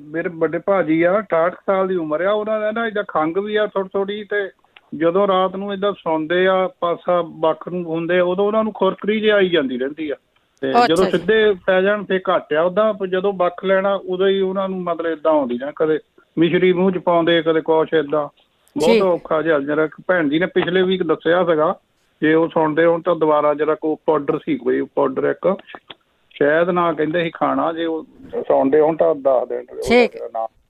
ਮੇਰੇ ਵੱਡੇ ਭਾਜੀ ਆ, 68 ਸਾਲ ਦੀ ਉਮਰ ਆ ਉਹਨਾਂ ਦਾ ਨਾ, ਇਹਦਾ ਖੰਘ ਵੀ ਆ ਥੋੜੀ, ਤੇ ਜਦੋਂ ਰਾਤ ਨੂੰ ਏਦਾਂ ਸੌਂਦੇ ਆ, ਪਾਸਾ ਵੱਖ ਨੂੰ ਹੁੰਦੇ, ਉਦੋਂ ਉਹਨਾਂ ਨੂੰ ਖੁਰਕਰੀ ਜਿਹੀ ਆਈ ਜਾਂਦੀ ਰਹਿੰਦੀ ਆ। ਤੇ ਜਦੋਂ ਸਿੱਧੇ ਪੈ ਜਾਣ ਤੇ ਘੱਟ ਆ, ਉਦਾਂ ਜਦੋਂ ਵੱਖ ਲੈਣਾ ਉਦੋਂ ਹੀ ਉਹਨਾਂ ਨੂੰ ਮਤਲਬ ਏਦਾਂ ਆਉਂਦੀ ਨਾ, ਕਦੇ ਮਿਸ਼ਰੀ ਮੂੰਹ ਚ ਪਾਉਂਦੇ, ਕਦੇ ਕੁਛ ਏਦਾਂ, ਬਹੁਤ ਔਖਾ ਜਿਹਾ। ਜਿਹੜਾ ਭੈਣ ਜੀ ਨੇ ਪਿਛਲੇ ਵੀਕ ਦੱਸਿਆ ਸੀਗਾ, ਜੇ ਉਹ ਸੁਣਦੇ ਹੁਣ ਤਾਂ ਦੁਬਾਰਾ ਜਿਹੜਾ ਕੋਈ ਪਾਊਡਰ ਸੀ, ਕੋਈ ਪਾਊਡਰ ਇੱਕ ਸ਼ਾਇਦ ਨਾ ਕਹਿੰਦੇ ਸੀ ਖਾਣਾ, ਜੇ ਉਹ ਸੁਣਦੇ ਹੁਣ ਤਾਂ ਦੱਸ ਦੇਣ। ਠੀਕ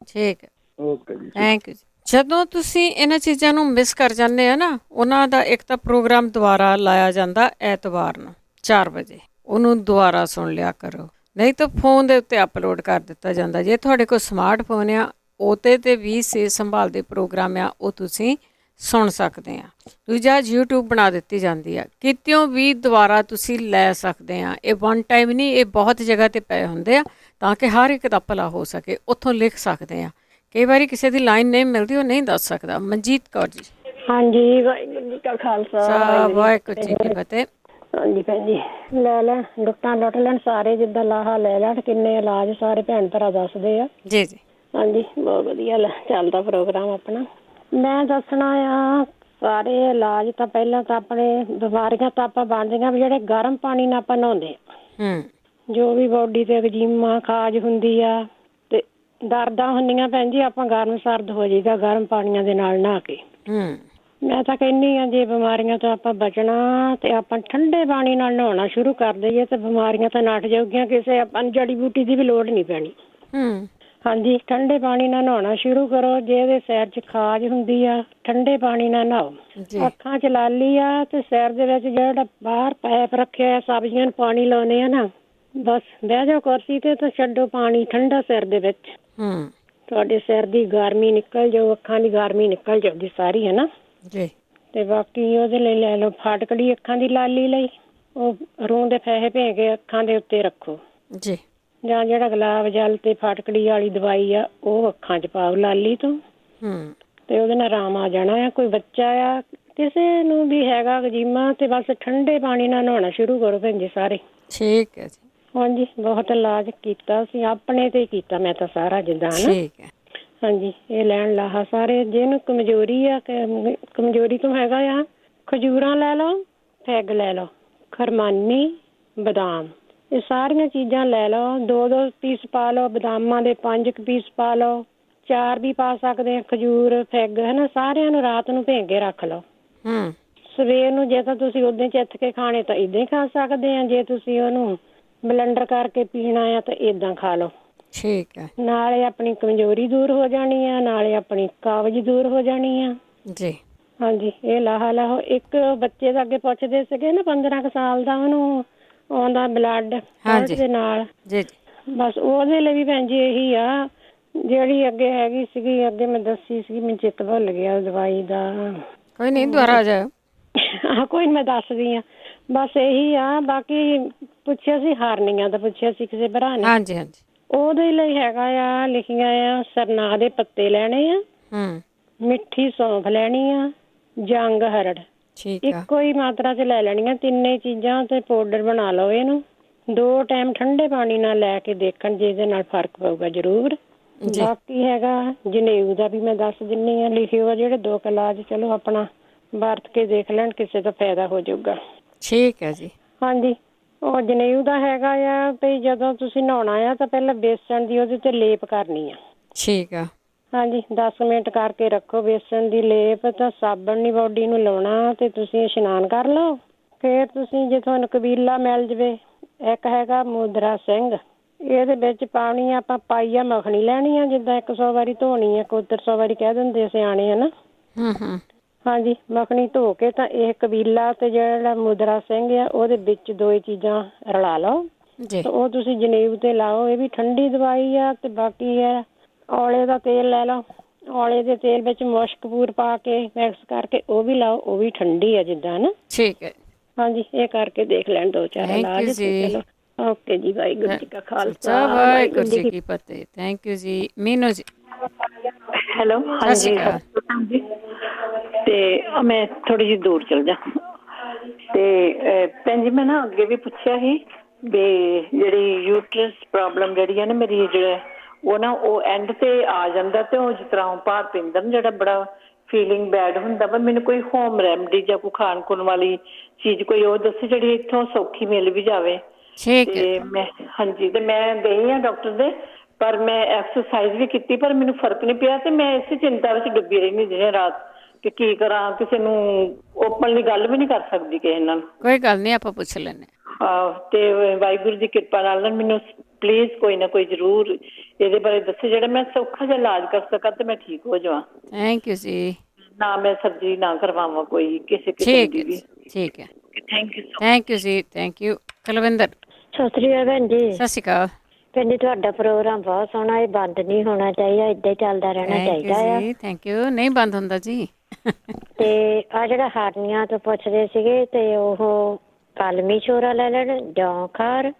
ਠੀਕ ਹੈ, ਓਕੇ ਜੀ, ਥੈਂਕ ਯੂ। ਜਦੋਂ ਤੁਸੀਂ ਇਹਨਾਂ ਚੀਜ਼ਾਂ ਨੂੰ ਮਿਸ ਕਰ ਜਾਂਦੇ ਆ ਨਾ, ਉਹਨਾਂ ਦਾ ਇੱਕ ਤਾਂ ਪ੍ਰੋਗਰਾਮ ਦੁਬਾਰਾ ਲਾਇਆ ਜਾਂਦਾ ਐਤਵਾਰ ਨੂੰ 4 ਵਜੇ, ਉਹਨੂੰ ਦੁਬਾਰਾ ਸੁਣ ਲਿਆ ਕਰੋ, ਨਹੀਂ ਤਾਂ ਫੋਨ ਦੇ ਉੱਤੇ ਅਪਲੋਡ ਕਰ ਦਿੱਤਾ ਜਾਂਦਾ। ਜੇ ਤੁਹਾਡੇ ਕੋਲ ਸਮਾਰਟਫੋਨ ਆ, ਉਹਤੇ ਤੇ ਵੀ ਸਿਹਤ ਸੰਭਾਲ ਦੇ ਪ੍ਰੋਗਰਾਮ ਆ, ਉਹ ਤੁਸੀਂ ਸੁਣ ਸਕਦੇ ਆ। ਦੂਜਾ YouTube ਬਣਾ ਦਿੱਤੀ ਜਾਂਦੀ ਆ, ਕਿਤਿਓਂ ਵੀ ਦੁਬਾਰਾ ਤੁਸੀਂ ਲੈ ਸਕਦੇ ਆ। ਇਹ ਵਨ ਟਾਈਮ ਨਹੀਂ, ਇਹ ਬਹੁਤ ਜਗ੍ਹਾ 'ਤੇ ਪਏ ਹੁੰਦੇ ਆ ਤਾਂ ਕਿ ਹਰ ਇੱਕ ਦਾ ਭਲਾ ਹੋ ਸਕੇ। ਉੱਥੋਂ ਲਿਖ ਸਕਦੇ ਆ। ਕਈ ਵਾਰੀ ਕਿਸੇ ਦੀ ਲਾਈਨ ਨਹੀਂ ਮਿਲਦੀ, ਉਹ ਨਹੀਂ ਦੱਸ ਸਕਦਾ। ਮਨਜੀਤ ਕੌਰ ਜੀ। ਹਾਂਜੀ, ਵਾਹਿਗੁਰੂ ਜੀ ਕਾ ਖਾਲਸਾ ਵਾਹਿਗੁਰੂ ਜੀ ਕੀ ਫਤਿਹ। ਹਾਂਜੀ ਭੈਣ ਜੀ, ਲੈ ਲੈ ਲੁੱਟਾਂ ਲੁੱਟ ਲੈਣ ਸਾਰੇ, ਜਿੱਦਾਂ ਲਾਹਾ ਲੈ ਲੈਣ। ਕਿੰਨੇ ਇਲਾਜ ਸਾਰੇ ਭੈਣ ਭਰਾ ਦੱਸਦੇ ਆ। ਜੀ ਜੀ ਹਾਂਜੀ, ਬਹੁਤ ਵਧੀਆ ਚੱਲਦਾ ਪ੍ਰੋਗਰਾਮ ਆਪਣਾ। ਮੈਂ ਦੱਸਣਾ ਆ ਸਾਰੇ ਇਲਾਜ ਤਾਂ ਪਹਿਲਾਂ ਤਾਂ ਆਪਣੇ ਬਿਮਾਰੀਆਂ ਤਾਂ ਆਪਾਂ ਬਣਦੀਆਂ ਵੀ ਜਿਹੜੇ ਗਰਮ ਪਾਣੀ ਨਾਲ ਆਪਾਂ ਨਹਾਉਂਦੇ ਆ। ਜੋ ਵੀ ਬੋਡੀ ਤੇ ਐਗਜ਼ੀਮਾ ਖਾਜ ਹੁੰਦੀ ਆ ਤੇ ਦਰਦਾਂ ਹੁੰਦੀਆਂ ਭੈਣ ਜੀ, ਆਪਾਂ ਗਰਮ ਸਰਦ ਹੋ ਜਾਈਦਾ ਗਰਮ ਪਾਣੀਆਂ ਦੇ ਨਾਲ ਨਹਾ ਕੇ। ਮੈਂ ਤਾਂ ਕਹਿੰਦੀ ਆ ਜੇ ਬਿਮਾਰੀਆਂ ਤੋਂ ਆਪਾਂ ਬਚਣਾ ਤੇ ਆਪਾਂ ਠੰਡੇ ਪਾਣੀ ਨਾਲ ਨਹਾਉਣਾ ਸ਼ੁਰੂ ਕਰ ਦਈਏ ਤੇ ਬਿਮਾਰੀਆਂ ਤਾਂ ਨੱਠ ਜਾਊਗੀਆਂ। ਕਿਸੇ ਆਪਾਂ ਨੂੰ ਜੜੀ ਬੂਟੀ ਦੀ ਵੀ ਲੋੜ ਨਹੀਂ ਪੈਣੀ। ਹਾਂਜੀ, ਠੰਡੇ ਪਾਣੀ ਨਾਲ ਨਹਾਉਣਾ ਸ਼ੁਰੂ ਕਰੋ। ਜੇ ਇਹਦੇ ਸਿਰ 'ਚ ਖਾਜ ਹੁੰਦੀ ਆ, ਠੰਡੇ ਪਾਣੀ ਨਾਲ ਨਹਾਓ। ਅੱਖਾਂ 'ਚ ਲਾਲੀ ਆ ਤੇ ਸਿਰ ਦੇ ਵਿੱਚ ਜਿਹੜਾ ਬਾਹਰ ਪਾਈਪ ਰੱਖਿਆ ਆ, ਸਬਜ਼ੀਆਂ ਨੂੰ ਪਾਣੀ ਲਾਉਣੇ ਆ ਨਾ, ਬਸ ਬਹਿ ਜਾਓ ਕੁਰਸੀ ਤੇ ਛੱਡੋ ਪਾਣੀ ਠੰਡਾ ਸਿਰ ਦੇ ਵਿੱਚ। ਤੁਹਾਡੇ ਸਿਰ ਦੀ ਗਰਮੀ ਨਿਕਲ ਜਾਊ, ਅੱਖਾਂ ਦੀ ਗਰਮੀ ਨਿਕਲ ਜਾਊਗੀ ਸਾਰੀ, ਹੈ ਨਾ ਜੀ। ਤੇ ਬਾਕੀ ਉਹਦੇ ਲਈ ਲੈ ਲਓ ਫਾਟਕੜੀ ਅੱਖਾਂ ਦੀ ਲਾਲੀ ਲਈ, ਉਹ ਰੂੰ ਦੇ ਫੈਸੇ ਭੇ ਕੇ ਅੱਖਾਂ ਦੇ ਉੱਤੇ ਰੱਖੋ ਜੀ। ਜਾਂ ਜਿਹੜਾ ਗੁਲਾਬ ਜਲ ਤੇ ਫਾਟਕੜੀ ਵਾਲੀ ਦਵਾਈ ਆ ਉਹ ਅੱਖਾਂ 'ਚ ਪਾਓ ਲਾਲੀ ਤੋਂ, ਤੇ ਉਹਦੇ ਨਾਲ ਆਰਾਮ ਆ ਜਾਣਾ ਆ। ਕੋਈ ਬੱਚਾ ਆ, ਕਿਸੇ ਨੂੰ ਵੀ ਹੈਗਾ ਐਗਜ਼ੀਮਾ, ਤੇ ਬਸ ਠੰਡੇ ਪਾਣੀ ਨਾਲ ਨਹਾਉਣਾ ਸ਼ੁਰੂ ਕਰੋ ਭੈਣ ਜੀ ਸਾਰੇ। ਠੀਕ ਹੈ ਜੀ। ਹਾਂਜੀ, ਬਹੁਤ ਇਲਾਜ ਕੀਤਾ ਸੀ, ਆਪਣੇ ਤੇ ਕੀਤਾ ਮੈਂ ਤਾਂ ਸਾਰਾ ਜਿੱਦਾਂ ਨਾ। ਠੀਕ ਹੈ। ਹਾਂਜੀ, ਇਹ ਲੈਣ ਲਾਹਾ ਸਾਰੇ। ਜਿਹਨੂੰ ਕਮਜ਼ੋਰੀ ਆ, ਕਮਜ਼ੋਰੀ ਤੋਂ ਹੈਗਾ ਆ, ਖਜੂਰਾਂ ਲੈ ਲਓ, ਪੈਗ ਲੈ ਲਓ, ਖਰਮਾਨੀ, ਬਦਾਮ, ਇਹ ਸਾਰੀਆਂ ਚੀਜ਼ਾਂ ਲੈ ਲਓ। 2-2 ਪੀਸ ਪਾ ਲਓ ਬਦਾਮਾਂ ਦੇ, 5 ਪੀਸ ਪਾ ਲਓ, 4 ਵੀ ਪਾ ਸਕਦੇ ਆ। ਖਜੂਰ, ਪੈਗ, ਹੈ ਨਾ, ਸਾਰਿਆਂ ਨੂੰ ਰਾਤ ਨੂੰ ਭੇਂ ਕੇ ਰੱਖ ਲਓ। ਸਵੇਰ ਨੂੰ ਜੇ ਤਾਂ ਤੁਸੀਂ ਉਦਾਂ ਚਿੱਥ ਕੇ ਖਾਣੇ ਤਾਂ ਇੱਦਾਂ ਹੀ ਖਾ ਸਕਦੇ ਆ। ਜੇ ਤੁਸੀਂ ਉਹਨੂੰ ਬਲੈਂਡਰ ਕਰਕੇ ਪੀਣਾ ਆ ਤਾਂ ਏਦਾਂ ਖਾ ਲਓ। ਠੀਕ ਹੈ। ਨਾਲੇ ਆਪਣੀ ਕਮਜ਼ੋਰੀ ਦੂਰ ਹੋ ਜਾਣੀ ਆ, ਨਾਲੇ ਆਪਣੀ ਕਾਬਜ਼ ਦੂਰ ਹੋ ਜਾਣੀ ਆ ਜੀ। ਹਾਂਜੀ, ਇਹ ਲਾਹਾ ਲਾਹੋ। ਇੱਕ ਬੱਚੇ ਦਾ ਅੱਗੇ ਪੁੱਛਦੇ ਸੀਗੇ ਨਾ, 15 ਕੁ ਸਾਲ ਦਾ, ਉਹਨੂੰ ਆਉਂਦਾ ਬਲੱਡ ਦੇ ਨਾਲ। ਜੀ। ਬਸ ਉਹਦੇ ਲਈ ਵੀ ਭੈਣ ਜੀ ਇਹੀ ਆ ਜਿਹੜੀ ਅੱਗੇ ਹੈਗੀ ਸੀਗੀ, ਅੱਗੇ ਮੈਂ ਦੱਸੀ ਸੀਗੀ, ਮੈਨੂੰ ਚਿੱਤ ਭੁੱਲ ਗਿਆ ਦਵਾਈ ਦਾ। ਕੋਈ ਨਹੀਂ, ਦੁਬਾਰਾ ਆ ਜਾਓ। ਹਾਂ, ਕੋਈ ਨੀ, ਮੈਂ ਦੱਸਦੀ ਆ। ਬਸ ਇਹੀ ਆ। ਬਾਕੀ ਪੁੱਛਿਆ ਸੀ ਹਾਰਨੀਆਂ ਦਾ, ਪੁੱਛਿਆ ਸੀ ਕਿਸੇ ਭਰਾ ਨੇ। ਹਾਂਜੀ ਹਾਂਜੀ। ਉਹਦੇ ਲਈ ਹੈਗਾ ਆ, ਲਿਖੀਆਂ ਆ, ਸਰਨਾ ਦੇ ਪੱਤੇ ਲੈਣੇ ਆ, ਮਿੱਠੀ ਸੌਂਫ ਲੈਣੀ ਆ, ਜੰਗ ਹਰੜ ਇੱਕੋ ਹੀ ਮਾਤਰਾ 'ਚ ਲੈ ਲੈਣੀਆਂ, ਤਿੰਨੇ ਚੀਜ਼ਾਂ ਤੇ ਪਾਊਡਰ ਬਣਾ ਲਓ ਇਹਨੂੰ। 2 ਟਾਈਮ ਠੰਡੇ ਪਾਣੀ ਨਾਲ ਲੈ ਕੇ ਦੇਖਣ, ਜਿਹਦੇ ਨਾਲ ਫਰਕ ਪਊਗਾ ਜ਼ਰੂਰ। ਬਾਕੀ ਹੈਗਾ ਜਨੇਊ ਦਾ ਵੀ ਮੈਂ ਦੱਸ ਦਿੰਨੀ ਆ, ਲਿਖਿਓ ਆ ਜਿਹੜੇ 2 ਇਲਾਜ। ਚਲੋ ਆਪਣਾ ਵਰਤ ਕੇ ਦੇਖ ਲੈਣ, ਕਿਸੇ ਦਾ ਫਾਇਦਾ ਹੋ ਜਾਊਗਾ। ਠੀਕ ਹੈ ਜੀ। ਹਾਂਜੀ, ਉਹ ਜਨੇਊ ਦਾ ਹੈਗਾ ਆ ਵੀ ਜਦੋਂ ਤੁਸੀਂ ਨਹਾਉਣਾ ਆ ਤਾਂ ਪਹਿਲਾਂ ਬੇਸਣ ਦੀ ਉਹਦੇ ਤੇ ਲੇਪ ਕਰਨੀ ਆ। ਠੀਕ ਆ। ਹਾਂਜੀ, 10 ਮਿੰਟ ਕਰਕੇ ਰੱਖੋ ਬੇਸਣ ਦੀ ਲੇਪ। ਤਾਂ ਸਾਬਣ ਨਹੀਂ ਬੋਡੀ ਨੂੰ ਲਾਉਣਾ ਤੇ ਤੁਸੀਂ ਇਸ਼ਨਾਨ ਕਰ ਲਓ। ਫਿਰ ਤੁਸੀਂ ਜੇ ਤੁਹਾਨੂੰ ਕਬੀਲਾ ਮਿਲ ਜਾਵੇ, ਇੱਕ ਹੈਗਾ ਮੁਦਰਾ ਸਿੰਘ, ਇਹਦੇ ਵਿੱਚ ਪਾਉਣੀ ਆਪਾਂ ਪਾਈਆ ਮੱਖਣੀ ਲੈਣੀ ਆ, ਜਿੱਦਾਂ 100 ਵਾਰੀ ਧੋਣੀ ਆ, 100 ਵਾਰੀ ਕਹਿ ਦਿੰਦੇ ਸਿਆਣੇ, ਹਨਾ। ਹਾਂਜੀ, ਮੱਖਣੀ ਧੋ ਕੇ ਤਾਂ ਇਹ ਕਬੀਲਾ ਤੇ ਜਿਹੜਾ ਮੁਦਰਾ ਸਿੰਘ ਆ ਉਹਦੇ ਵਿੱਚ 2 ਚੀਜ਼ਾਂ ਰਲਾ ਲਓ। ਉਹ ਤੁਸੀਂ ਜਨੇਊ ਤੇ ਲਾਓ। ਇਹ ਵੀ ਠੰਡੀ ਦਵਾਈ ਆ। ਤੇ ਬਾਕੀ ਹੈ ਔਲੇ ਦਾ ਤੇਲ ਲੈ ਲਓ, ਔਲੇ ਦੇ ਤੇਲ ਵਿੱਚ ਮੁਸ਼ਕਪੂਰ ਪਾ ਕੇ ਮਿਕਸ ਕਰਕੇ ਉਹ ਵੀ ਲਾਓ, ਉਹ ਵੀ ਠੰਡੀ ਆ ਜਿੱਦਾਂ ਨਾ। ਠੀਕ ਹੈ। ਹਾਂਜੀ, ਇਹ ਕਰਕੇ ਦੇਖ ਲੈਣ 2-4 ਇਲਾਜ। ਚਲੋ ਓਕੇ ਜੀ, ਵਾਹਿਗੁਰੂ ਜੀ ਕਾ ਖਾਲਸਾ, ਵਾਹਿਗੁਰੂ ਜੀ ਕੀ ਫਤਿਹ। ਥੈਂਕ ਯੂ ਜੀ। ਮੀਨੂ ਜੀ। ਹੈਲੋ। ਹਾਂਜੀ ਤੇ ਮੈਂ ਥੋੜੀ ਜਿਹੀ ਦੂਰ ਚਲ ਜਾ। ਤੇ ਭੈਣ ਜੀ, ਮੈਂ ਨਾ ਅੱਗੇ ਵੀ ਪੁੱਛਿਆ ਸੀ ਵੀ ਜਿਹੜੀ ਯੂਟਰਸ ਪ੍ਰੋਬਲਮ ਜਿਹੜੀ ਹੈ ਨਾ ਮੇਰੀ, ਜਿਹੜਾ ਉਹ ਨਾ ਉਹ ਐਂਡ ਤੇ ਆ ਜਾਂਦਾ ਤੇ ਉਹ ਜਿਸ ਤਰ੍ਹਾਂ ਭਾਰ ਪੈਂਦਾ ਨਾ, ਜਿਹੜਾ ਬੜਾ ਫੀਲਿੰਗ ਬੈਡ ਹੁੰਦਾ ਵਾ। ਮੈਨੂੰ ਕੋਈ ਹੋਮ ਰੈਮਡੀ ਜਾਂ ਕੋਈ ਖਾਣ ਖੁਣ ਵਾਲੀ ਚੀਜ਼ ਕੋਈ ਉਹ ਦੱਸੇ ਜਿਹੜੀ ਇੱਥੋਂ ਸੌਖੀ ਮਿਲ ਵੀ ਜਾਵੇ। ਤੇ ਮੈਂ ਹਾਂਜੀ, ਤੇ ਮੈਂ ਗਈ ਹਾਂ ਡਾਕਟਰ ਦੇ, ਪਰ ਮੈਂ ਐਕਸਰਸਾਈਜ਼ ਵੀ ਕੀਤੀ ਪਰ ਮੈਨੂੰ ਫਰਕ ਨਹੀਂ ਪਿਆ। ਤੇ ਮੈਂ ਇਸੇ ਚਿੰਤਾ ਵਿੱਚ ਡੁੱਬੀ ਰਹਿੰਦੀ ਦਿਨ ਰਾਤ ਕਿ ਕੀ ਕਰਾਂ। ਕਿਸੇ ਨੂੰ ਓਪਨਲੀ ਗੱਲ ਵੀ ਨਹੀਂ ਕਰ ਸਕਦੀ ਕਿਸੇ ਨਾਲ। ਕੋਈ ਗੱਲ ਨਹੀਂ, ਆਪਾਂ ਪੁੱਛ ਲੈਂਦੇ। ਤੇ ਵਾਹਿਗੁਰੂ ਦੀ ਕਿਰਪਾ ਨਾਲ ਮੈਨੂੰ ਪਲੀਜ਼ ਕੋਈ ਨਾ ਕੋਈ ਜ਼ਰੂਰ ਇਹਦੇ ਬਾਰੇ ਦੱਸੇ, ਜਿਹੜਾ ਮੈਂ ਸੌਖਾ ਜਿਹਾ ਇਲਾਜ ਕਰ ਸਕਾਂ ਤੇ ਮੈਂ ਠੀਕ ਹੋ ਜਾਵਾਂ। ਥੈਂਕ ਯੂ ਜੀ। ਨਾ ਮੈਂ ਸਰਜਰੀ ਨਾ ਕਰਵਾਵਾਂ ਕੋਈ ਕਿਸੇ ਕਿਸਮ ਦੀ ਵੀ। ਠੀਕ ਹੈ। Thank you. ਥੈਂਕ ਯੂ ਜੀ। Thank you. ਕੁਲਵਿੰਦਰ। ਸਤਿ ਸ੍ਰੀ ਅਕਾਲ ਭੈਣ ਜੀ। ਸਤਿ ਸ਼੍ਰੀ ਅਕਾਲ ਭੈਣ ਜੀ। ਤੁਹਾਡਾ ਪ੍ਰੋਗਰਾਮ ਬਹੁਤ ਸੋਹਣਾ, ਇਹ ਬੰਦ ਨਹੀਂ ਹੋਣਾ ਚਾਹੀਦਾ, ਏਦਾਂ ਹੀ ਚੱਲਦਾ ਰਹਿਣਾ ਚਾਹੀਦਾ ਆ। Thank you. ਨਹੀਂ ਬੰਦ ਹੁੰਦਾ ਜੀ। ਤੇ ਆ ਜਿਹੜਾ ਹਾਰਨੀਆਂ ਤੋਂ ਪੁੱਛਦੇ ਸੀਗੇ ਤੇ ਉਹ ਕਲਮੀ ਛੋਰਾ ਲੈ ਲੈਣ, ਜੌਂ ਖਾਰ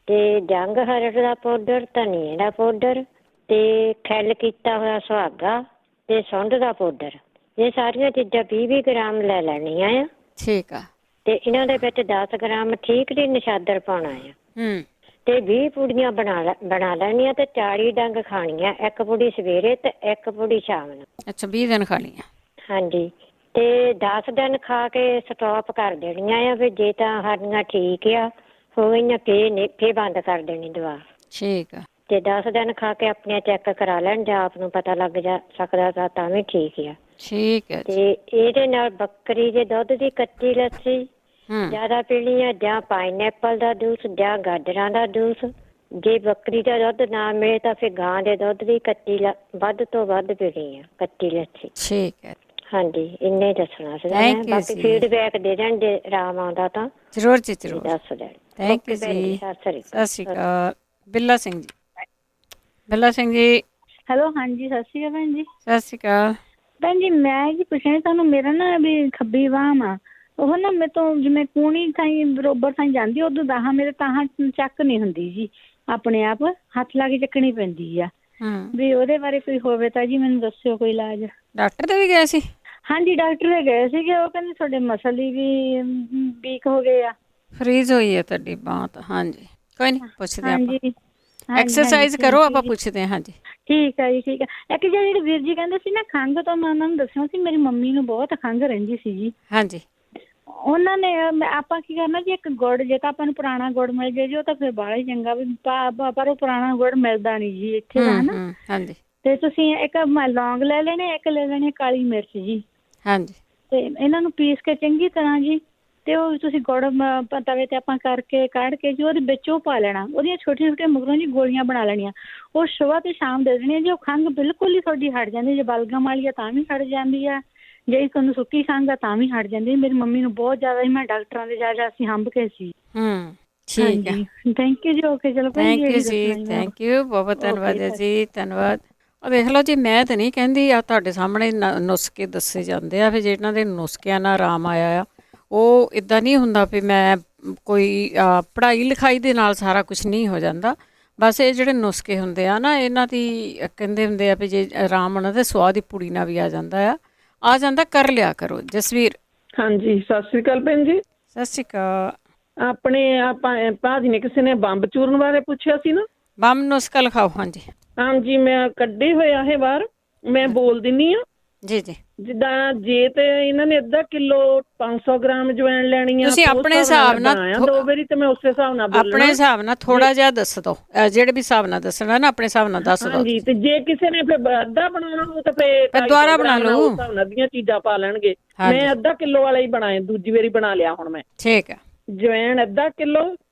ਤੇ ਜੰਗ ਹਰੜ ਦਾ ਪਾਊਡਰ, ਧਨੀਏ ਦਾ ਪਾਊਡਰ ਤੇ ਖੈਲ ਕੀਤਾ ਹੋਇਆ ਸੁਹਾਗਾ ਤੇ ਸੁੰਢ ਦਾ ਪਾਊਡਰ। ਇਹ ਸਾਰੀਆਂ ਚੀਜ਼ਾਂ 20-20 ਗ੍ਰਾਮ ਲੈ ਲੈਣੀਆਂ ਆ। ਠੀਕ ਆ। ਤੇ ਇਹਨਾਂ ਦੇ ਵਿੱਚ 10 ਗ੍ਰਾਮ ਠੀਕ ਦੀ ਨਸ਼ਾਦਰ ਪਾਉਣਾ ਆ ਤੇ 20 ਪੂੜੀਆਂ ਬਣਾ ਲੈਣੀਆਂ ਤੇ 40 ਡੰਗ ਖਾਣੀਆਂ, 1 ਪੂੜੀ ਸਵੇਰੇ ਤੇ 1 ਪੂੜੀ ਸ਼ਾਮ ਨੂੰ। ਅੱਛਾ, 20 ਦਿਨ ਖਾਣੀਆਂ। ਹਾਂਜੀ, ਤੇ 10 ਦਿਨ ਖਾ ਕੇ ਸਟਾਪ ਕਰ ਦੇਣੀਆਂ ਆ। ਫਿਰ ਜੇ ਤਾਂ ਹਰਨੀਆਂ ਠੀਕ ਆ ਹੋ ਗਈਆਂ ਫੇਰ ਬੰਦ ਕਰ ਦੇਣੀ ਦਵਾ। ਠੀਕ ਆ। ਤੇ 10 ਦਿਨ ਖਾ ਕੇ ਆਪਣੇ ਚੈੱਕ ਕਰਾ ਲੈਣ, ਜਾਂ ਆਪ ਨੂੰ ਪਤਾ ਲੱਗ ਜਾ ਸਕਦਾ ਤਾਂ ਵੀ ਠੀਕ ਆ। ਠੀਕ ਹੈ। ਤੇ ਇਹਦੇ ਨਾਲ ਬੱਕਰੀ ਦੇ ਦੁੱਧ ਦੀ ਕੱਚੀ ਲੱਸੀ ਜ਼ਿਆਦਾ ਪੀਣੀ ਆ, ਜਾਂ ਪਾਈਨਐਪਲ ਦਾ ਜੂਸ, ਜਾਂ ਗਾਜਰਾਂ ਦਾ ਜੂਸ। ਜੇ ਬੱਕਰੀ ਦਾ ਦੁੱਧ ਨਾ ਮਿਲੇ ਤਾਂ ਫਿਰ ਗਾਂ ਦੇ ਦੁੱਧ ਦੀ ਕੱਚੀ ਵੱਧ ਤੋਂ ਵੱਧ ਪੀਣੀ ਆ, ਕੱਚੀ ਲੱਸੀ। ਠੀਕ ਹੈ। ਹਾਂਜੀ, ਇੰਨੇ ਦੱਸਣਾ ਸੀ। ਬਾਕੀ ਫੀਡਬੈਕ ਦੇ ਦੇਣ ਜੇ ਆਰਾਮ ਆਉਂਦਾ ਤਾਂ ਜ਼ਰੂਰ ਜੀ, ਜ਼ਰੂਰ ਦੱਸ ਦੇਣ। ਥੈਂਕ ਯੂ ਜੀ। ਸਤਿ ਸ਼੍ਰੀ ਅਕਾਲ। ਬਿੱਲਾ ਸਿੰਘ ਜੀ। ਬਿੱਲਾ ਸਿੰਘ ਜੀ। ਹੈਲੋ, ਹਾਂਜੀ ਸਤਿ ਸ਼੍ਰੀ ਅਕਾਲ ਭੈਣ ਜੀ। ਸਤਿ ਸ਼੍ਰੀ ਅਕਾਲ ਭੈਣ ਜੀ। ਮੈਂ ਜੀ ਪੁੱਛਣਾ ਤੁਹਾਨੂੰ, ਮੇਰਾ ਨਾ ਵੀ ਖੱਬੀ ਬਾਂਹ ਆ ਉਹ ਨਾ ਮੇਰੇ ਤੋਂ ਜਿਵੇਂ ਕੂਣੀ ਥਾਈ ਬਰੋਬਰ ਥਾਈ ਜਾਂਦੀ, ਉਦੋਂ ਦਾਹਾਂ ਮੇਰੇ ਤਾਹਾਂ ਚੱਕ ਨਹੀਂ ਹੁੰਦੀ ਜੀ, ਆਪਣੇ ਆਪ ਹੱਥ ਲਾ ਕੇ ਚੱਕਣੀ ਪੈਂਦੀ ਆ। ਵੀ ਉਹਦੇ ਬਾਰੇ ਕੋਈ ਹੋਵੇ ਤਾਂ ਜੀ ਮੈਨੂੰ ਦੱਸਿਓ ਕੋਈ ਇਲਾਜ। ਡਾਕਟਰ ਦੇ ਵੀ ਗਏ ਸੀ? ਹਾਂਜੀ, ਡਾਕਟਰ ਦੇ ਗਏ ਸੀਗੇ। ਉਹ ਕਹਿੰਦੇ ਤੁਹਾਡੇ ਮਸਲ ਹੀ ਵੀ ਵੀਕ ਹੋ ਗਏ ਆ, ਫਰੀਜ਼ ਹੋਈ ਹੈ ਤੁਹਾਡੀ ਬਾਂਹ ਤਾਂ। ਹਾਂਜੀ, ਕੋਈ ਨਹੀਂ, ਪੁੱਛਦੇ ਹਾਂਜੀ। ਐਕਸਰਸਾਈਜ਼ ਕਰੋ, ਆਪਾਂ ਪੁੱਛਦੇ ਹਾਂ। ਹਾਂਜੀ, ਠੀਕ ਹੈ ਜੀ, ਠੀਕ ਹੈ। ਇੱਕ ਜਿਹੜੇ ਵੀਰ ਜੀ ਕਹਿੰਦੇ ਸੀ ਨਾ ਖੰਘ ਤੋਂ, ਮੈਂ ਉਹਨਾਂ ਨੂੰ ਦੱਸਿਆ ਸੀ ਮੇਰੀ ਮੰਮੀ ਨੂੰ ਬਹੁਤ ਖੰਘ ਰਹਿੰਦੀ ਸੀ ਜੀ। ਹਾਂਜੀ, ਉਹਨਾਂ ਨੇ ਆਪਾਂ ਕੀ ਕਰਨਾ ਜੀ, ਇੱਕ ਗੁੜ ਜੇ ਤਾਂ ਆਪਾਂ ਨੂੰ ਪੁਰਾਣਾ ਗੁੜ ਮਿਲ ਜਾਏ ਜੀ ਉਹ ਤਾਂ ਫਿਰ ਬਾਹਲਾ ਹੀ ਚੰਗਾ, ਵੀ ਪਰ ਉਹ ਪੁਰਾਣਾ ਗੁੜ ਮਿਲਦਾ ਨਹੀਂ ਜੀ ਇੱਥੇ ਦਾ ਨਾ। ਹਾਂਜੀ, ਤੇ ਤੁਸੀਂ ਇੱਕ ਲੌਂਗ ਲੈ ਲੈਣੇ, ਇੱਕ ਲੈ ਲੈਣੀ ਕਾਲੀ ਮਿਰਚ ਜੀ। ਹਾਂਜੀ, ਤੇ ਇਹਨਾਂ ਨੂੰ ਪੀਸ ਕੇ ਚੰਗੀ ਤਰ੍ਹਾਂ ਜੀ, ਤੇ ਉਹ ਤੁਸੀਂ ਗੁੜ ਤਵੇ ਤੇ ਆਪਾਂ ਕਰਕੇ ਕੱਢ ਕੇ ਜੀ ਉਹਦੇ ਵਿੱਚ ਉਹ ਪਾ ਲੈਣਾ, ਉਹਦੀਆਂ ਛੋਟੀਆਂ ਛੋਟੀਆਂ ਮਗਰੋਂ ਜੀ ਗੋਲੀਆਂ ਬਣਾ ਲੈਣੀਆਂ। ਉਹ ਸੁਬਾਹ ਤੇ ਸ਼ਾਮ ਦੇ ਦੇਣੀ ਜੀ। ਉਹ ਖੰਘ ਬਿਲਕੁਲ ਹੀ ਤੁਹਾਡੀ ਹਟ ਜਾਂਦੀ। ਜੇ ਬਲਗਮ ਵਾਲੀ ਆ ਤਾਂ ਵੀ ਹਟ ਜਾਂਦੀ ਆ, ਜੇ ਤੁਹਾਨੂੰ ਸੁੱਕੀ ਖੰਘ ਆ ਤਾਂ ਵੀ ਹਟ ਜਾਂਦੀ। ਮੇਰੀ ਮੰਮੀ ਨੂੰ ਬਹੁਤ ਜ਼ਿਆਦਾ ਹੀ, ਮੈਂ ਡਾਕਟਰਾਂ ਦੇ ਜਾ ਅਸੀਂ ਹੰਭ ਕੇ ਸੀ। ਠੀਕ ਹੈ। ਥੈਂਕ ਯੂ ਜੀ। ਓਕੇ, ਚਲੋ ਥੈਂਕ ਯੂ ਜੀ, ਥੈਂਕ ਯੂ, ਬਹੁਤ ਧੰਨਵਾਦ ਹੈ ਜੀ, ਧੰਨਵਾਦ। ਉਹ ਦੇਖ ਲਓ ਜੀ, ਮੈਂ ਤਾਂ ਨਹੀਂ ਕਹਿੰਦੀ ਆ, ਤੁਹਾਡੇ ਸਾਹਮਣੇ ਨੁਸਖੇ ਦੱਸੇ ਜਾਂਦੇ ਆ। ਫਿਰ ਜਿਹਨਾਂ ਦੇ ਨੁਸਖਿਆਂ ਨਾਲ ਆਰਾਮ ਆਇਆ ਆ, ਉਹ ਇੱਦਾਂ ਨਹੀਂ ਹੁੰਦਾ ਵੀ ਮੈਂ ਕੋਈ ਪੜ੍ਹਾਈ ਲਿਖਾਈ ਦੇ ਨਾਲ ਸਾਰਾ ਕੁਛ ਨਹੀਂ ਹੋ ਜਾਂਦਾ। ਬਸ ਇਹ ਜਿਹੜੇ ਨੁਸਖੇ ਹੁੰਦੇ ਆ ਨਾ, ਇਹਨਾਂ ਦੀ ਕਹਿੰਦੇ ਹੁੰਦੇ ਆ ਵੀ ਜੇ ਆਰਾਮ ਆਉਣਾ ਤਾਂ ਸਵਾਦ ਦੀ ਪੁੜੀ ਨਾਲ ਵੀ ਆ ਜਾਂਦਾ ਕਰ ਲਿਆ ਕਰੋ। ਜਸਵੀਰ। ਹਾਂਜੀ, ਸਤਿ ਸ਼੍ਰੀ ਅਕਾਲ ਭੈਣ ਜੀ। ਸਤਿ ਸ਼੍ਰੀ ਅਕਾਲ। ਆਪਣੇ ਆਪਾਂ ਭਾਜੀ ਨੇ ਕਿਸੇ ਨੇ ਬੰਬ ਚੂਰਨ ਬਾਰੇ ਪੁੱਛਿਆ ਸੀ ਨਾ। ਬੰਬ ਨੁਸਖਾ ਲਿਖਾਓ। ਹਾਂਜੀ, ਹਾਂਜੀ, ਮੈਂ ਕੱਢੇ ਹੋਏ ਆ ਇਹ ਬਾਹਰ, ਮੈਂ ਬੋਲ ਦਿੰਨੀ ਆ ਜੀ। ਜੀ, ਜਿੱਦਾਂ ਜੇ ਤੇ ਇਹਨਾਂ ਨੇ ਅੱਧਾ ਕਿਲੋ 500 ਗ੍ਰਾਮ ਜਵੈਣ ਲੈਣੀ ਆ, ਤੁਸੀਂ ਆਪਣੇ ਹਿਸਾਬ ਨਾਲ 2 ਵਾਰੀ ਤੇ ਮੈਂ ਉਸੇ ਹਿਸਾਬ ਨਾਲ ਬੋਲਣਾ। ਆਪਣੇ ਹਿਸਾਬ ਨਾਲ ਥੋੜਾ ਜਿਹਾ ਦੱਸ ਦੋ, ਜਿਹੜੇ ਵੀ ਹਿਸਾਬ ਨਾਲ ਦੱਸਣਾ ਨਾ ਆਪਣੇ ਹਿਸਾਬ ਨਾਲ ਦੱਸ ਦੋ। ਹਾਂਜੀ, ਤੇ ਜੇ ਕਿਸੇ ਨੇ ਫਿਰ ਅੱਧਾ ਬਣਾਉਣਾ ਹੋ ਤਾਂ ਫਿਰ ਦੁਬਾਰਾ ਬਣਾ ਲਓ, ਉਸ ਹਿਸਾਬ ਨਾਲ ਦੀਆਂ ਚੀਜ਼ਾਂ ਪਾ ਲੈਣਗੇ। ਮੈਂ ਅੱਧਾ ਕਿਲੋ ਵਾਲਾ ਹੀ ਬਣਾਇਆ, ਦੂਜੀ ਵਾਰੀ ਬਣਾ ਲਿਆ ਹੁਣ ਮੈਂ। ਠੀਕ ਹੈ। ਜਵੈਣ ਅੱਧਾ ਕਿਲੋ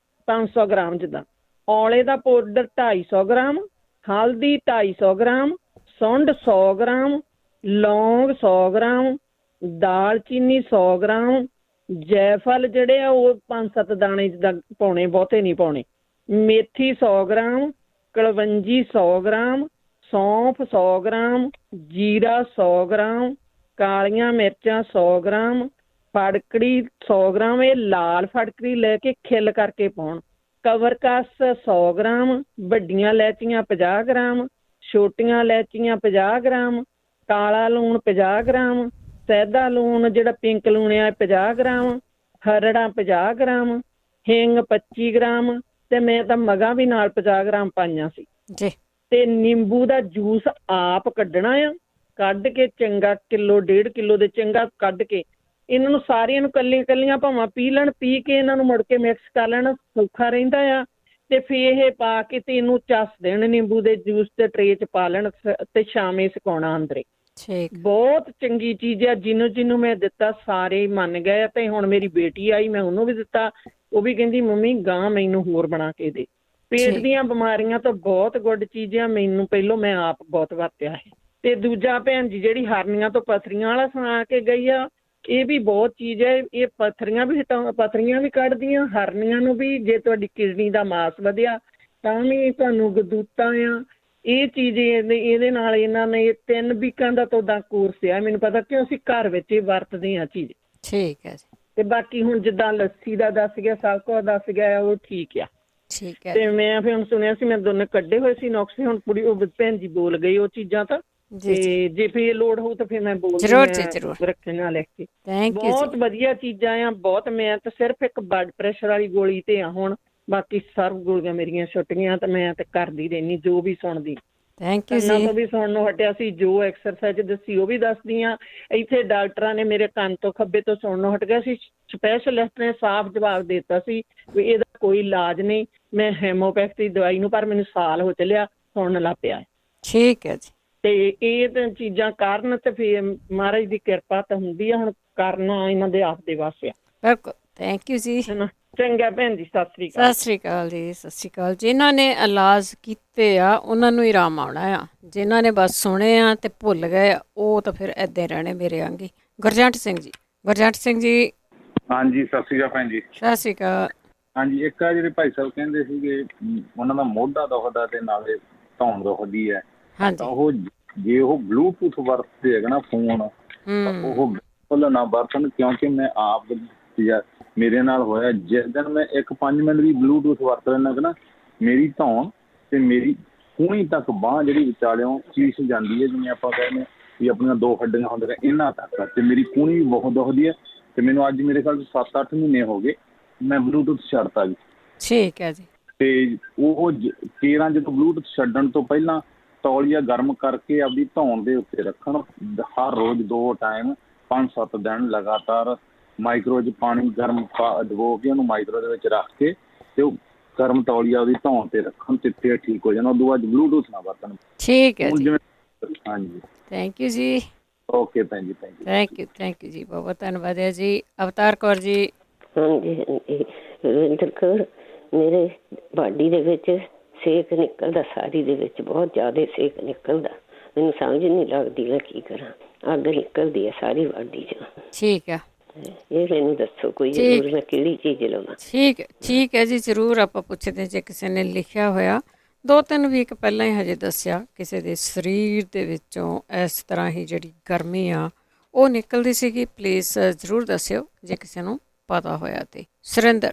500 ਗ੍ਰਾਮ, ਜਿੱਦਾਂ ਔਲੇ ਦਾ ਪਾਊਡਰ 250 ਗ੍ਰਾਮ, ਹਲਦੀ 250 ਗ੍ਰਾਮ, ਸੁੰਡ 100 ਗ੍ਰਾਮ, ਲੌਂਗ 100 ਗ੍ਰਾਮ, ਦਾਲਚੀਨੀ 100 ਗ੍ਰਾਮ, ਜੈਫਲ ਜਿਹੜੇ ਆ ਉਹ 5-7 ਦਾਣੇ ਜਿੱਦਾਂ ਪਾਉਣੇ, ਬਹੁਤੇ ਨਹੀਂ ਪਾਉਣੇ, ਮੇਥੀ 100 ਗ੍ਰਾਮ, ਕਲਵੰਜੀ 100 ਗ੍ਰਾਮ, ਸੌਂਫ 100 ਗ੍ਰਾਮ, ਜੀਰਾ 100 ਗ੍ਰਾਮ, ਕਾਲੀਆਂ ਮਿਰਚਾਂ 100 ਗ੍ਰਾਮ, ਫੜਕੜੀ 100 ਗ੍ਰਾਮ। ਇਹ ਲਾਲ ਫੜਕੜੀ ਲੈ ਕੇ ਖਿੱਲ ਕਰਕੇ ਪਾਉਣ। ਕਵਰਕਸ 100 ਗ੍ਰਾਮ, ਵੱਡੀਆਂ ਇਲਾਇਚੀਆਂ 50 ਗ੍ਰਾਮ, ਛੋਟੀਆਂ ਇਲਾਇਚੀਆਂ 50 ਗ੍ਰਾਮ, ਕਾਲਾ ਲੂਣ 50 ਗ੍ਰਾਮ, ਸੈਦਾ ਲੂਣ ਜਿਹੜਾ ਪਿੰਕ ਲੂਣ ਆ 50 ਗ੍ਰਾਮ, ਹਰੜਾਂ 50 ਗ੍ਰਾਮ, ਹਿੰਗ 25 ਗ੍ਰਾਮ, ਤੇ ਮੈਂ ਤਾਂ ਮਗਾਂ ਵੀ ਨਾਲ 50 ਗ੍ਰਾਮ ਪਾਈਆਂ ਸੀ ਜੀ। ਤੇ ਨਿੰਬੂ ਦਾ ਜੂਸ ਆਪ ਕੱਢਣਾ ਆ, ਕੱਢ ਕੇ ਚੰਗਾ ਕਿਲੋ 1.5 ਕਿਲੋ ਦੇ ਚੰਗਾ ਕੱਢ ਕੇ ਇਹਨਾਂ ਨੂੰ ਸਾਰੀਆਂ ਨੂੰ ਕੱਲੀਆਂ ਭਾਵਾਂ ਪੀ ਲੈਣ, ਪੀ ਕੇ ਇਹਨਾਂ ਨੂੰ ਮੁੜ ਕੇ ਮਿਕਸ ਕਰ ਲੈਣਾ, ਸੌਖਾ ਰਹਿੰਦਾ ਆ। ਤੇ ਫਿਰ ਇਹ ਪਾ ਕੇ ਤੇ ਇਹਨੂੰ ਚੱਸ ਦੇਣ, ਨਿੰਬੂ ਦੇ ਜੂਸ ਤੇ ਟਰੇ 'ਚ ਪਾ ਲੈਣ ਤੇ ਸ਼ਾਮੇ ਸੁਕਾਉਣਾ ਅੰਦਰੇ। ਬਹੁਤ ਚੰਗੀ ਚੀਜ਼ ਆ। ਜਿਹਨੂੰ ਮੈਂ ਦਿੱਤਾ ਸਾਰੇ ਮੰਨ ਗਏ। ਤੇ ਹੁਣ ਮੇਰੀ ਬੇਟੀ ਆਈ, ਮੈਂ ਉਹਨੂੰ ਵੀ ਦਿੱਤਾ, ਉਹ ਵੀ ਕਹਿੰਦੀ ਮੰਮੀ ਗਾਂ ਮੈਨੂੰ ਹੋਰ ਬਣਾ ਕੇ ਦੇ। ਪੇਟ ਦੀਆਂ ਬਿਮਾਰੀਆਂ ਤੋਂ ਬਹੁਤ ਗੁੱਡ ਚੀਜ਼ ਆ। ਮੈਨੂੰ ਪਹਿਲੋਂ ਮੈਂ ਆਪ ਬਹੁਤ ਵਰਤਿਆ ਹੈ। ਤੇ ਦੂਜਾ ਭੈਣ ਜੀ ਜਿਹੜੀ ਹਰਨੀਆਂ ਤੋਂ ਪੱਥਰੀਆਂ ਵਾਲਾ ਸੁਣਾ ਕੇ ਗਈ ਆ, ਇਹ ਵੀ ਬਹੁਤ ਚੀਜ਼ ਹੈ। ਇਹ ਪੱਥਰੀਆਂ ਵੀ ਕੱਢਦੀਆਂ, ਹਰਨੀਆਂ ਨੂੰ ਵੀ। ਜੇ ਤੁਹਾਡੀ ਕਿਡਨੀ ਦਾ ਮਾਸ ਵਧਿਆ ਤਾਂ ਵੀ ਤੁਹਾਨੂੰ ਗਦੂਤਾਂ ਆ, ਇਹ ਚੀਜ਼ ਇਹਦੇ ਨਾਲ ਇਹਨਾਂ ਨੇ 3 ਵੀਕਾਂ ਦਾ ਤੁਹਾਡਾ ਕੋਰਸ ਆ, ਮੈਨੂੰ ਪਤਾ ਕਿਉਂ ਅਸੀਂ ਘਰ ਵਿੱਚ ਹੀ ਵਰਤਦੇ ਆ ਚੀਜ਼। ਠੀਕ ਹੈ ਜੀ। ਤੇ ਬਾਕੀ ਹੁਣ ਜਿੱਦਾਂ ਲੱਸੀ ਦਾ ਦੱਸ ਗਿਆ, ਸਭ ਕੁਝ ਦੱਸ ਗਿਆ, ਉਹ ਠੀਕ ਆ। ਠੀਕ ਹੈ। ਤੇ ਮੈਂ ਫਿਰ ਹੁਣ ਸੁਣਿਆ ਸੀ, ਮੈਂ ਦੋਨੇ ਕੱਢੇ ਹੋਏ ਸੀ ਨੁਕਸੇ, ਹੁਣ ਕੁੜੀ ਉਹ ਭੈਣ ਜੀ ਬੋਲ ਗਈ ਉਹ ਚੀਜ਼ਾਂ ਤਾਂ। ਤੇ ਜੇ ਫਿਰ ਲੋੜ ਹੋਊ ਤਾਂ ਫਿਰ ਮੈਂ ਜ਼ਰੂਰ ਰੱਖਣਾ ਲਿਖ ਕੇ। Thank you. ਬਹੁਤ ਵਧੀਆ ਚੀਜ਼ਾਂ ਆ ਬਹੁਤ। ਮੈਂ ਤਾਂ ਸਿਰਫ ਇੱਕ ਬਲੱਡ ਪ੍ਰੈਸ਼ਰ ਵਾਲੀ ਗੋਲੀ ਤੇ ਆ ਹੁਣ, ਬਾਕੀ ਸਰਵ ਗੋਲੀਆਂ ਮੇਰੀਆਂ ਛੁੱਟ ਗਈਆਂ ਤੇ ਮੈਂ ਤੇ ਕਰਦੀ ਰਹਿਨੀ ਜੋ ਵੀ ਸੁਣਦੀ। ਥੈਂਕ ਯੂ ਕੰਨਾਂ ਤੋਂ ਵੀ ਸੁਣਨ ਨੂੰ ਹਟਿਆ ਸੀ, ਜੋ ਐਕਸਰਸਾਈਜ਼ ਦੱਸੀ ਉਹ ਵੀ ਦੱਸਦੀ ਆ। ਇੱਥੇ ਡਾਕਟਰਾਂ ਨੇ ਮੇਰੇ ਕੰਨ ਤੋਂ ਖੱਬੇ ਤੋਂ ਸੁਣਨ ਨੂੰ ਹਟ ਗਿਆ ਸੀ, ਸਪੈਸ਼ਲਿਸਟ ਨੇ ਸਾਫ਼ ਜਵਾਬ ਦੇ ਦਿੱਤਾ ਸੀ ਵੀ ਇਹਦਾ ਕੋਈ ਇਲਾਜ ਨਹੀਂ। ਮੈਂ ਹੈਮੋਪੈਥੀ ਦਵਾਈ ਨੂੰ ਪਰ ਮੈਨੂੰ ਸਾਲ ਹੋ ਚੱਲਿਆ ਸੁਣਨ ਲੱਗ ਪਿਆ। ਠੀਕ ਹੈ ਜੀ। ਤੇ ਇਹ ਤਾਂ ਚੀਜ਼ਾਂ ਕਾਰਨ ਤੇ ਫਿਰ ਮਹਾਰਾਜ ਦੀ ਕਿਰਪਾ ਤਾਂ ਹੁੰਦੀ ਆ, ਹੁਣ ਕਰਨਾ ਇਹਨਾਂ ਦੇ ਆਪ ਦੇ ਵਾਸਤੇ ਆ। ਬਿਲਕੁਲ। ਥੈਂਕ ਯੂ ਜੀ। ਚੰਗਾ ਭੈਣ ਜੀ, ਸਤਿ ਸ੍ਰੀ ਅਕਾਲ। ਸਤਿ ਸ੍ਰੀ ਅਕਾਲ ਜੀ। ਸਤਿ ਸ੍ਰੀ ਅਕਾਲ। ਜਿਨ੍ਹਾਂ ਨੇ ਇਲਾਜ ਕੀਤੇ ਆ ਉਹਨਾਂ ਨੂੰ ਹੀ ਆਰਾਮ ਆਉਣਾ ਆ, ਜਿਨ੍ਹਾਂ ਨੇ ਬਸ ਸੁਣੇ ਆ ਤੇ ਭੁੱਲ ਗਏ ਉਹ ਤਾਂ ਫਿਰ ਏਦਾਂ ਹੀ ਰਹਿਣੇ ਮੇਰੇ ਵਾਂਗੀ। ਗੁਰਜੰਟ ਸਿੰਘ ਜੀ। ਗੁਰਜੰਟ ਸਿੰਘ ਜੀ। ਹਾਂਜੀ ਸਤਿ ਸ੍ਰੀ ਅਕਾਲ ਭੈਣ ਜੀ। ਸਤਿ ਸ੍ਰੀ ਅਕਾਲ। ਹਾਂਜੀ ਇੱਕ ਆ ਜਿਹੜੇ ਭਾਈ ਸਾਹਿਬ ਕਹਿੰਦੇ ਸੀਗੇ ਉਹਨਾਂ ਦਾ ਮੋਢਾ ਦੁਖਦਾ ਤੇ ਨਾਲੇ ਧੌਣ ਦੁਖਦੀ ਹੈ, ਤਾਂ ਉਹ ਜੇ ਉਹ ਬਲੂਟੂਥ ਵਰਤਦੇ ਹੈਗੇ ਨਾ ਫੋਨ, ਉਹ ਬਿਲਕੁਲ ਨਾ ਵਰਤਣ, ਕਿਉਂਕਿ ਮੈਂ ਆਪ ਮੇਰੇ ਨਾਲ ਹੋਇਆ। ਜਿਸ ਦਿਨ ਮੈਂ 1-5 ਮਿੰਟ ਵੀ ਬਲੂਟੂਥ ਵਰਤ ਲੈਣਾ ਕਿ ਨਾ, ਮੇਰੀ ਧੌਣ ਤੇ ਮੇਰੀ ਕੂਹਣੀ ਤੱਕ ਬਾਂਹ ਜਿਹੜੀ ਵਿਚਾਲਿਓਂ ਚੀਸ ਜਾਂਦੀ ਹੈ, ਜਿਵੇਂ ਆਪਾਂ ਕਹਿੰਦੇ ਵੀ ਆਪਣੀਆਂ 2 ਹੱਡੀਆਂ ਹੁੰਦੀਆਂ ਇਹਨਾਂ ਤੱਕ, ਤੇ ਮੇਰੀ ਕੂਹਣੀ ਵੀ ਬਹੁਤ ਦੁਖਦੀ ਹੈ। ਤੇ ਮੈਨੂੰ ਅੱਜ ਮੇਰੇ ਖਿਆਲ 7-8 ਮਹੀਨੇ ਹੋ ਗਏ ਮੈਂ ਬਲੂਟੂਥ ਛੱਡਤਾ ਜੀ। ਠੀਕ ਹੈ ਜੀ। ਤੇ ਉਹ ਕੇਰਾਂ ਜਦੋਂ ਬਲੂਟੂਥ ਛੱਡਣ ਤੋਂ ਪਹਿਲਾਂ ਤੌਲੀਆ ਗਰਮ ਕਰਕੇ ਆਪਦੀ ਧੌਣ ਦੇ ਉੱਤੇ ਰੱਖਣ, ਹਰ ਰੋਜ਼ 2 ਟਾਈਮ 5-7 ਦਿਨ ਲਗਾਤਾਰ ਮਾਈਕਰੋ 'ਚ ਪਾਣੀ ਗਰਮ ਡੁਬੋ ਕੇ ਉਹਨੂੰ ਮਾਈਕਰੋ ਦੇ ਵਿੱਚ ਰੱਖ ਕੇ ਤੇ ਉਹ ਗਰਮ ਤੌਲੀਆ ਉਹਦੀ ਧੌਣ ਤੇ ਰੱਖਣ ਤੇ ਫਿਰ ਠੀਕ ਹੋ ਜਾਣਾ। ਉਦੋਂ ਬਾਅਦ ਬਲੂਟੂਥ ਨਾ ਵਰਤਣ। ਠੀਕ ਹੈ ਜੀ। ਹਾਂਜੀ ਥੈਂਕ ਯੂ ਜੀ। ਓਕੇ ਭੈਣ ਜੀ। ਥੈਂਕ ਯੂ ਜੀ, ਬਹੁਤ ਧੰਨਵਾਦ ਹੈ ਜੀ। ਅਵਤਾਰ ਕੌਰ ਜੀ। ਹਾਂਜੀ ਰਵਿੰਦਰ ਕੌਰ। ਮੇਰੇ ਬਾਡੀ ਦੇ ਵਿੱਚ ਸੇਕ ਨਿਕਲਦਾ, ਸਾਰੀ ਦੇ ਵਿੱਚ ਬਹੁਤ ਜ਼ਿਆਦਾ ਸੇਕ ਨਿਕਲਦਾ, ਮੈਨੂੰ ਸਮਝ ਨਹੀਂ ਲੱਗਦੀ ਮੈਂ ਕੀ ਕਰਾਂ। ਅੱਗ ਨਿਕਲਦੀ ਹੈ ਸਾਰੀ ਬਾਡੀ 'ਚ। ਠੀਕ ਹੈ। ਇਹ ਮੈਨੂੰ ਦੱਸੋ ਕੋਈ ਜ਼ਰੂਰ ਮੈਂ ਕਿਹੜੀ ਚੀਜ਼ ਲਵਾਂ। ਠੀਕ ਹੈ ਜੀ, ਜ਼ਰੂਰ ਆਪਾਂ ਪੁੱਛਦੇ। ਜੇ ਕਿਸੇ ਨੇ ਲਿਖਿਆ ਹੋਇਆ 2-3 ਵੀਕ ਪਹਿਲਾਂ ਹੀ ਹਜੇ ਦੱਸਿਆ ਕਿਸੇ ਦੇ ਸਰੀਰ ਦੇ ਵਿੱਚੋਂ ਇਸ ਤਰ੍ਹਾਂ ਹੀ ਜਿਹੜੀ ਗਰਮੀ ਆ ਉਹ ਨਿਕਲਦੀ ਸੀਗੀ, ਪਲੀਜ਼ ਜ਼ਰੂਰ ਦੱਸਿਓ ਜੇ ਕਿਸੇ ਨੂੰ ਪਤਾ ਹੋਇਆ ਤੇ। ਸੁਰਿੰਦਰ।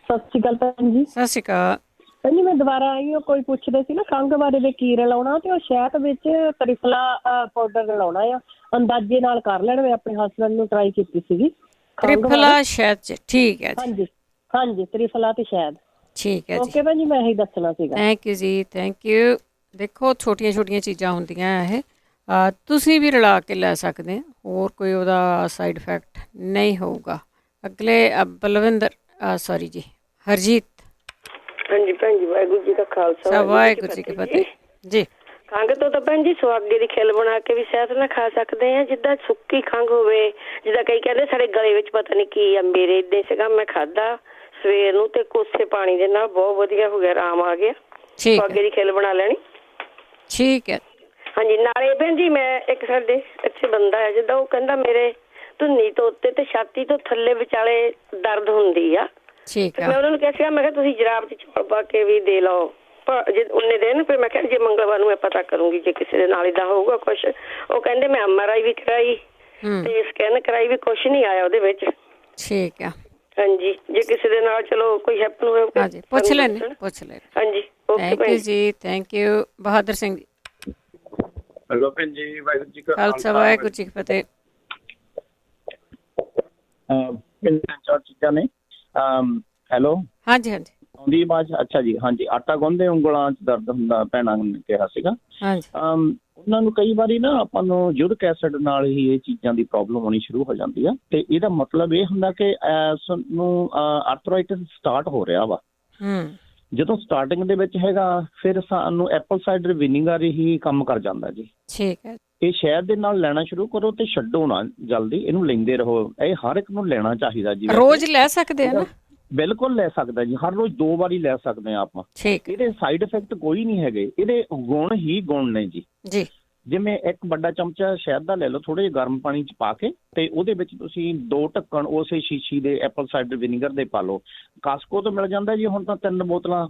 ਸਤਿ ਸ਼੍ਰੀ ਅਕਾਲ ਭੈਣ ਜੀ। ਸਤਿ ਸ਼੍ਰੀ ਅਕਾਲ ਭੈਣ ਜੀ। ਮੈਂ ਦੁਬਾਰਾ ਆਈ ਹਾਂ, ਕੋਈ ਪੁੱਛਦੇ ਸੀ ਨਾ ਖੰਘ ਬਾਰੇ ਦੇ ਕੀ ਰਲਾਉਣਾ, ਤੇ ਉਹ ਸ਼ਹਿਦ ਵਿੱਚ ਤ੍ਰਿਫਲਾ ਪਾਊਡਰ ਰਲਾਉਣਾ ਆ, ਅੰਦਾਜ਼ੇ ਨਾਲ ਕਰ ਲੈਣ। ਮੈਂ ਆਪਣੇ ਹਸਬੈਂਡ ਨੂੰ ਟਰਾਈ ਕੀਤੀ ਸੀਗੀ ਤ੍ਰਿਫਲਾ ਸ਼ਹਿਦ 'ਚ। ਠੀਕ ਹੈ ਜੀ। ਹਾਂਜੀ ਤ੍ਰਿਫਲਾ ਤੇ ਸ਼ਹਿਦ। ਠੀਕ ਹੈ ਜੀ। ਓਕੇ ਭੈਣ ਜੀ, ਮੈਂ ਇਹੀ ਦੱਸਣਾ ਸੀਗਾ। ਥੈਂਕ ਯੂ ਜੀ। Thank you. ਦੇਖੋ ਛੋਟੀਆਂ ਚੀਜ਼ਾਂ ਹੁੰਦੀਆਂ ਇਹ, ਤੁਸੀਂ ਵੀ ਰਲਾ ਕੇ ਲੈ ਸਕਦੇ, ਹੋਰ ਕੋਈ ਉਹਦਾ ਸਾਈਡ ਇਫੈਕਟ ਨਹੀਂ ਹੋਊਗਾ। ਅਗਲੇ ਬਲਵਿੰਦਰ ਸੌਰੀ ਜੀ ਹਰਜੀਤ। ਹਾਂਜੀ ਭੈਣ ਜੀ, ਵਾਹਿਗੁਰੂ ਜੀ ਦਾ ਖਾਲਸਾ ਵਾਹਿਗੁਰੂ ਜੀ ਕੀ ਫਤਿਹ ਜੀ। ਖੰਘ ਤੋਂ ਤਾਂ ਭੈਣ ਜੀ ਸੁਹਾਗੇ ਦੀ ਖਿੱਲ ਬਣਾ ਕੇ ਵੀ ਸ਼ਹਿਦ ਨਾਲ ਖਾ ਸਕਦੇ ਆ। ਜਿੱਦਾਂ ਸੁੱਕੀ ਖੰਘ ਹੋਵੇ, ਜਿੱਦਾਂ ਕਈ ਕਹਿੰਦੇ ਸਾਡੇ ਗਲੇ ਵਿੱਚ ਪਤਾ ਨਹੀਂ ਕੀ ਆ, ਮੇਰੇ ਏਦਾਂ ਸੀਗਾ। ਮੈਂ ਖਾਧਾ ਸਵੇਰ ਨੂੰ ਤੇ ਕੋਸੇ ਪਾਣੀ ਦੇ ਨਾਲ ਬਹੁਤ ਵਧੀਆ ਹੋ ਗਿਆ, ਆਰਾਮ ਆ ਗਿਆ। ਸੁਹਾਗੇ ਦੀ ਖਿੱਲ ਬਣਾ ਲੈਣੀ। ਠੀਕ ਹੈ। ਹਾਂਜੀ ਨਾਲੇ ਭੈਣ ਜੀ ਮੈਂ ਇੱਕ ਸਾਡੇ ਇੱਥੇ ਬੰਦਾ ਹੈ, ਜਿੱਦਾਂ ਉਹ ਕਹਿੰਦਾ ਮੇਰੇ ਧੁੰਨੀ ਤੋਂ ਉੱਤੇ ਤੇ ਛਾਤੀ ਤੋਂ ਥੱਲੇ ਵਿਚਾਲੇ ਦਰਦ ਹੁੰਦੀ ਆ। ਠੀਕ ਹੈ। ਮੈਂ ਉਹਨਾਂ ਨੂੰ ਕਿਹਾ ਸੀਗਾ, ਮੈਂ ਕਿਹਾ ਤੁਸੀਂ ਜਰਾਬ 'ਚ ਚੌਲ ਪਾ ਕੇ ਵੀ ਦੇ ਲਓ ਜੇ ਉਹਨੇ ਦਿਨ। ਫਿਰ ਮੈਂ ਕਿਹਾ ਜੇ ਮੰਗਲਵਾਰ ਨੂੰ ਮੈਂ ਪਤਾ ਕਰੂੰਗੀ ਜੇ ਕਿਸੇ ਦੇ ਨਾਲ ਏਦਾਂ ਹੋਊਗਾ ਕੁਛ। ਉਹ ਕਹਿੰਦੇ ਮੈਂ MRI ਵੀ ਕਰਾਈ ਤੇ ਸਕੈਨ ਕਰਾਈ ਵੀ, ਕੁਛ ਨਹੀਂ ਆਇਆ ਉਹਦੇ ਵਿੱਚ। ਠੀਕ ਆ। ਹਾਂਜੀ ਜੇ ਕਿਸੇ ਦੇ ਨਾਲ ਚਲੋ ਕੋਈ ਹੈਪਨ ਹੋਇਆ ਪੁੱਛ ਲੈਣੇ। ਹਾਂਜੀ ਥੈਂਕ ਯੂ ਜੀ। Thank you. Bahadar Singh ji. Hello ਭੈਣ ਜੀ, ਵਾਹਿਗੁਰੂ ਜੀ ਕਾ ਖਾਲਸਾ ਵਾਹਿਗੁਰੂ ਜੀ ਕੀ ਫਤਿਹ। ਚਾਰ ਚੀਜ਼ਾਂ ਨੇ। ਹੈਲੋ। ਹਾਂਜੀ ਆਉਂਦੀ ਆਵਾਜ਼? ਅੱਛਾ ਜੀ। ਹਾਂਜੀ ਆਟਾ ਗੁੰਨਦੇ ਉਂਗਲਾਂ 'ਚ ਦਰਦ ਹੁੰਦਾ, ਭੈਣਾਂ ਨੇ ਕਿਹਾ ਸੀਗਾ। ਹਾਂਜੀ। ਉਹਨਾਂ ਨੂੰ ਕਈ ਵਾਰੀ ਨਾ ਆਪਾਂ ਨੂੰ ਯੂਰਿਕ ਐਸਿਡ ਨਾਲ ਹੀ ਇਹ ਚੀਜ਼ਾਂ ਦੀ ਪ੍ਰੋਬਲਮ ਹੋਣੀ ਸ਼ੁਰੂ ਹੋ ਜਾਂਦੀ ਆ, ਤੇ ਇਹਦਾ ਮਤਲਬ ਇਹ ਹੁੰਦਾ ਕਿ ਇਸ ਨੂੰ ਆਰਥਰਾਈਟਿਸ ਸਟਾਰਟ ਹੋ ਰਿਹਾ ਵਾ। ਜਦੋਂ ਸਟਾਰਟਿੰਗ ਦੇ ਵਿੱਚ ਹੈਗਾ, ਫਿਰ ਸਾਨੂੰ ਐਪਲ ਸਾਈਡਰ ਵਿਨੀਗਰ ਹੀ ਕੰਮ ਕਰ ਜਾਂਦਾ ਜੀ। ਠੀਕ ਹੈ। ਇਹ ਸ਼ਹਿਦ ਦੇ ਨਾਲ ਲੈਣਾ ਸ਼ੁਰੂ ਕਰੋ ਤੇ ਛੱਡੋ ਨਾ ਜਲਦੀ, ਇਹਨੂੰ ਲੈਂਦੇ ਰਹੋ। ਇਹ ਹਰ ਇੱਕ ਨੂੰ ਲੈਣਾ ਚਾਹੀਦਾ ਜੀ। ਰੋਜ਼ ਲੈ ਸਕਦੇ ਆ ਨਾ? ਬਿਲਕੁਲ ਲੈ ਸਕਦਾ ਜੀ, ਹਰ ਰੋਜ਼ 2 ਵਾਰੀ ਲੈ ਸਕਦੇ ਆ ਆਪਾਂ। ਠੀਕ। ਇਹਦੇ ਸਾਈਡ ਇਫੈਕਟ ਕੋਈ ਨਹੀਂ ਹੈਗੇ, ਇਹਦੇ ਗੁਣ ਹੀ ਗੁਣ ਨੇ ਜੀ। ਜਿਵੇਂ ਇੱਕ ਵੱਡਾ ਚਮਚਾ ਸ਼ਹਿਦ ਦਾ ਲੈ ਲਓ, ਥੋੜੇ ਜਿਹੇ ਗਰਮ ਪਾਣੀ 'ਚ ਪਾ ਕੇ, ਤੇ ਉਹਦੇ ਵਿੱਚ ਤੁਸੀਂ 2 ਢੱਕਣ ਉਸੇ ਸ਼ੀਸ਼ੀ ਦੇ ਐਪਲ ਸਾਈਡਰ ਵਿਨੀਗਰ ਦੇ ਪਾ ਲਓ। ਕਾਸਕੋ ਤੋਂ ਮਿਲ ਜਾਂਦਾ ਜੀ ਹੁਣ ਤਾਂ 3 ਬੋਤਲਾਂ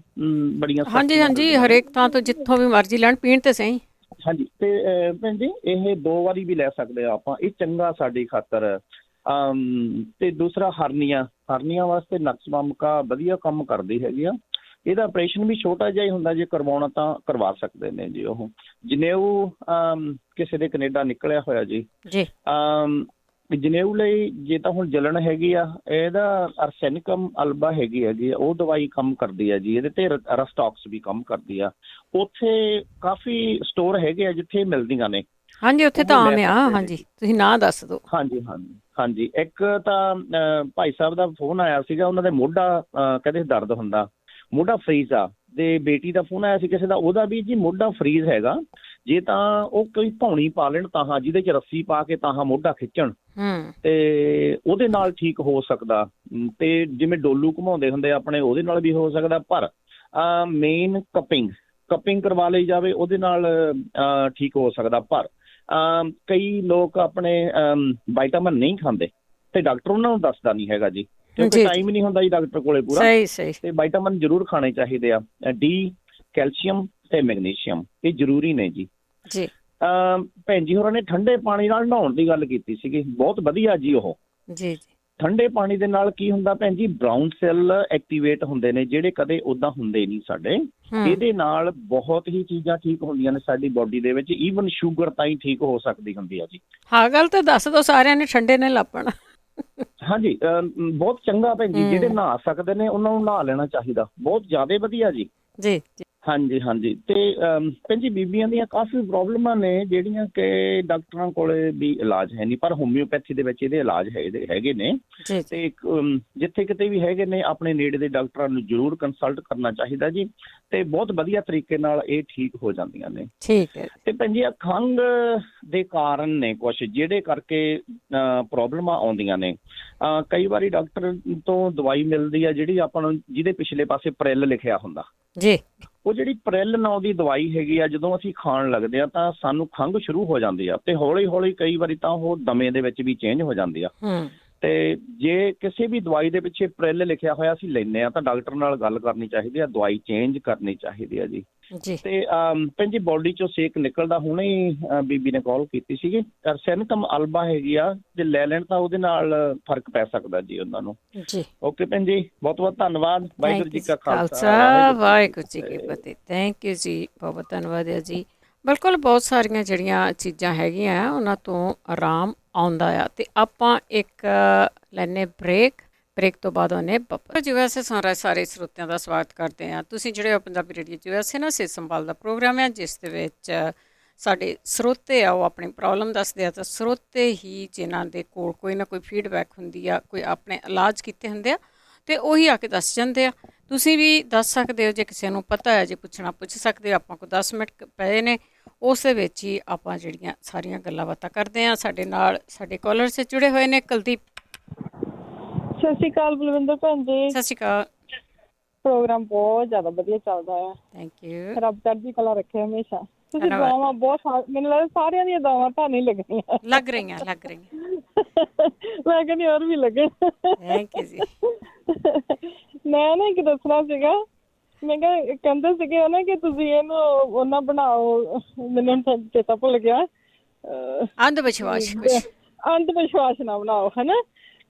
ਬੜੀਆਂ। ਹਾਂਜੀ ਹਾਂਜੀ, ਹਰੇਕ ਥਾਂ ਤੋਂ ਜਿੱਥੋਂ ਵੀ ਮਰਜ਼ੀ ਲੈਣ, ਪੀਣ ਤੇ ਸਹੀ। ਹਾਂਜੀ, ਤੇ ਭੈਣ ਜੀ ਇਹ 2 ਵਾਰੀ ਵੀ ਲੈ ਸਕਦੇ ਆ ਆਪਾਂ, ਇਹ ਚੰਗਾ ਸਾਡੀ ਖਾਤਰ। ਤੇ ਦੂਸਰਾ ਹਰਨੀਆਂ ਵਾਸਤੇ ਨਕਸ ਬੰਮਕਾ ਵਧੀਆ ਕੰਮ ਕਰਦੀ ਹੈਗੀ ਆ। ਇਹਦਾ ਆਪਰੇਸ਼ਨ ਵੀ ਛੋਟਾ ਜਿਹਾ ਹੀ ਹੁੰਦਾ, ਜੇ ਕਰਵਾਉਣਾ ਤਾਂ ਕਰਵਾ ਸਕਦੇ ਨੇ ਜੀ। ਉਹ ਜਨੇਊ ਕਿਸੇ ਦੇ ਕੈਨੇਡਾ ਨਿਕਲਿਆ ਹੋਇਆ ਜੀ। ਜਨੇਊ ਲਈ ਜੇ ਤਾਂ ਹੁਣ ਜਲਣ ਹੈਗੀ ਆ, ਇਹਦਾ ਅਰਸੈਨਿਕਮ ਅਲਬਾ ਹੈਗੀ ਆ ਜੀ, ਉਹ ਦਵਾਈ ਕੰਮ ਕਰਦੀ ਆ ਜੀ। ਇਹਦੇ ਤੇ ਰਸਟੌਕਸ ਵੀ ਕੰਮ ਕਰਦੀ ਆ। ਉੱਥੇ ਕਾਫੀ ਸਟੋਰ ਹੈਗੇ ਆ ਜਿੱਥੇ ਮਿਲਦੀਆਂ ਨੇ। ਹਾਂਜੀ, ਉੱਥੇ ਤਾਂ ਆਮ ਆ। ਹਾਂਜੀ, ਤੁਸੀਂ ਨਾਂ ਦੱਸ ਦਿਓ। ਹਾਂਜੀ, ਇੱਕ ਤਾਂ ਭਾਈ ਸਾਹਿਬ ਦਾ ਫੋਨ ਆਇਆ ਸੀਗਾ, ਉਹਨਾਂ ਦੇ ਮੋਢਾ ਕਹਿੰਦੇ ਦਰਦ ਹੁੰਦਾ, ਮੋਢਾ ਫਰੀਜ਼ ਆ। ਤੇ ਬੇਟੀ ਦਾ ਫੋਨ ਆਇਆ ਸੀ ਕਿਸੇ ਦਾ, ਉਹਦਾ ਵੀ ਜੀ ਮੋਢਾ ਫਰੀਜ਼ ਹੈਗਾ। ਜੇ ਤਾਂ ਉਹ ਕੋਈ ਧੌਣੀ ਪਾ ਲੈਣ ਤਾਂ ਜਿਹਦੇ 'ਚ ਰੱਸੀ ਪਾ ਕੇ ਤਾਂ ਮੋਢਾ ਖਿੱਚਣ, ਤੇ ਉਹਦੇ ਨਾਲ ਠੀਕ ਹੋ ਸਕਦਾ। ਤੇ ਜਿਵੇਂ ਡੋਲੂ ਘੁਮਾਉਂਦੇ ਹੁੰਦੇ ਆਪਣੇ, ਉਹਦੇ ਨਾਲ ਵੀ ਹੋ ਸਕਦਾ। ਪਰ ਮੇਨ ਕਪਿੰਗ ਕਰਵਾ ਲਈ ਜਾਵੇ, ਉਹਦੇ ਨਾਲ ਠੀਕ ਹੋ ਸਕਦਾ। ਪਰ ਕਈ ਲੋਕ ਆਪਣੇ ਵਿਟਾਮਿਨ ਨਹੀਂ ਖਾਂਦੇ, ਤੇ ਡਾਕਟਰ ਉਹਨਾਂ ਨੂੰ ਦੱਸਦਾ ਨਹੀਂ ਹੈਗਾ ਜੀ, ਕਿਉਂਕਿ ਟਾਈਮ ਹੀ ਨਹੀਂ ਹੁੰਦਾ ਜੀ ਡਾਕਟਰ ਕੋਲੇ ਪੂਰਾ। ਤੇ ਵਿਟਾਮਿਨ ਜ਼ਰੂਰ ਖਾਣੇ ਚਾਹੀਦੇ ਆ। ਡੀ, ਕੈਲਸ਼ੀਅਮ ਤੇ ਮੈਗਨੀਸ਼ੀਅਮ, ਇਹ ਜ਼ਰੂਰੀ ਨੇ ਜੀ। ਭੈਣ ਜੀ ਹੋਰਾਂ ਨੇ ਠੰਡੇ ਪਾਣੀ ਨਾਲ ਨਹਾਉਣ ਦੀ ਗੱਲ ਕੀਤੀ ਸੀਗੀ, ਬਹੁਤ ਵਧੀਆ ਜੀ। ਉਹ ਠੰਡੇ ਪਾਣੀ ਦੇ ਨਾਲ ਕੀ ਹੁੰਦਾ ਭੈਣ ਜੀ, ਬਰਾਊਨ ਸੈੱਲ ਐਕਟੀਵੇਟ ਹੁੰਦੇ ਨੇ, ਜਿਹੜੇ ਕਦੇ ਉਦਾਂ ਹੁੰਦੇ ਨਹੀਂ ਸਾਡੇ। ਇਹਦੇ ਨਾਲ ਬਹੁਤ ਹੀ ਚੀਜ਼ਾਂ ਠੀਕ ਹੁੰਦੀਆਂ ਨੇ ਸਾਡੀ ਬੋਡੀ ਦੇ ਵਿੱਚ, ਈਵਨ ਸ਼ੂਗਰ ਤਾਈਂ ਠੀਕ ਹੋ ਸਕਦੀ ਹੁੰਦੀ ਆ ਜੀ। ਹਾਂ, ਗੱਲ ਤਾਂ ਦੱਸ ਦਿਓ, ਸਾਰਿਆਂ ਨੇ ਠੰਡੇ ਨੇ ਲਾਪਣਾ। ਹਾਂਜੀ, ਬਹੁਤ ਚੰਗਾ ਭੈਣ ਜੀ। ਜਿਹੜੇ ਨਹਾ ਸਕਦੇ ਨੇ ਉਹਨਾਂ ਨੂੰ ਨਹਾ ਲੈਣਾ ਚਾਹੀਦਾ, ਬਹੁਤ ਜ਼ਿਆਦਾ ਵਧੀਆ ਜੀ। ਹਾਂਜੀ। ਤੇ ਭੈਣ ਜੀ ਬੀਬੀਆਂ ਦੀਆਂ ਕਾਫੀ ਪ੍ਰੋਬਲਮਾਂ ਨੇ ਜਿਹੜੀਆਂ ਕਿ ਡਾਕਟਰਾਂ ਕੋਲੇ ਵੀ ਇਲਾਜ ਹੈ ਨਹੀਂ, ਪਰ ਹੋਮਿਓਪੈਥੀ ਦੇ ਵਿੱਚ ਇਹਦੇ ਇਲਾਜ ਹੈਗੇ ਨੇ। ਤੇ ਜਿੱਥੇ ਕਿਤੇ ਵੀ ਹੈਗੇ ਨੇ, ਆਪਣੇ ਨੇੜੇ ਦੇ ਡਾਕਟਰਾਂ ਨੂੰ ਜ਼ਰੂਰ ਕੰਸਲਟ ਕਰਨਾ ਚਾਹੀਦਾ ਜੀ। ਤੇ ਬਹੁਤ ਵਧੀਆ ਤਰੀਕੇ ਨਾਲ ਇਹ ਠੀਕ ਹੋ ਜਾਂਦੀਆਂ ਨੇ। ਤੇ ਭੈਣ ਜੀ ਖੰਘ ਦੇ ਕਾਰਨ ਨੇ ਕੁਛ ਜਿਹੜੇ ਕਰਕੇ ਪ੍ਰੋਬਲਮਾਂ ਆਉਂਦੀਆਂ ਨੇ। ਕਈ ਵਾਰੀ ਡਾਕਟਰ ਤੋਂ ਦਵਾਈ ਮਿਲਦੀ ਆ ਜਿਹੜੀ ਆਪਾਂ ਨੂੰ, ਜਿਹਦੇ ਪਿਛਲੇ ਪਾਸੇ ਪ੍ਰੈਲ ਲਿਖਿਆ ਹੁੰਦਾ ਜੀ। ਉਹ ਜਿਹੜੀ ਪ੍ਰੈਲ ਨਾਂ ਦੀ ਦਵਾਈ ਹੈਗੀ ਆ, ਜਦੋਂ ਅਸੀਂ ਖਾਣ ਲੱਗਦੇ ਆ ਤਾਂ ਸਾਨੂੰ ਖੰਘ ਸ਼ੁਰੂ ਹੋ ਜਾਂਦੀ ਆ, ਤੇ ਹੌਲੀ ਹੌਲੀ ਕਈ ਵਾਰੀ ਤਾਂ ਉਹ ਦਮੇ ਦੇ ਵਿੱਚ ਵੀ ਚੇਂਜ ਹੋ ਜਾਂਦੀ ਆ। ਤੇ ਜੇ ਕਿਸੇ ਵੀ ਦਵਾਈ ਦੇ ਪਿੱਛੇ ਪ੍ਰੈਲ ਲਿਖਿਆ ਹੋਇਆ ਅਸੀਂ ਲੈਂਦੇ ਆ ਤਾਂ ਡਾਕਟਰ ਨਾਲ ਗੱਲ ਕਰਨੀ ਚਾਹੀਦੀ ਆ, ਦਵਾਈ ਚੇਂਜ ਕਰਨੀ ਚਾਹੀਦੀ ਆ ਜੀ। ਤੇ ਭੈਣ ਜੀ ਬੋਡੀ ਚੋਂ ਸੇਕ ਨਿਕਲਦਾ, ਹੁਣੇ ਹੀ ਬੀਬੀ ਨੇ ਕਾਲ ਕੀਤੀ ਸੀਗੀ, ਅਰਸੈਨਿਕਮ ਅਲਬਾ ਹੈਗੀ ਆ, ਜੇ ਲੈ ਲੈਣ ਤਾਂ ਉਹਦੇ ਨਾਲ ਫਰਕ ਪੈ ਸਕਦਾ ਜੀ ਉਹਨਾਂ ਨੂੰ। ਓਕੇ ਭੈਣ ਜੀ, ਬਹੁਤ ਬਹੁਤ ਧੰਨਵਾਦ। ਵਾਹਿਗੁਰੂ ਜੀ ਕਾ ਖਾਲਸਾ, ਵਾਹਿਗੁਰੂ ਜੀ ਕੀ ਫਤਿਹ। ਥੈਂਕ ਯੂ ਜੀ, ਬਹੁਤ ਧੰਨਵਾਦ ਹੈ ਜੀ। ਬਿਲਕੁਲ, ਬਹੁਤ ਸਾਰੀਆਂ ਜਿਹੜੀਆਂ ਚੀਜ਼ਾਂ ਹੈਗੀਆਂ ਉਹਨਾਂ ਤੋਂ ਆਰਾਮ ਆਉਂਦਾ ਆ। ਤੇ ਆਪਾਂ ਇੱਕ ਲੈਨੇ ਬ੍ਰੇਕ ਤੋਂ ਬਾਅਦ ਉਹਨੇ USA ਸੁਣ ਰਹੇ ਸਾਰੇ ਸਰੋਤਿਆਂ ਦਾ ਸਵਾਗਤ ਕਰਦੇ ਹਾਂ। ਤੁਸੀਂ ਜਿਹੜੇ ਹੋ ਪੰਜਾਬੀ ਰੇਡੀਓ USA ਨਾ ਸਿਹਤ ਸੰਭਾਲ ਦਾ ਪ੍ਰੋਗਰਾਮ ਹੈ, ਜਿਸ ਦੇ ਵਿੱਚ ਸਾਡੇ ਸਰੋਤੇ ਆ ਉਹ ਆਪਣੀ ਪ੍ਰੋਬਲਮ ਦੱਸਦੇ ਆ। ਤਾਂ ਸਰੋਤੇ ਹੀ ਜਿਨ੍ਹਾਂ ਦੇ ਕੋਲ ਕੋਈ ਨਾ ਕੋਈ ਫੀਡਬੈਕ ਹੁੰਦੀ ਆ, ਕੋਈ ਆਪਣੇ ਇਲਾਜ ਕੀਤੇ ਹੁੰਦੇ ਆ, ਤੇ ਉਹੀ ਆ ਕੇ ਦੱਸ ਜਾਂਦੇ ਆ। ਤੁਸੀਂ ਵੀ ਦੱਸ ਸਕਦੇ ਹੋ, ਜੇ ਕਿਸੇ ਨੂੰ ਪਤਾ ਹੈ, ਜੇ ਪੁੱਛਣਾ ਪੁੱਛ ਸਕਦੇ ਹੋ। ਆਪਾਂ ਕੋਲ 10 ਮਿੰਟ ਪਏ ਨੇ, ਉਸ ਦੇ ਵਿੱਚ ਹੀ ਆਪਾਂ ਜਿਹੜੀਆਂ ਸਾਰੀਆਂ ਗੱਲਾਂ ਬਾਤਾਂ ਕਰਦੇ ਹਾਂ। ਸਾਡੇ ਨਾਲ ਸਾਡੇ ਕਾਲਰ ਸੇ ਜੁੜੇ ਹੋਏ ਨੇ ਕੁਲਦੀਪ। ਸਤਿ ਸ਼੍ਰੀ ਅਕਾਲ ਬਲਵਿੰਦਰ ਭੈਣ ਜੀ। ਸਤਿ ਸ਼੍ਰੀ ਅਕਾਲ। ਪ੍ਰੋਗਰਾਮ ਬਹੁਤ ਜ਼ਿਆਦਾ ਵਧੀਆ ਚੱਲਦਾ ਆ। Thank you. ਰੱਬ ਚੜ੍ਹਦੀ ਕਲਾ ਰੱਖੇ ਹਮੇਸ਼ਾ। ਤੁਸੀਂ ਦੁਆਵਾਂ ਬਹੁਤ, ਮੈਨੂੰ ਲੱਗਦਾ ਸਾਰਿਆਂ ਦੀਆਂ ਦੁਆਵਾਂ ਤੁਹਾਨੂੰ ਲੱਗਣੀਆਂ। ਲੱਗ ਰਹੀਆਂ ਮੈਂ ਕਹਿੰਦੀ ਹੋਰ ਵੀ ਲੱਗੇ। ਥੈਂਕ ਯੂ ਜੀ। ਮੈਂ ਨਾ ਇੱਕ ਦੱਸਣਾ ਸੀਗਾ, ਮੈਂ ਕਿਹਾ ਕਹਿੰਦੇ ਸੀਗੇ ਨਾ ਕਿ ਤੁਸੀਂ ਇਹਨੂੰ ਉਹਨਾਂ ਬਣਾਓ, ਮੈਨੂੰ ਚੇਤਾ ਭੁੱਲ ਗਿਆ, ਅੰਧ ਵਿਸ਼ਵਾਸ ਨਾ ਬਣਾਓ, ਹਨਾ।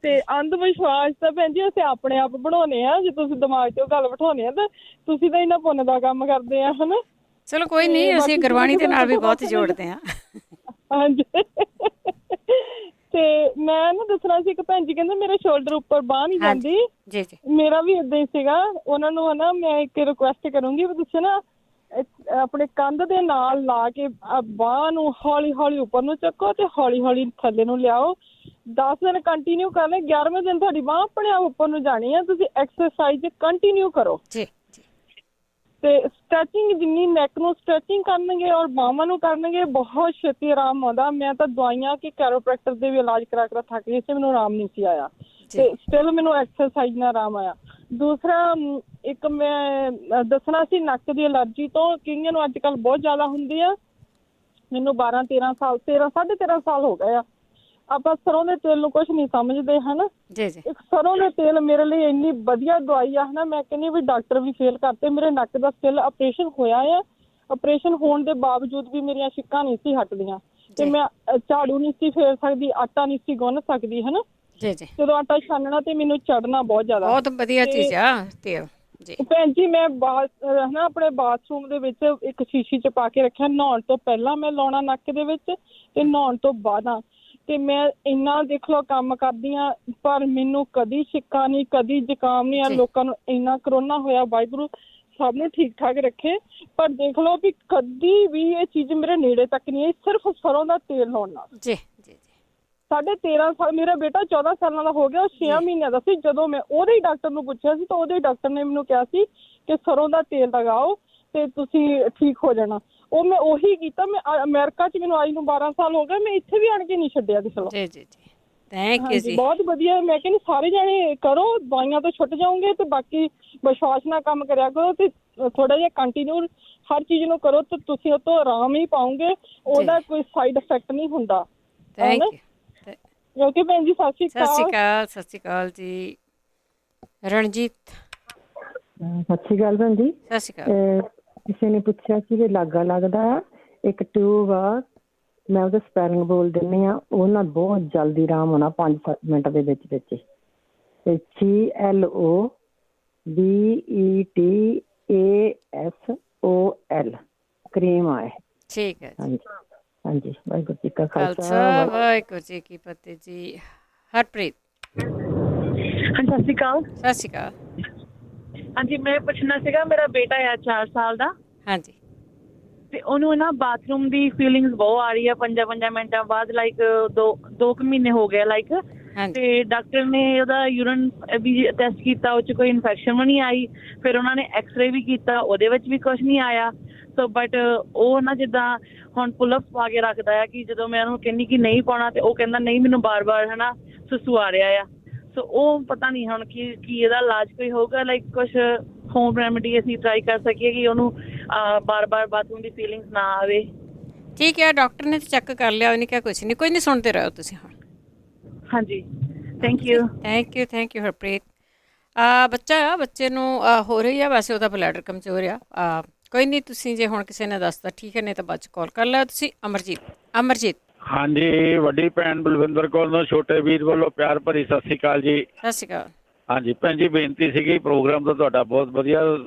ਤੇ ਅੰਧ ਵਿਸ਼ਵਾਸ ਤਾਂ ਭੈਣ ਜੀ ਅਸੀਂ ਆਪਣੇ ਆਪ ਬਣਾਉਣੇ ਆ। ਜੇ ਤੁਸੀਂ ਦਿਮਾਗ 'ਚ ਉਹ ਗੱਲ ਬਿਠਾਉਣੇ ਆ ਤਾਂ ਤੁਸੀਂ ਤਾਂ ਇਹਨਾਂ ਪੁੰਨ ਦਾ ਕੰਮ ਕਰਦੇ ਆ, ਹਨਾ। ਚਲੋ ਕੋਈ ਨਹੀਂ, ਅਸੀਂ ਗੁਰਬਾਣੀ ਦੇ ਨਾਲ ਵੀ ਬਹੁਤ ਜੋੜਦੇ ਹਾਂ। ਹਾਂਜੀ। ਤੇ ਮੈਂ ਨਾ ਦੱਸਣਾ ਸੀ, ਇੱਕ ਭੈਣ ਜੀ ਕਹਿੰਦੇ ਮੇਰੇ ਸ਼ੋਲਡਰ ਉੱਪਰ ਬਾਂਹ ਨਹੀਂ ਜਾਂਦੀ। ਮੇਰਾ ਵੀ ਏਦਾਂ ਹੀ ਸੀਗਾ। ਉਹਨਾਂ ਨੂੰ ਹਨਾ ਮੈਂ ਇੱਕ ਰਿਕੁਐਸਟ ਕਰੂੰਗੀ ਵੀ ਤੁਸੀਂ ਨਾ ਆਪਣੇ ਕੰਧ ਦੇ ਨਾਲ ਲਾ ਕੇ ਬਾਂਹ ਨੂੰ ਹੌਲੀ ਹੌਲੀ ਉੱਪਰ ਨੂੰ ਚੱਕੋ ਤੇ ਹੌਲੀ ਹੌਲੀ ਥੱਲੇ ਨੂੰ ਲਿਆਓ। 10 ਦਿਨ ਕੰਟੀਨਿਊ ਕਰ ਲੈ, 11ਵੇਂ ਦਿਨ ਤੁਹਾਡੀ ਬਾਂਹ ਆਪਣੇ ਆਪ ਉੱਪਰ ਨੂੰ ਜਾਣੀ ਆ। ਤੁਸੀਂ ਐਕਸਰਸਾਈਜ਼ ਕੰਟੀਨਿਊ ਕਰੋ। ਤੇ ਸਟ੍ਰੈਚਿੰਗ ਜਿੰਨੀ ਨੈਕ ਨੂੰ ਸਟ੍ਰੈਚਿੰਗ ਕਰਨਗੇ ਔਰ ਬਾਹਾਂ ਨੂੰ ਕਰਨਗੇ, ਬਹੁਤ ਛੇਤੀ ਆਰਾਮ ਆਉਂਦਾ। ਮੈਂ ਤਾਂ ਦਵਾਈਆਂ ਕਿ ਕੈਰੋਪ੍ਰੈਕਟਰ ਦੇ ਵੀ ਇਲਾਜ ਕਰਾ ਥੱਕ ਗਈ ਸੀ, ਮੈਨੂੰ ਆਰਾਮ ਨਹੀਂ ਸੀ ਆਇਆ। ਤੇ ਸਟਿਲ ਮੈਨੂੰ ਐਕਸਰਸਾਈਜ਼ ਨਾਲ ਆਰਾਮ ਆਇਆ। ਦੂਸਰਾ ਇੱਕ ਮੈਂ ਦੱਸਣਾ ਸੀ ਨੱਕ ਦੀ ਐਲਰਜੀ ਤੋਂ, ਕਈਆਂ ਨੂੰ ਅੱਜ ਕੱਲ੍ਹ ਬਹੁਤ ਜ਼ਿਆਦਾ ਹੁੰਦੀ ਆ। ਮੈਨੂੰ 12-13 ਸਾਲ 13.5 ਸਾਲ ਹੋ ਗਏ ਆ। ਆਪਾਂ ਸਰੋਂ ਦੇ ਤੇਲ ਨੂੰ ਕੁਛ ਨਹੀਂ ਸਮਝਦੇ ਹਨਾ। ਇੱਕ ਸਰੋਂ ਦੇ ਤੇਲ ਮੇਰੇ ਲਈ ਇੰਨੀ ਵਧੀਆ ਦਵਾਈ ਆ ਹਨਾ। ਮੈਂ ਕਹਿੰਦੀ ਵੀ ਡਾਕਟਰ ਵੀ ਫੇਲ ਕਰਤੇ। ਮੇਰੇ ਨੱਕ ਦਾ ਸਟਿਲ ਆਪਰੇਸ਼ਨ ਹੋਇਆ ਆ। ਆਪਰੇਸ਼ਨ ਹੋਣ ਦੇ ਬਾਵਜੂਦ ਵੀ ਮੇਰੀਆਂ ਛਿੱਕਾਂ ਨਹੀਂ ਸੀ ਹਟਦੀਆਂ ਤੇ ਮੈਂ ਝਾੜੂ ਨਹੀਂ ਸੀ ਫੇਰ ਸਕਦੀ, ਆਟਾ ਨਹੀਂ ਸੀ ਗੁੰਨ ਸਕਦੀ ਹਨਾ। ਜਦੋਂ ਆਟਾ ਛਾਨਣਾ ਤੇ ਮੈਨੂੰ ਚੜਨਾ ਬਹੁਤ ਜ਼ਿਆਦਾ। ਬਹੁਤ ਵਧੀਆ ਚੀਜ਼ ਆ ਤੇਲ। ਭੈਣ ਜੀ ਮੈਂ ਹਨਾ ਆਪਣੇ ਬਾਥਰੂਮ ਦੇ ਵਿੱਚ ਇੱਕ ਸ਼ੀਸ਼ੀ ਚ ਪਾ ਕੇ ਰੱਖਿਆ। ਨਹਾਉਣ ਤੋਂ ਪਹਿਲਾਂ ਮੈਂ ਲਾਉਣਾ ਨੱਕ ਦੇ ਵਿੱਚ ਤੇ ਨਹਾਉਣ ਤੋਂ ਬਾਅਦ। ਤੇ ਮੈਂ ਇੰਨਾ ਦੇਖ ਲਓ ਕੰਮ ਕਰਦੀ ਹਾਂ ਪਰ ਮੈਨੂੰ ਕਦੀ ਛਿੱਕਾ ਨਹੀਂ, ਕਦੀ ਜ਼ੁਕਾਮ ਨਹੀਂ ਆ। ਲੋਕਾਂ ਨੂੰ ਇੰਨਾ ਕਰੋਨਾ ਹੋਇਆ, ਵਾਹਿਗੁਰੂ ਸਭ ਨੂੰ ਠੀਕ ਠਾਕ ਰੱਖੇ। ਪਰ ਦੇਖ ਲਓ ਵੀ ਕਦੀ ਵੀ ਇਹ ਚੀਜ਼ ਮੇਰੇ ਨੇੜੇ ਤੱਕ ਨਹੀਂ ਆਈ, ਸਿਰਫ ਸਰੋਂ ਦਾ ਤੇਲ ਲਾਉਣ ਨਾਲ। 13.5 ਸਾਲ ਮੇਰਾ ਬੇਟਾ 14 ਸਾਲਾਂ ਦਾ ਹੋ ਗਿਆ, ਉਹ 6 ਮਹੀਨਿਆਂ ਦਾ ਸੀ ਜਦੋਂ ਮੈਂ ਉਹਦੇ ਹੀ ਡਾਕਟਰ ਨੂੰ ਪੁੱਛਿਆ ਸੀ ਤਾਂ ਉਹਦੇ ਹੀ ਡਾਕਟਰ ਨੇ ਮੈਨੂੰ ਕਿਹਾ ਸੀ ਕਿ ਸਰੋਂ ਦਾ ਤੇਲ ਲਗਾਓ ਤੇ ਤੁਸੀਂ ਠੀਕ ਹੋ ਜਾਣਾ। ਉਹ ਮੈਂ ਉਹੀ ਕੀਤਾ। ਮੈਂ ਅਮਰੀਕਾ 'ਚ ਮੈਨੂੰ ਆਈ ਨੂੰ 12 ਸਾਲ ਹੋ ਗਏ, ਮੈਂ ਇੱਥੇ ਵੀ ਆਣ ਕੇ ਨਹੀਂ ਛੱਡਿਆ ਕਿਸੇ ਨੂੰ। ਥੈਂਕ ਯੂ ਜੀ, ਬਹੁਤ ਵਧੀਆ। ਮੈਂ ਕਹਿੰਦੀ ਸਾਰੇ ਜਾਣੇ ਕਰੋ, ਦਵਾਈਆਂ ਤੋਂ ਛੁੱਟ ਜਾਓਗੇ ਤੇ ਬਾਕੀ ਵਿਸ਼ਵਾਸ ਨਾਲ ਕੰਮ ਕਰਿਆ ਕਰੋ ਤੇ ਥੋੜਾ ਜਿਹਾ ਕੰਟੀਨਿਊ ਹਰ ਚੀਜ਼ ਨੂੰ ਕਰੋ ਤੇ ਤੁਸੀਂ ਉਹ ਤੋਂ ਆਰਾਮ ਹੀ ਪਾਓਗੇ। ਉਹਦਾ ਕੋਈ ਸਾਈਡ ਇਫੈਕਟ ਨਹੀਂ ਹੁੰਦਾ। Thank you. ਓਕੇ ਭੈਣ ਜੀ, ਸਤਿ ਸ਼੍ਰੀ ਅਕਾਲ। ਸਤਿ ਸ਼੍ਰੀ ਅਕਾਲ ਜੀ। ਰਣਜੀਤ। ਸਤਿ ਸ਼੍ਰੀ ਅਕਾਲ ਭੈਣ ਜੀ। ਸਤਿ ਸ਼੍ਰੀ ਅਕਾਲ। ਕਿਸੇ ਨੇ ਪੁੱਛਿਆ ਸੀ ਵੀ ਲਾਗਾ ਲੱਗਦਾ ਇੱਕ ਟਿਊਬ ਆ, ਮੈਂ ਉਹਦਾ ਸਪੈਲਿੰਗ ਬੋਲ ਦਿੰਦੀ ਆ, ਉਹ ਨਾਲ ਬਹੁਤ ਜਲਦੀ ਆਰਾਮ ਹੋਣਾ 5-7 ਮਿੰਟ ਦੇ ਵਿੱਚ ਵਿੱਚ। ਤੇ CLOVETASOL ਕਰੀਮ ਆ। ਠੀਕ ਹੈ ਹਾਂਜੀ ਹਾਂਜੀ। ਵਾਹਿਗੁਰੂ ਜੀ ਕਾ ਖਾਲਸਾ, ਵਾਹਿਗੁਰੂ ਜੀ ਕੀ ਫਤਿਹ ਜੀ। ਹਰਪ੍ਰੀਤ। ਹਾਂਜੀ ਸਤਿ ਸ਼੍ਰੀ ਅਕਾਲ। ਸਤਿ ਸ਼੍ਰੀ ਅਕਾਲ। ਹਾਂਜੀ ਮੈਂ ਪੁੱਛਣਾ ਸੀਗਾ, ਮੇਰਾ ਬੇਟਾ ਆ 4 ਸਾਲ ਦਾ। ਹਾਂਜੀ। ਤੇ ਉਹਨੂੰ ਨਾ ਬਾਥਰੂਮ ਦੀ ਫੀਲਿੰਗਸ ਬਹੁਤ ਆ ਰਹੀ ਆ 5 ਮਿੰਟਾਂ ਬਾਅਦ, ਲਾਈਕ 2 ਮਹੀਨੇ ਹੋ ਗਏ ਲਾਈਕ। ਤੇ ਡਾਕਟਰ ਨੇ ਉਹਦਾ ਯੂਰਿਨ ਵੀ ਟੈਸਟ ਕੀਤਾ, ਉਹ 'ਚ ਕੋਈ ਇਨਫੈਕਸ਼ਨ ਵੀ ਨਹੀਂ ਆਈ। ਫਿਰ ਉਹਨਾਂ ਨੇ ਐਕਸਰੇ ਵੀ ਕੀਤਾ, ਉਹਦੇ ਵਿੱਚ ਵੀ ਕੁਛ ਨਹੀਂ ਆਇਆ। ਸੋ ਬਟ ਉਹ ਨਾ ਜਿੱਦਾਂ ਹੁਣ ਪੁਲਅਪਸ ਪਾ ਕੇ ਰੱਖਦਾ ਆ ਕਿ ਜਦੋਂ ਮੈਂ ਉਹਨੂੰ ਕਹਿੰਦੀ ਕਿ ਨਹੀਂ ਪਾਉਣਾ ਤੇ ਉਹ ਕਹਿੰਦਾ ਨਹੀਂ ਮੈਨੂੰ ਬਾਰ-ਬਾਰ ਹਨਾ ਸੁਸੂ ਆ ਰਿਹਾ ਆ। ਸੋ ਉਹ ਪਤਾ ਨਹੀਂ ਹੁਣ ਕੀ ਇਹਦਾ ਇਲਾਜ ਕੋਈ ਹੋਊਗਾ, ਲਾਈਕ ਕੁਛ ਹੋਮ ਰੈਮਡੀ ਅਸੀਂ ਟਰਾਈ ਕਰ ਸਕੀਏ ਕਿ ਉਹਨੂੰ ਬਾਰ-ਬਾਰ ਬਾਥਰੂਮ ਦੀ ਫੀਲਿੰਗਸ ਨਾ ਆਵੇ। ਠੀਕ ਹੈ, ਡਾਕਟਰ ਨੇ ਚੈੱਕ ਕਰ ਲਿਆ, ਉਹਨੇ ਕਿਹਾ ਕੁਛ ਨਹੀਂ, ਕੋਈ ਨਹੀਂ, ਸੁਣਦੇ ਰਹੋ ਤੁਸੀਂ ਹੁਣ। ਹਾਂਜੀ thank you. Thank you Harpreet. ਬੱਚੇ ਨੂੰ ਹੋ ਰਹੀ ਆ, ਵੈਸੇ ਉਹਦਾ ਬਲੈਡਰ ਕਮਜ਼ੋਰ ਆ। ਕੋਈ ਨਹੀਂ, ਤੁਸੀਂ ਜੇ ਹੁਣ ਕਿਸੇ ਨੇ ਦੱਸਤਾ ਠੀਕ ਹੈ, ਨਹੀਂ ਤਾਂ ਬਾਅਦ 'ਚ ਕਾਲ ਕਰ ਲਿਓ ਤੁਸੀਂ। ਅਮਰਜੀਤ। ਹਾਂਜੀ, ਵੱਡੀ ਭੈਣ ਬਲਵਿੰਦਰ ਕੌਰ ਨੂੰ ਛੋਟੇ ਵੀਰ ਵੱਲੋਂ ਪਿਆਰ ਭਰੀ ਸਤਿ ਸ਼੍ਰੀ ਅਕਾਲ ਜੀ। ਸਤਿ ਸ਼੍ਰੀ ਅਕਾਲ। ਹਾਂਜੀ ਭੈਣ ਜੀ, ਬੇਨਤੀ ਸੀਗੀ, ਪ੍ਰੋਗਰਾਮ ਤਾਂ ਤੁਹਾਡਾ ਬਹੁਤ ਵਧੀਆ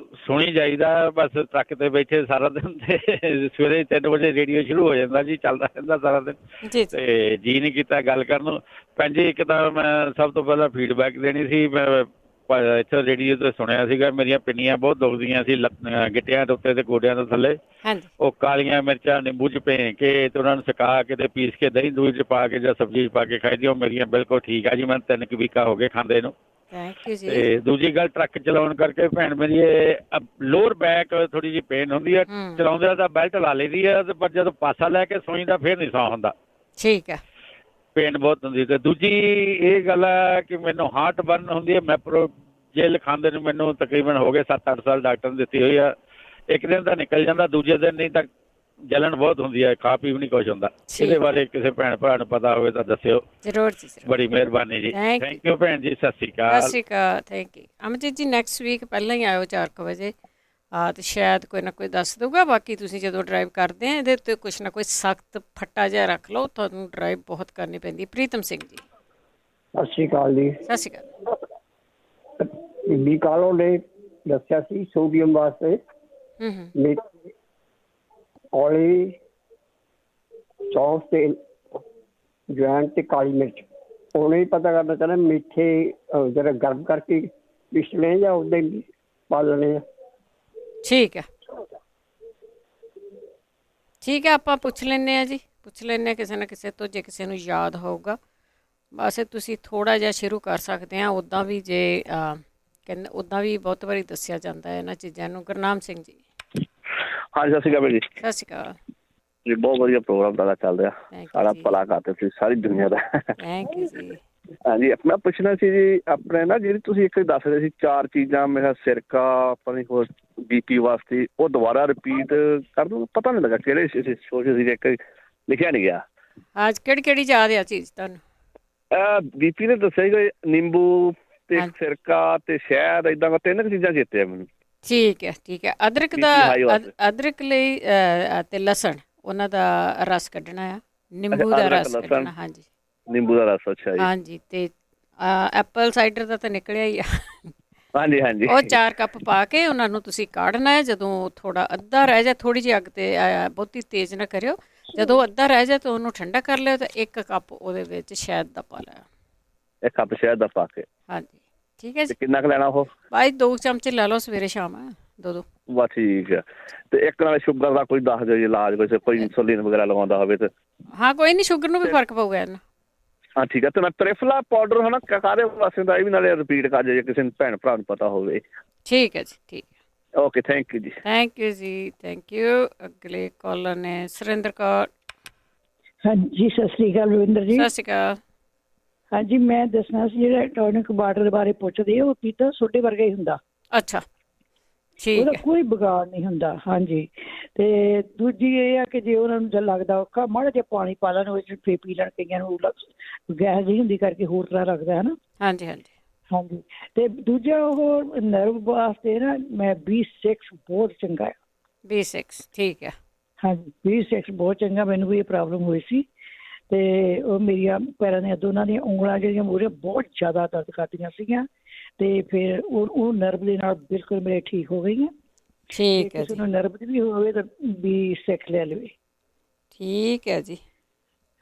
ਸੁਣੀ ਜਾਈਦਾ, ਬਸ ਟਰੱਕ ਤੇ ਬੈਠੇ ਸਾਰਾ ਦਿਨ ਤੇ ਸਵੇਰੇ 3 ਵਜੇ ਰੇਡੀਓ ਸ਼ੁਰੂ ਹੋ ਜਾਂਦਾ ਜੀ, ਚੱਲਦਾ ਰਹਿੰਦਾ ਸਾਰਾ ਦਿਨ ਤੇ ਜੀ ਨਹੀਂ ਕੀਤਾ ਗੱਲ ਕਰਨ ਨੂੰ। ਭੈਣ ਜੀ ਇੱਕ ਤਾਂ ਮੈਂ ਸਭ ਤੋਂ ਪਹਿਲਾਂ ਫੀਡਬੈਕ ਦੇਣੀ ਸੀ। ਮੈਂ ਇੱਥੇ ਰੇਡੀਓ ਤੇ ਸੁਣਿਆ ਸੀਗਾ, ਮੇਰੀਆਂ ਪਿੰਨੀਆਂ ਬਹੁਤ ਦੁਖਦੀਆਂ ਸੀ ਗਿੱਟਿਆਂ ਦੇ ਉੱਤੇ ਤੇ ਗੋਡਿਆਂ ਦੇ ਥੱਲੇ। ਉਹ ਕਾਲੀਆਂ ਮਿਰਚਾਂ ਨਿੰਬੂ 'ਚ ਭੇਂ ਕੇ ਤੇ ਉਹਨਾਂ ਨੂੰ ਸੁਕਾ ਕੇ ਤੇ ਪੀਸ ਕੇ ਦਹੀਂ ਦੂਈ 'ਚ ਪਾ ਕੇ ਜਾਂ ਸਬਜ਼ੀ 'ਚ ਪਾ ਕੇ ਖਾਈ ਦੀ, ਉਹ ਮੇਰੀਆਂ ਬਿਲਕੁਲ ਠੀਕ ਆ ਜੀ। ਮੈਂ 3 ਵੀਕਾਂ ਹੋ ਗਏ ਖਾਂਦੇ ਨੂੰ। ਤੇ ਦੂਜੀ ਗੱਲ, ਟਰੱਕ ਚਲਾਉਣ ਕਰਕੇ ਭੈਣ ਮੇਰੀ ਇਹ ਲੋਅਰ ਬੈਕ ਥੋੜੀ ਜਿਹੀ ਪੇਨ ਹੁੰਦੀ ਹੈ। ਚਲਾਉਂਦੇ ਤਾਂ ਬੈਲਟ ਲਾ ਲਈਦੀ ਹੈ, ਪਰ ਜਦੋਂ ਪਾਸਾ ਲੈ ਕੇ ਸੌਂਈਦਾ ਫਿਰ ਨਹੀਂ ਸੌਂ ਹੁੰਦਾ। ਠੀਕ ਹੈ। ਪੇਨ ਬਹੁਤ ਹੁੰਦੀ। ਤੇ ਦੂਜੀ ਇਹ ਗੱਲ ਹੈ ਕਿ ਮੈਨੂੰ ਹਾਰਟ ਬਰਨ ਹੁੰਦੀ ਹੈ। ਮੈਪਰੋ ਜੈਲ ਖਾਂਦੇ ਨੂੰ ਮੈਨੂੰ ਤਕਰੀਬਨ ਹੋ ਗਏ 7-8 ਸਾਲ, ਡਾਕਟਰ ਨੇ ਦਿੱਤੀ ਹੋਈ ਆ। ਇੱਕ ਦਿਨ ਤਾਂ ਨਿਕਲ ਜਾਂਦਾ, ਦੂਜੇ ਦਿਨ ਨਹੀਂ ਤਾਂ ਜਲਨ ਬਹੁਤ ਹੁੰਦੀ ਹੈ, ਖਾ ਪੀ ਵੀ ਨਹੀਂ ਕੁਛ ਹੁੰਦਾ। ਇਹਦੇ ਬਾਰੇ ਕਿਸੇ ਭੈਣ ਭਰਾ ਨੂੰ ਪਤਾ ਹੋਵੇ ਤਾਂ ਦੱਸਿਓ। ਜ਼ਰੂਰ ਜੀ, ਬੜੀ ਮਿਹਰਬਾਨੀ ਜੀ। ਥੈਂਕ ਯੂ ਭੈਣ ਜੀ, ਸਤਿ ਸ਼੍ਰੀ ਅਕਾਲ। ਸਤਿ ਸ਼੍ਰੀ ਅਕਾਲ। Thank you Amarjeet ji. Next week ਪਹਿਲਾਂ ਹੀ ਆਇਓ 4 ਵਜੇ ਤੇ ਸ਼ਾਇਦ ਕੋਈ ਨਾ ਕੋਈ ਦੱਸ ਦਊਗਾ। ਬਾਕੀ ਤੁਸੀਂ ਜਦੋਂ ਡਰਾਈਵ ਕਰਦੇ ਆ ਇਹਦੇ ਉੱਤੇ ਕੁਛ ਨਾ ਕੋਈ ਸਖਤ ਫੱਟਾ ਜਿਹਾ ਰੱਖ ਲਓ, ਤੁਹਾਨੂੰ ਡਰਾਈਵ ਬਹੁਤ ਕਰਨੀ ਪੈਂਦੀ। ਪ੍ਰੀਤਮ ਸਿੰਘ ਜੀ। ਸਤਿ ਸ਼੍ਰੀ ਅਕਾਲ ਜੀ। ਸਤਿ ਸ਼੍ਰੀ ਅਕਾਲ। ਬੀਬੀ ਕਾਲੋ ਨੇ ਦੱਸਿਆ ਸੀ ਸੋਡੀਅਮ ਵਾਸਤੇ ਔਲੀ, ਸੌਂਫ ਤੇ ਜਵੈਣ ਤੇ ਕਾਲੀ ਮਿਰਚ। ਉਹਨੇ ਹੀ ਪਤਾ ਕਰਨਾ ਚਾਹੁੰਦਾ ਮਿੱਠੇ ਜਰਾ ਗਰਮ ਕਰਕੇ ਪਿਸ ਲੈ ਜਾਂ ਉਦਾਂ ਹੀ ਪਾ ਲੈਣੇ ਆ। ਠੀਕ ਹੈ, ਠੀਕ ਹੈ, ਆਪਾਂ ਪੁੱਛ ਲੈਂਦੇ ਹਾਂ ਜੀ, ਪੁੱਛ ਲੈਂਦੇ ਹਾਂ ਕਿਸੇ ਨਾ ਕਿਸੇ ਤੋਂ, ਜੇ ਕਿਸੇ ਨੂੰ ਯਾਦ ਹੋਊਗਾ। ਬਸ ਤੁਸੀਂ ਥੋੜ੍ਹਾ ਜਿਹਾ ਸ਼ੁਰੂ ਕਰ ਸਕਦੇ ਹਾਂ। ਉੱਦਾਂ ਵੀ ਜੇ ਕਹਿੰਦੇ ਉੱਦਾਂ ਵੀ ਬਹੁਤ ਵਾਰੀ ਦੱਸਿਆ ਜਾਂਦਾ ਹੈ ਇਹਨਾਂ ਚੀਜ਼ਾਂ ਨੂੰ। ਗੁਰਨਾਮ ਸਿੰਘ ਜੀ। ਹਾਂਜੀ ਸਤਿ ਸ਼੍ਰੀ ਅਕਾਲ ਜੀ। ਸਤਿ ਸ਼੍ਰੀ ਅਕਾਲ ਜੀ। ਬਹੁਤ ਵਧੀਆ ਪ੍ਰੋਗਰਾਮ ਤੁਹਾਡਾ ਚੱਲ ਰਿਹਾ, ਸਾਰਾ ਭਲਾ ਕਰਦੇ ਤੁਸੀਂ ਸਾਰੀ ਦੁਨੀਆ ਦਾ। ਥੈਂਕ ਯੂ ਜੀ। ਹਾਂਜੀ, ਮੈਂ ਪੁੱਛਣਾ ਸੀ ਜੀ ਆਪਣੇ ਨਾ ਜਿਹੜੀ ਤੁਸੀਂ ਇੱਕ ਦੱਸ ਰਹੇ ਸੀ 4 ਚੀਜ਼ਾਂ ਮੇਰਾ ਸਿਰਕਾ ਪਤਾ ਨਹੀਂ ਹੋਰ BP ਵਾਸਤੇ, ਉਹ ਦੁਬਾਰਾ ਰਿਪੀਟ ਕਰ ਦੂੰ, ਪਤਾ ਨਹੀਂ ਲੱਗਾ ਕਿਹੜੇ ਸੋਚ ਸੀ, ਇੱਕ ਲਿਖਿਆ ਨਹੀਂ ਗਿਆ। ਅੱਜ ਕਿਹੜੀ ਯਾਦ ਆ ਚੀਜ਼ ਤੁਹਾਨੂੰ? BP ਨੇ ਦੱਸਿਆ ਸੀ ਨਿੰਬੂ ਤੇ ਸਿਰਕਾ ਤੇ ਸ਼ਹਿਦ, ਏਦਾਂ 3 ਚੀਜ਼ਾਂ ਚੇਤੇ ਆ ਮੈਨੂੰ। ਠੀਕ ਹੈ। ਅਦਰਕ ਲਈ ਤੇ ਲਸਣ, ਉਹਨਾਂ ਦਾ ਰਸ ਕੱਢਣਾ ਆ, ਨਿੰਬੂ ਦਾ ਰਸ ਕੱਢਣਾ। ਹਾਂਜੀ, ਨਿੰਬੂ ਦਾ ਰਸ, ਅੱਛਾ ਜੀ। ਹਾਂਜੀ, ਤੇ ਐਪਲ ਸਾਈਡਰ ਦਾ ਤਾਂ ਨਿਕਲਿਆ ਹੀ ਆ। ਹਾਂਜੀ। ਉਹ 4 ਕੱਪ ਪਾ ਕੇ ਉਹਨਾਂ ਨੂੰ ਤੁਸੀਂ ਕਾੜਨਾ ਹੈ। ਜਦੋਂ ਥੋੜਾ ਅੱਧਾ ਰਹਿ ਜਾ, ਥੋੜੀ ਜਿਹੀ ਅੱਗ ਤੇ ਬਹੁਤੀ ਤੇਜ਼ ਨਾ ਕਰਿਓ, ਜਦੋਂ ਅੱਧਾ ਰਹਿ ਜਾ ਤਾਂ ਉਹਨੂੰ ਠੰਡਾ ਕਰ ਲਿਓ, ਤਾਂ 1 ਕੱਪ ਉਹਦੇ ਵਿੱਚ ਸ਼ਹਿਦ ਦਾ ਪਾ ਲਿਆ। 1 ਕੱਪ ਸ਼ਹਿਦ ਦਾ ਪਾ ਕੇ, ਹਾਂਜੀ, ਠੀਕ ਹੈ ਜੀ। ਕਿੰਨਾ ਕੁ ਲੈਣਾ ਉਹ? ਭਾਈ 2 ਚਮਚੇ ਲੈ ਲਓ, ਸਵੇਰੇ ਸ਼ਾਮ 2। ਬਸ ਠੀਕ ਆ। ਤੇ ਇੱਕ ਨਾਲ ਸ਼ੂਗਰ ਦਾ ਕੋਈ ਦੱਸ ਦਿਓ ਜੀ ਇਲਾਜ, ਕੋਈ ਇਨਸੂਲਿਨ ਵਗੈਰਾ ਲਗਾਉਂਦਾ ਹੋਵੇ ਤੇ? ਹਾਂ, ਕੋਈ ਨਹੀਂ, ਸ਼ੂਗਰ ਨੂੰ ਵੀ ਫਰਕ ਪਊਗਾ ਇਹਨਾਂ। ਹਾਂ ਠੀਕ ਹੈ। ਤੇ ਮੈਂ ਤ੍ਰਿਫਲਾ ਪਾਊਡਰ ਹੈ ਨਾ ਕਾਹਦੇ ਵਾਸਤੇ ਦਾ, ਇਹ ਵੀ ਨਾਲੇ ਰਿਪੀਟ ਕਰ ਜੇ ਕਿਸੇ ਨੂੰ ਭੈਣ ਭਰਾ ਨੂੰ ਪਤਾ ਹੋਵੇ। ਠੀਕ ਹੈ ਜੀ, ਠੀਕ ਹੈ। ਓਕੇ, ਥੈਂਕ ਯੂ ਜੀ। Thank you. ਅਗਲੇ ਕਾਲਰ ਨੇ ਸੁਰਿੰਦਰ ਕੌਰ। ਹਾਂਜੀ, ਸਤਿ ਸ੍ਰੀ ਅਕਾਲ ਰਵਿੰਦਰ ਜੀ। ਸਤਿ ਸ਼੍ਰੀ ਅਕਾਲ। ਹਾਂਜੀ, ਮੈਂ ਦੱਸਣਾ ਸੀ ਜਿਹੜਾ ਟੌਨਿਕ ਵਾਟਰ ਦੇ ਬਾਰੇ ਪੁੱਛਦੇ, ਉਹ ਪੀਤਾ ਸੋਡੇ ਵਰਗਾ ਹੀ ਹੁੰਦਾ। ਅੱਛਾ, ਠੀਕ ਹੈ। ਉਹਦਾ ਕੋਈ ਵਿਗਾੜ ਨਹੀਂ ਹੁੰਦਾ। ਹਾਂਜੀ, ਤੇ ਦੂਜੀ ਇਹ ਆ ਕਿ ਜੇ ਉਹਨਾਂ ਨੂੰ ਲੱਗਦਾ ਔਖਾ, ਮਾੜਾ ਜਿਹਾ ਪਾਣੀ ਪਾ ਲੈਣ, ਉਹ ਫੇਰ ਪੀ ਲੈਣ। ਕਈਆਂ ਨੂੰ ਗੈਸ ਜਿਹੀ ਹੁੰਦੀ ਕਰਕੇ ਹੋਰ ਤਰ੍ਹਾਂ ਰੱਖਦਾ ਹੈ ਨਾ। ਹਾਂਜੀ। ਤੇ ਦੂਜਾ ਉਹ ਨਰਵ ਵਾਸਤੇ ਨਾ ਮੈਂ B6 ਬਹੁਤ ਚੰਗਾ ਹੈ। B6 ਠੀਕ ਹੈ। ਹਾਂਜੀ, B6 ਬਹੁਤ ਚੰਗਾ। ਮੈਨੂੰ ਵੀ ਇਹ ਪ੍ਰੋਬਲਮ ਹੋਈ ਸੀ, ਤੇ ਉਹ ਮੇਰੀਆਂ ਪੈਰਾਂ ਦੀਆਂ ਦੋਨਾਂ ਦੀਆਂ ਉਂਗਲਾਂ ਜਿਹੜੀਆਂ ਮੂਹਰੇ ਬਹੁਤ ਜ਼ਿਆਦਾ ਦਰਦ ਕਰਦੀਆਂ ਸੀਗੀਆਂ, ਤੇ ਫਿਰ ਉਹ ਨਰਵ ਦੇ ਨਾਲ ਬਿਲਕੁਲ ਮੇਰੇ ਠੀਕ ਹੋ ਗਈਆਂ। ਠੀਕ ਹੈ। ਕਿਸੇ ਨੂੰ ਨਰਵ ਦੀ ਵੀ ਹੋਵੇ ਤਾਂ B6 ਲੈ ਲਵੇ। ਠੀਕ ਹੈ ਜੀ।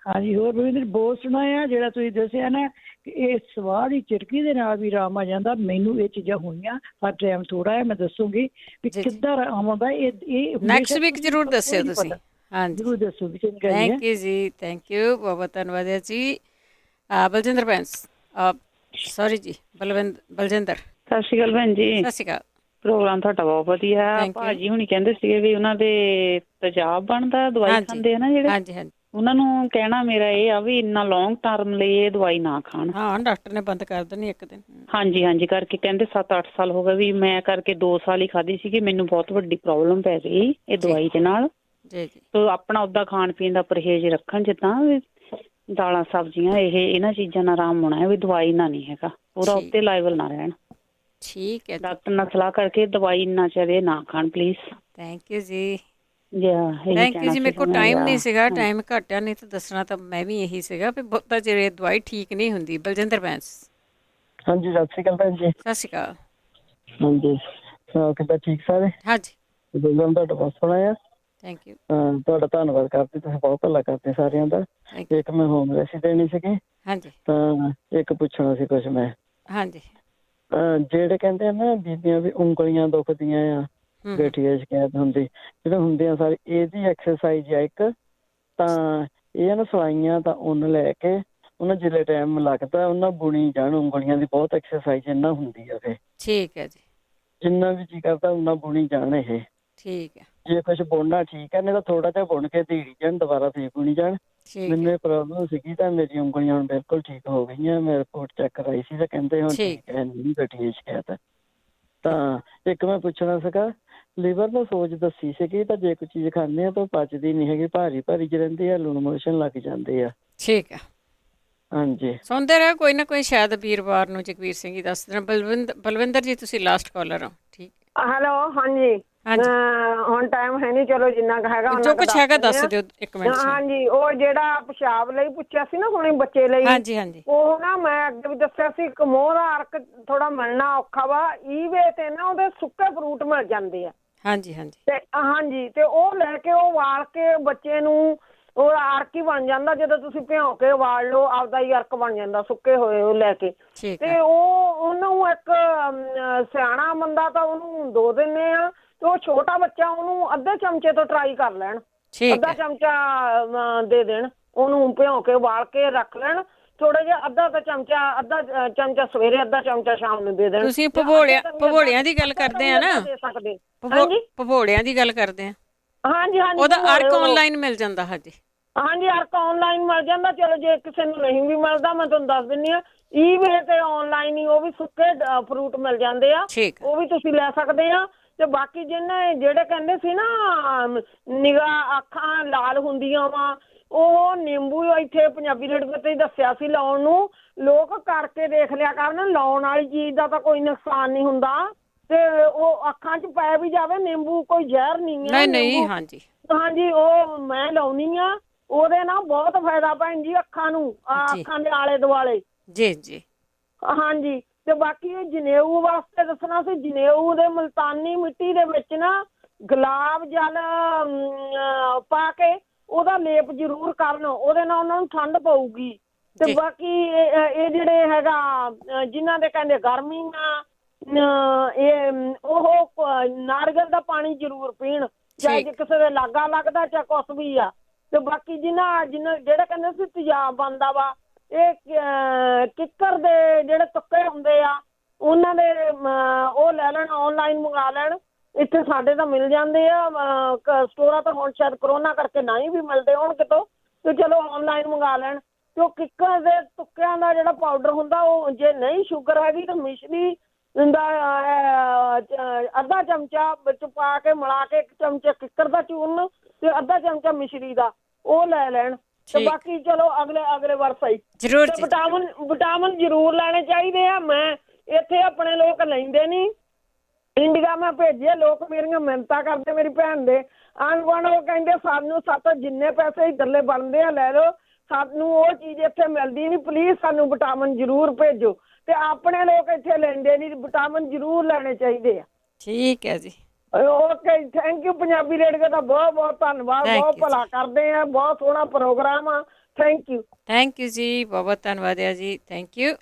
ਹਾਂਜੀ, ਹੋਰ ਰਵਿੰਦਰ ਬਹੁਤ ਸੁਣਾਇਆ ਜਿਹੜਾ ਤੁਸੀਂ ਦੱਸਿਆ ਨਾ ਕਿ ਇਹ ਸਵਾਹ ਦੀ ਚਿਟਕੀ ਦੇ ਨਾਲ ਵੀ ਆਰਾਮ ਆ ਜਾਂਦਾ। ਮੈਨੂੰ ਇਹ ਚੀਜ਼ਾਂ ਹੋਈਆਂ, ਪਰ ਟਾਈਮ ਥੋੜਾ ਹੈ, ਮੈਂ ਦੱਸੂਗੀ ਵੀ ਕਿੱਦਾਂ ਆਰਾਮ ਆਉਂਦਾ। ਇਹ ਨੈਕਸਟ ਵੀਕ ਜ਼ਰੂਰ ਦੱਸਿਓ ਤੁਸੀਂ। ਹਾਂਜੀ, ਜ਼ਰੂਰ ਦੱਸੋ ਵੀ ਚੰਗਾ। ਥੈਂਕ ਯੂ ਜੀ, ਥੈਂਕ ਯੂ, ਬਹੁਤ ਧੰਨਵਾਦ ਹੈ ਜੀ। ਬਲਜਿੰਦਰ ਜੀ, ਬਲਜਿੰਦਰ। ਸਤਿ ਸ਼੍ਰੀ ਅਕਾਲ ਭੈਣ ਜੀ। ਸਤਿ ਸ਼੍ਰੀ ਅਕਾਲ। ਪ੍ਰੋਗਰਾਮ ਤੁਹਾਡਾ ਬਹੁਤ ਵਧੀਆ। ਭਾਜੀ ਹੁਣੀ ਕਹਿੰਦੇ ਸੀਗੇ ਵੀ ਉਹਨਾਂ ਦੇ ਤੇਜ਼ਾਬ ਬਣਦਾ, ਦਵਾਈ ਖਾਂਦੇ ਆ ਨਾ ਜਿਹੜੇ। ਹਾਂਜੀ। ਉਹਨਾਂ ਨੂੰ ਕਹਿਣਾ ਮੇਰਾ ਇਹ ਆ ਵੀ ਇੰਨਾ ਲੌਂਗ ਟਰਮ ਲਈ ਇਹ ਦਵਾਈ ਨਾ ਖਾਣ। ਹਾਂ, ਡਾਕਟਰ ਨੇ ਬੰਦ ਕਰ ਦੇਣੀ ਇੱਕ ਦਿਨ। ਹਾਂਜੀ ਕਰਕੇ ਕਹਿੰਦੇ 7-8 ਸਾਲ ਹੋ ਗਏ ਵੀ ਮੈਂ ਕਰਕੇ 2 ਸਾਲ ਹੀ ਖਾਧੀ ਸੀਗੀ, ਮੈਨੂੰ ਬਹੁਤ ਵੱਡੀ ਪ੍ਰੋਬਲਮ ਪੈ ਗਈ ਇਹ ਦਵਾਈ ਦੇ ਨਾਲ। ਤੋ ਆਪਣਾ ਓਦਾਂ ਖਾਣ ਪੀਣ ਦਾ ਪਰਹੇਜ਼ ਰੱਖਣ, ਜਿੱਦਾਂ ਦਾਲਾਂ ਸਬਜ਼ੀਆਂ, ਇਹਨਾਂ ਚੀਜ਼ਾਂ ਨਾਲ ਆਰਾਮ ਹੋਣਾ ਹੈ, ਵੀ ਦਵਾਈ ਨਾ ਨਹੀਂ ਹੈਗਾ, ਪੂਰਾ ਉੱਤੇ ਲੈਵਲ ਨਾ ਰਹਿਣ। ਠੀਕ ਹੈ। ਡਾਕਟਰ ਨਾਲ ਸਲਾਹ ਕਰਕੇ ਦਵਾਈ ਨਾ ਚਾਹੇ ਨਾ ਖਾਣ ਪਲੀਜ਼। ਥੈਂਕ ਯੂ ਜੀ। ਥੈਂਕ ਯੂ ਜੀ। ਮੇਰੇ ਕੋਲ ਟਾਈਮ ਨਹੀਂ ਸੀਗਾ, ਟਾਈਮ ਘਟਿਆ, ਨਹੀਂ ਤਾਂ ਦੱਸਣਾ ਤਾਂ ਮੈਂ ਵੀ ਇਹੀ ਸੀਗਾ ਵੀ ਬਹੁਤਾ ਚਿਰ ਦਵਾਈ ਠੀਕ ਨਹੀਂ ਹੁੰਦੀ। ਬਲਜਿੰਦਰ ਬੈਂਸ। ਹਾਂਜੀ, ਸਤਿ ਸ਼੍ਰੀ ਅਕਾਲ ਭੈਣ ਜੀ। ਸਤਿ ਸ਼੍ਰੀ ਅਕਾਲ। ਹਾਂਜੀ, ਕਿੱਦਾਂ, ਠੀਕ ਸਾਰੇ? ਹਾਂਜੀ। ਪ੍ਰੋਗਰਾਮ ਤੁਹਾਡਾ ਬਹੁਤ ਸੋਹਣਾ ਆ। Thank you. ਤੁਹਾਡਾ ਧੰਨਵਾਦ ਕਰਦੇ, ਤੁਸੀਂ ਬਹੁਤ ਭਲਾ ਕਰਦੇ ਸਾਰਿਆਂ ਦਾ। ਇੱਕ ਮੈਂ ਹੋਮ ਰੈਸੀ ਦੇਣੀ ਸੀਗੀ। ਹਾਂਜੀ। ਤਾਂ ਇੱਕ ਪੁੱਛਣਾ ਸੀ ਕੁਛ ਮੈਂ। ਹਾਂਜੀ। ਜਿਹੜੇ ਕਹਿੰਦੇ ਆ ਨਾ ਬੀਬੀਆਂ ਵੀ ਉਂਗਲੀਆਂ ਦੁਖਦੀਆਂ ਆ, ਗਠੀਆ ਸ਼ਿਕਾਇਤ ਹੁੰਦੀ, ਜਿਹੜੇ ਹੁੰਦੇ ਆ ਸਾਰੇ, ਇਹਦੀ ਐਕਸਰਸਾਈਜ਼ ਆ ਇੱਕ। ਤਾਂ ਇਹ ਨਾ ਸਲਾਈਆਂ ਤਾਂ ਉੱਨ ਲੈ ਕੇ ਉਹਨਾਂ ਜਿੰਨੇ ਟਾਈਮ ਲੱਗਦਾ ਉਹਨਾਂ ਬੁਣੀ ਜਾਣ ਉਂਗਲੀਆਂ ਦੀ। ਬਹੁਤ ਐਕਸਰਸਾਈਜ਼ ਇਹਨਾਂ ਹੁੰਦੀ ਆ। ਫਿਰ ਠੀਕ ਹੈ ਜੀ। ਜਿੰਨਾ ਵੀ ਜੀ ਕਰਦਾ ਉਹਨਾਂ ਬੁਣੀ ਜਾਣ ਇਹ। ਠੀਕ ਹੈ। ਜੇ ਕੁਛ ਬੁਣਨਾ ਠੀਕ ਹੈ, ਨਹੀਂ ਤਾਂ ਥੋੜਾ ਜਿਹਾ ਬੁਣ ਕੇ ਧੀੜੀ ਜਾਣ, ਦੁਬਾਰਾ ਫੇਰ ਬੁਣੀ ਜਾਣ। ਮੈਨੂੰ ਇਹ ਪ੍ਰੋਬਲਮ ਸੀਗੀ ਤਾਂ ਮੇਰੀ ਉਂਗਲੀਆਂ ਹੁਣ ਬਿਲਕੁਲ ਠੀਕ ਹੋ ਗਈਆਂ। ਮੈਂ ਰਿਪੋਰਟ ਚੈੱਕ ਕਰਾਈ ਸੀ ਤਾਂ ਕਹਿੰਦੇ ਹੁਣ ਠੀਕ ਹੈ, ਨਹੀਂ ਗਠੀਆ ਸ਼ਿਕਾਇਤ। ਤਾਂ ਇੱਕ ਮੈਂ ਪੁੱਛਣਾ ਸੀਗਾ, ਲੀਵਰ ਨੂੰ ਸੋਜ ਦੱਸੀ ਸੀਗੀ, ਤਾਂ ਜੇ ਕੋਈ ਚੀਜ਼ ਖਾਂਦੇ ਆ ਤਾਂ ਉਹ ਪਚਦੀ ਨਹੀਂ ਹੈਗੀ, ਭਾਰੀ ਜਿਹੀ ਰਹਿੰਦੀ ਆ, ਲੂਣ ਮੋਸ਼ਨ ਲੱਗ ਜਾਂਦੇ ਆ। ਠੀਕ ਹੈ। ਹਾਂਜੀ, ਸੁਣਦੇ ਰਹੋ, ਕੋਈ ਨਾ ਕੋਈ ਸ਼ਾਇਦ ਵੀਰਵਾਰ ਨੂੰ ਜਗਵੀਰ ਸਿੰਘ ਜੀ ਦੱਸ ਦੇਣਾ। ਬਲਵਿੰਦਰ ਜੀ, ਤੁਸੀਂ ਲਾਸਟ ਕਾਲਰ ਹੋ। ਠੀਕ। ਹੈਲੋ, ਹਾਂਜੀ। ਹੁਣ ਟਾਈਮ ਹੈ ਨਹੀਂ, ਚਲੋ ਜਿੰਨਾ ਕੁ ਹੈਗਾ ਜੋ ਕੁਛ ਹੈਗਾ ਦੱਸ ਦਿਓ, ਇੱਕ ਮਿੰਟ। ਹਾਂਜੀ, ਉਹ ਜਿਹੜਾ ਪਿਸ਼ਾਬ ਲਈ ਪੁੱਛਿਆ ਸੀ ਨਾ ਹੁਣੇ ਬੱਚੇ ਲਈ, ਉਹ ਨਾ ਮੈਂ ਅੱਗੇ ਵੀ ਦੱਸਿਆ ਸੀ, ਇੱਕ ਮੋਹ ਦਾ ਅਰਕ ਥੋੜਾ ਮਿਲਣਾ ਔਖਾ ਵਾ। ਈਵੇ ਤੇ ਨਾ ਉਹਦੇ ਸੁੱਕੇ ਫਰੂਟ ਮਿਲ ਜਾਂਦੇ ਆ। ਹਾਂਜੀ, ਤੇ ਉਹ ਲੈ ਕੇ ਉਹ ਵਾਲ ਕੇ ਬੱਚੇ ਨੂੰ, ਉਹ ਅਰਕ ਹੀ ਬਣ ਜਾਂਦਾ। ਜਦੋਂ ਤੁਸੀਂ ਭਿਉਂ ਕੇ ਵਾਲ ਲਓ, ਆਪਦਾ ਹੀ ਅਰਕ ਬਣ ਜਾਂਦਾ ਸੁੱਕੇ ਹੋਏ ਉਹ ਲੈ ਕੇ। ਤੇ ਉਹਨੂੰ ਇੱਕ ਸਿਆਣਾ ਬੰਦਾ ਤਾਂ ਉਹਨੂੰ 2 ਦਿੰਦੇ ਆ, ਤੇ ਉਹ ਛੋਟਾ ਬੱਚਾ ਉਹਨੂੰ ਅੱਧੇ ਚਮਚੇ ਤੋਂ ਟਰਾਈ ਕਰ ਲੈਣ, ਅੱਧਾ ਚਮਚਾ ਦੇ ਦੇਣ, ਉਹਨੂੰ ਭਿਉਂ ਕੇ ਵਾਲ ਕੇ ਰੱਖ ਲੈਣ ਥੋੜਾ ਜਿਹਾ, ਅੱਧਾ ਚਮਚਾ ਸਵੇਰੇ, ਅੱਧਾ ਚਮਚਾ ਸ਼ਾਮ ਨੂੰ ਦੇ ਦੇਣ। ਤੁਸੀਂ ਭਗੌੜਿਆਂ ਦੀ ਗੱਲ ਕਰਦੇ ਆ ਨਾ? ਭਗੌੜਿਆਂ ਦੀ ਗੱਲ ਕਰਦੇ ਆ? ਹਾਂਜੀ। ਉਹਦਾ ਅਰਕ ਆਨਲਾਈਨ ਮਿਲ ਜਾਂਦਾ। ਹਾਂਜੀ, ਹਾਂਜੀ ਅਰਕ ਆਨਲਾਈਨ ਮਿਲ ਜਾਂਦਾ। ਚਲੋ ਜੇ ਕਿਸੇ ਨੂੰ ਨਹੀਂ ਵੀ ਮਿਲਦਾ ਮੈਂ ਤੁਹਾਨੂੰ ਦੱਸ ਦਿੰਦੀ ਹਾਂ, ਈਵੇ ਤੇ ਆਨਲਾਈਨ ਹੀ ਉਹ ਵੀ ਸੁੱਕੇ ਫਰੂਟ ਮਿਲ ਜਾਂਦੇ ਆ, ਉਹ ਵੀ ਤੁਸੀਂ ਲੈ ਸਕਦੇ ਆ। ਤੇ ਬਾਕੀ ਜਿਹੜੇ ਕਹਿੰਦੇ ਸੀ ਨਾ ਨਿਗਾਹ ਅੱਖਾਂ ਲਾਲ ਹੁੰਦੀਆਂ ਵਾ, ਉਹ ਨਿੰਬੂ ਇੱਥੇ ਪੰਜਾਬੀ ਰੇਡੀਓ ਤੇ ਹੀ ਦੱਸਿਆ ਸੀ ਲਾਉਣ ਨੂੰ। ਲੋਕ ਕਰਕੇ ਦੇਖ ਲਿਆ ਕਰਨ, ਲਾਉਣ ਵਾਲੀ ਚੀਜ਼ ਦਾ ਤਾਂ ਕੋਈ ਨੁਕਸਾਨ ਨਹੀਂ ਹੁੰਦਾ ਤੇ ਉਹ ਅੱਖਾਂ 'ਚ ਪੈ ਵੀ ਜਾਵੇ ਨਿੰਬੂ ਕੋਈ ਜ਼ਹਿਰ ਨਹੀਂ ਹੈ। ਨਹੀਂ ਹਾਂਜੀ ਹਾਂਜੀ ਉਹ ਮੈਂ ਲਾਉਣੀ ਆ, ਉਹਦੇ ਨਾਲ ਬਹੁਤ ਫਾਇਦਾ ਭੈਣ ਜੀ ਅੱਖਾਂ ਨੂੰ, ਅੱਖਾਂ ਦੇ ਆਲੇ ਦੁਆਲੇ। ਜੀ ਜੀ ਹਾਂਜੀ ਤੇ ਬਾਕੀ ਇਹ ਜਨੇਊ ਵਾਸਤੇ ਦੱਸਣਾ ਸੀ, ਜਨੇਊ ਦੇ ਮੁਲਤਾਨੀ ਮਿੱਟੀ ਦੇ ਵਿੱਚ ਨਾ ਗੁਲਾਬ ਜਲ ਪਾ ਕੇ ਉਹਦਾ ਲੇਪ ਜ਼ਰੂਰ ਕਰਨ, ਉਹਦੇ ਨਾਲ ਉਹਨਾਂ ਨੂੰ ਠੰਡ ਪਊਗੀ। ਤੇ ਬਾਕੀ ਇਹ ਜਿਹੜੇ ਹੈਗਾ ਜਿਨ੍ਹਾਂ ਦੇ ਕਹਿੰਦੇ ਗਰਮੀ ਆ, ਇਹ ਉਹ ਨਾਰੀਅਲ ਦਾ ਪਾਣੀ ਜ਼ਰੂਰ ਪੀਣ, ਚਾਹੇ ਜੇ ਕਿਸੇ ਦੇ ਲਾਗਾ ਲੱਗਦਾ ਚਾਹੇ ਕੁਛ ਵੀ ਆ। ਤੇ ਬਾਕੀ ਜਿਹੜੇ ਕਹਿੰਦੇ ਸੀ ਤੇਜ਼ਾਬ ਬਣਦਾ ਵਾ, ਇਹ ਕਿੱਕਰ ਦੇ ਜਿਹੜੇ ਤੁੱਕੇ ਹੁੰਦੇ ਆ ਉਹਨਾਂ ਦੇ ਉਹ ਲੈ ਲੈਣ, ਆਨਲਾਈਨ ਮੰਗਾ ਲੈਣ। ਇੱਥੇ ਸਾਡੇ ਤਾਂ ਮਿਲ ਜਾਂਦੇ ਆ ਸਟੋਰਾਂ ਤੋਂ, ਹੁਣ ਸ਼ਾਇਦ ਕਰੋਨਾ ਕਰਕੇ ਨਹੀਂ ਵੀ ਮਿਲਦੇ ਹੋਣ ਕਿਤੋਂ, ਤੇ ਚਲੋ ਆਨਲਾਈਨ ਮੰਗਾ ਲੈਣ। ਤੇ ਉਹ ਕਿੱਕਰ ਦੇ ਤੁੱਕਿਆਂ ਦਾ ਜਿਹੜਾ ਪਾਊਡਰ ਹੁੰਦਾ, ਉਹ ਜੇ ਨਹੀਂ ਸ਼ੂਗਰ ਹੈਗੀ ਤਾਂ ਮਿਸ਼ਰੀ ਦਾ ਅੱਧਾ ਚਮਚਾ ਵਿੱਚ ਪਾ ਕੇ ਮਿਲਾ ਕੇ, 1 ਚਮਚਾ ਕਿੱਕਰ ਦਾ ਚੂਰਨ ਤੇ ਅੱਧਾ ਚਮਚਾ ਮਿਸ਼ਰੀ ਦਾ ਉਹ ਲੈ ਲੈਣ। ਤੇ ਬਾਕੀ ਚਲੋ ਅਗਲੇ ਵਾਰ ਸਹੀ ਜ਼ਰੂਰ ਵਿਟਾਮਿਨ ਜ਼ਰੂਰ ਲੈਣੇ ਚਾਹੀਦੇ ਆ। ਮੈਂ ਇੱਥੇ ਆਪਣੇ ਲੋਕ ਲੈਂਦੇ ਨਹੀਂ, ਇੰਡੀਆ ਮੈਂ ਭੇਜੇ, ਲੋਕ ਮੇਰੀਆਂ ਮਿਹਨਤਾਂ ਕਰਦੇ, ਮੇਰੀ ਭੈਣ ਦੇ ਆਂਢ ਗੁਆਂਢ, ਉਹ ਕਹਿੰਦੇ ਸਾਨੂੰ ਸਾਤੋਂ ਜਿੰਨੇ ਪੈਸੇ ਇੱਧਰਲੇ ਬਣਦੇ ਆ ਲੈ ਲਓ, ਸਾਨੂੰ ਉਹ ਚੀਜ਼ ਇੱਥੇ ਮਿਲਦੀ ਨਹੀਂ, ਪਲੀਜ਼ ਸਾਨੂੰ ਵਿਟਾਮਿਨ ਜ਼ਰੂਰ ਭੇਜੋ। ਤੇ ਆਪਣੇ ਲੋਕ ਇੱਥੇ ਲੈਂਦੇ ਨਹੀਂ, ਵਿਟਾਮਿਨ ਜ਼ਰੂਰ ਲੈਣੇ ਚਾਹੀਦੇ ਆ। ਠੀਕ ਹੈ ਜੀ, okay, thank you. Punjabi radio ਦਾ ਬਹੁਤ ਬਹੁਤ ਧੰਨਵਾਦ, ਬਹੁਤ ਭਲਾ ਕਰਦੇ ਆ, ਬਹੁਤ ਸੋਹਣਾ ਪ੍ਰੋਗਰਾਮ ਆ। ਥੈਂਕ ਯੂ ਜੀ, ਬਹੁਤ ਧੰਨਵਾਦ ਆ ਜੀ, ਥੈਂਕ ਯੂ।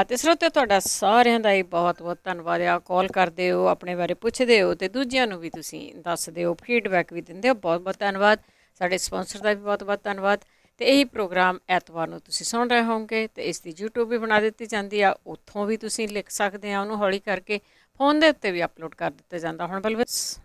ਤੇ ਸਰੋਤਿਓ ਤੁਹਾਡਾ ਸਾਰਿਆਂ ਦਾ ਹੀ ਬਹੁਤ ਬਹੁਤ ਧੰਨਵਾਦ ਆ। ਕਾਲ ਕਰਦੇ ਹੋ, ਆਪਣੇ ਬਾਰੇ ਪੁੱਛਦੇ ਹੋ ਤੇ ਦੂਜਿਆਂ ਨੂੰ ਵੀ ਤੁਸੀਂ ਦੱਸਦੇ ਹੋ, ਫੀਡਬੈਕ ਵੀ ਦਿੰਦੇ ਹੋ, ਬਹੁਤ ਬਹੁਤ ਧੰਨਵਾਦ। ਸਾਡੇ ਸਪਾਂਸਰ ਦਾ ਵੀ ਬਹੁਤ ਬਹੁਤ ਧੰਨਵਾਦ। ਤੇ ਇਹੀ ਪ੍ਰੋਗਰਾਮ ਐਤਵਾਰ ਨੂੰ ਤੁਸੀਂ ਸੁਣ ਰਹੇ ਹੋਵੋਗੇ ਤੇ ਇਸ ਦੀ YouTube ਵੀ ਬਣਾ ਦਿੱਤੀ ਜਾਂਦੀ ਆ, ਉੱਥੋਂ ਵੀ ਤੁਸੀਂ ਲਿਖ ਸਕਦੇ ਆ ਉਹਨੂੰ ਹੌਲੀ ਕਰਕੇ, ਫੋਨ ਦੇ ਉੱਤੇ ਵੀ ਅਪਲੋਡ ਕਰ ਦਿੱਤਾ ਜਾਂਦਾ। ਹੁਣ ਬਲਵਿੰਦਰ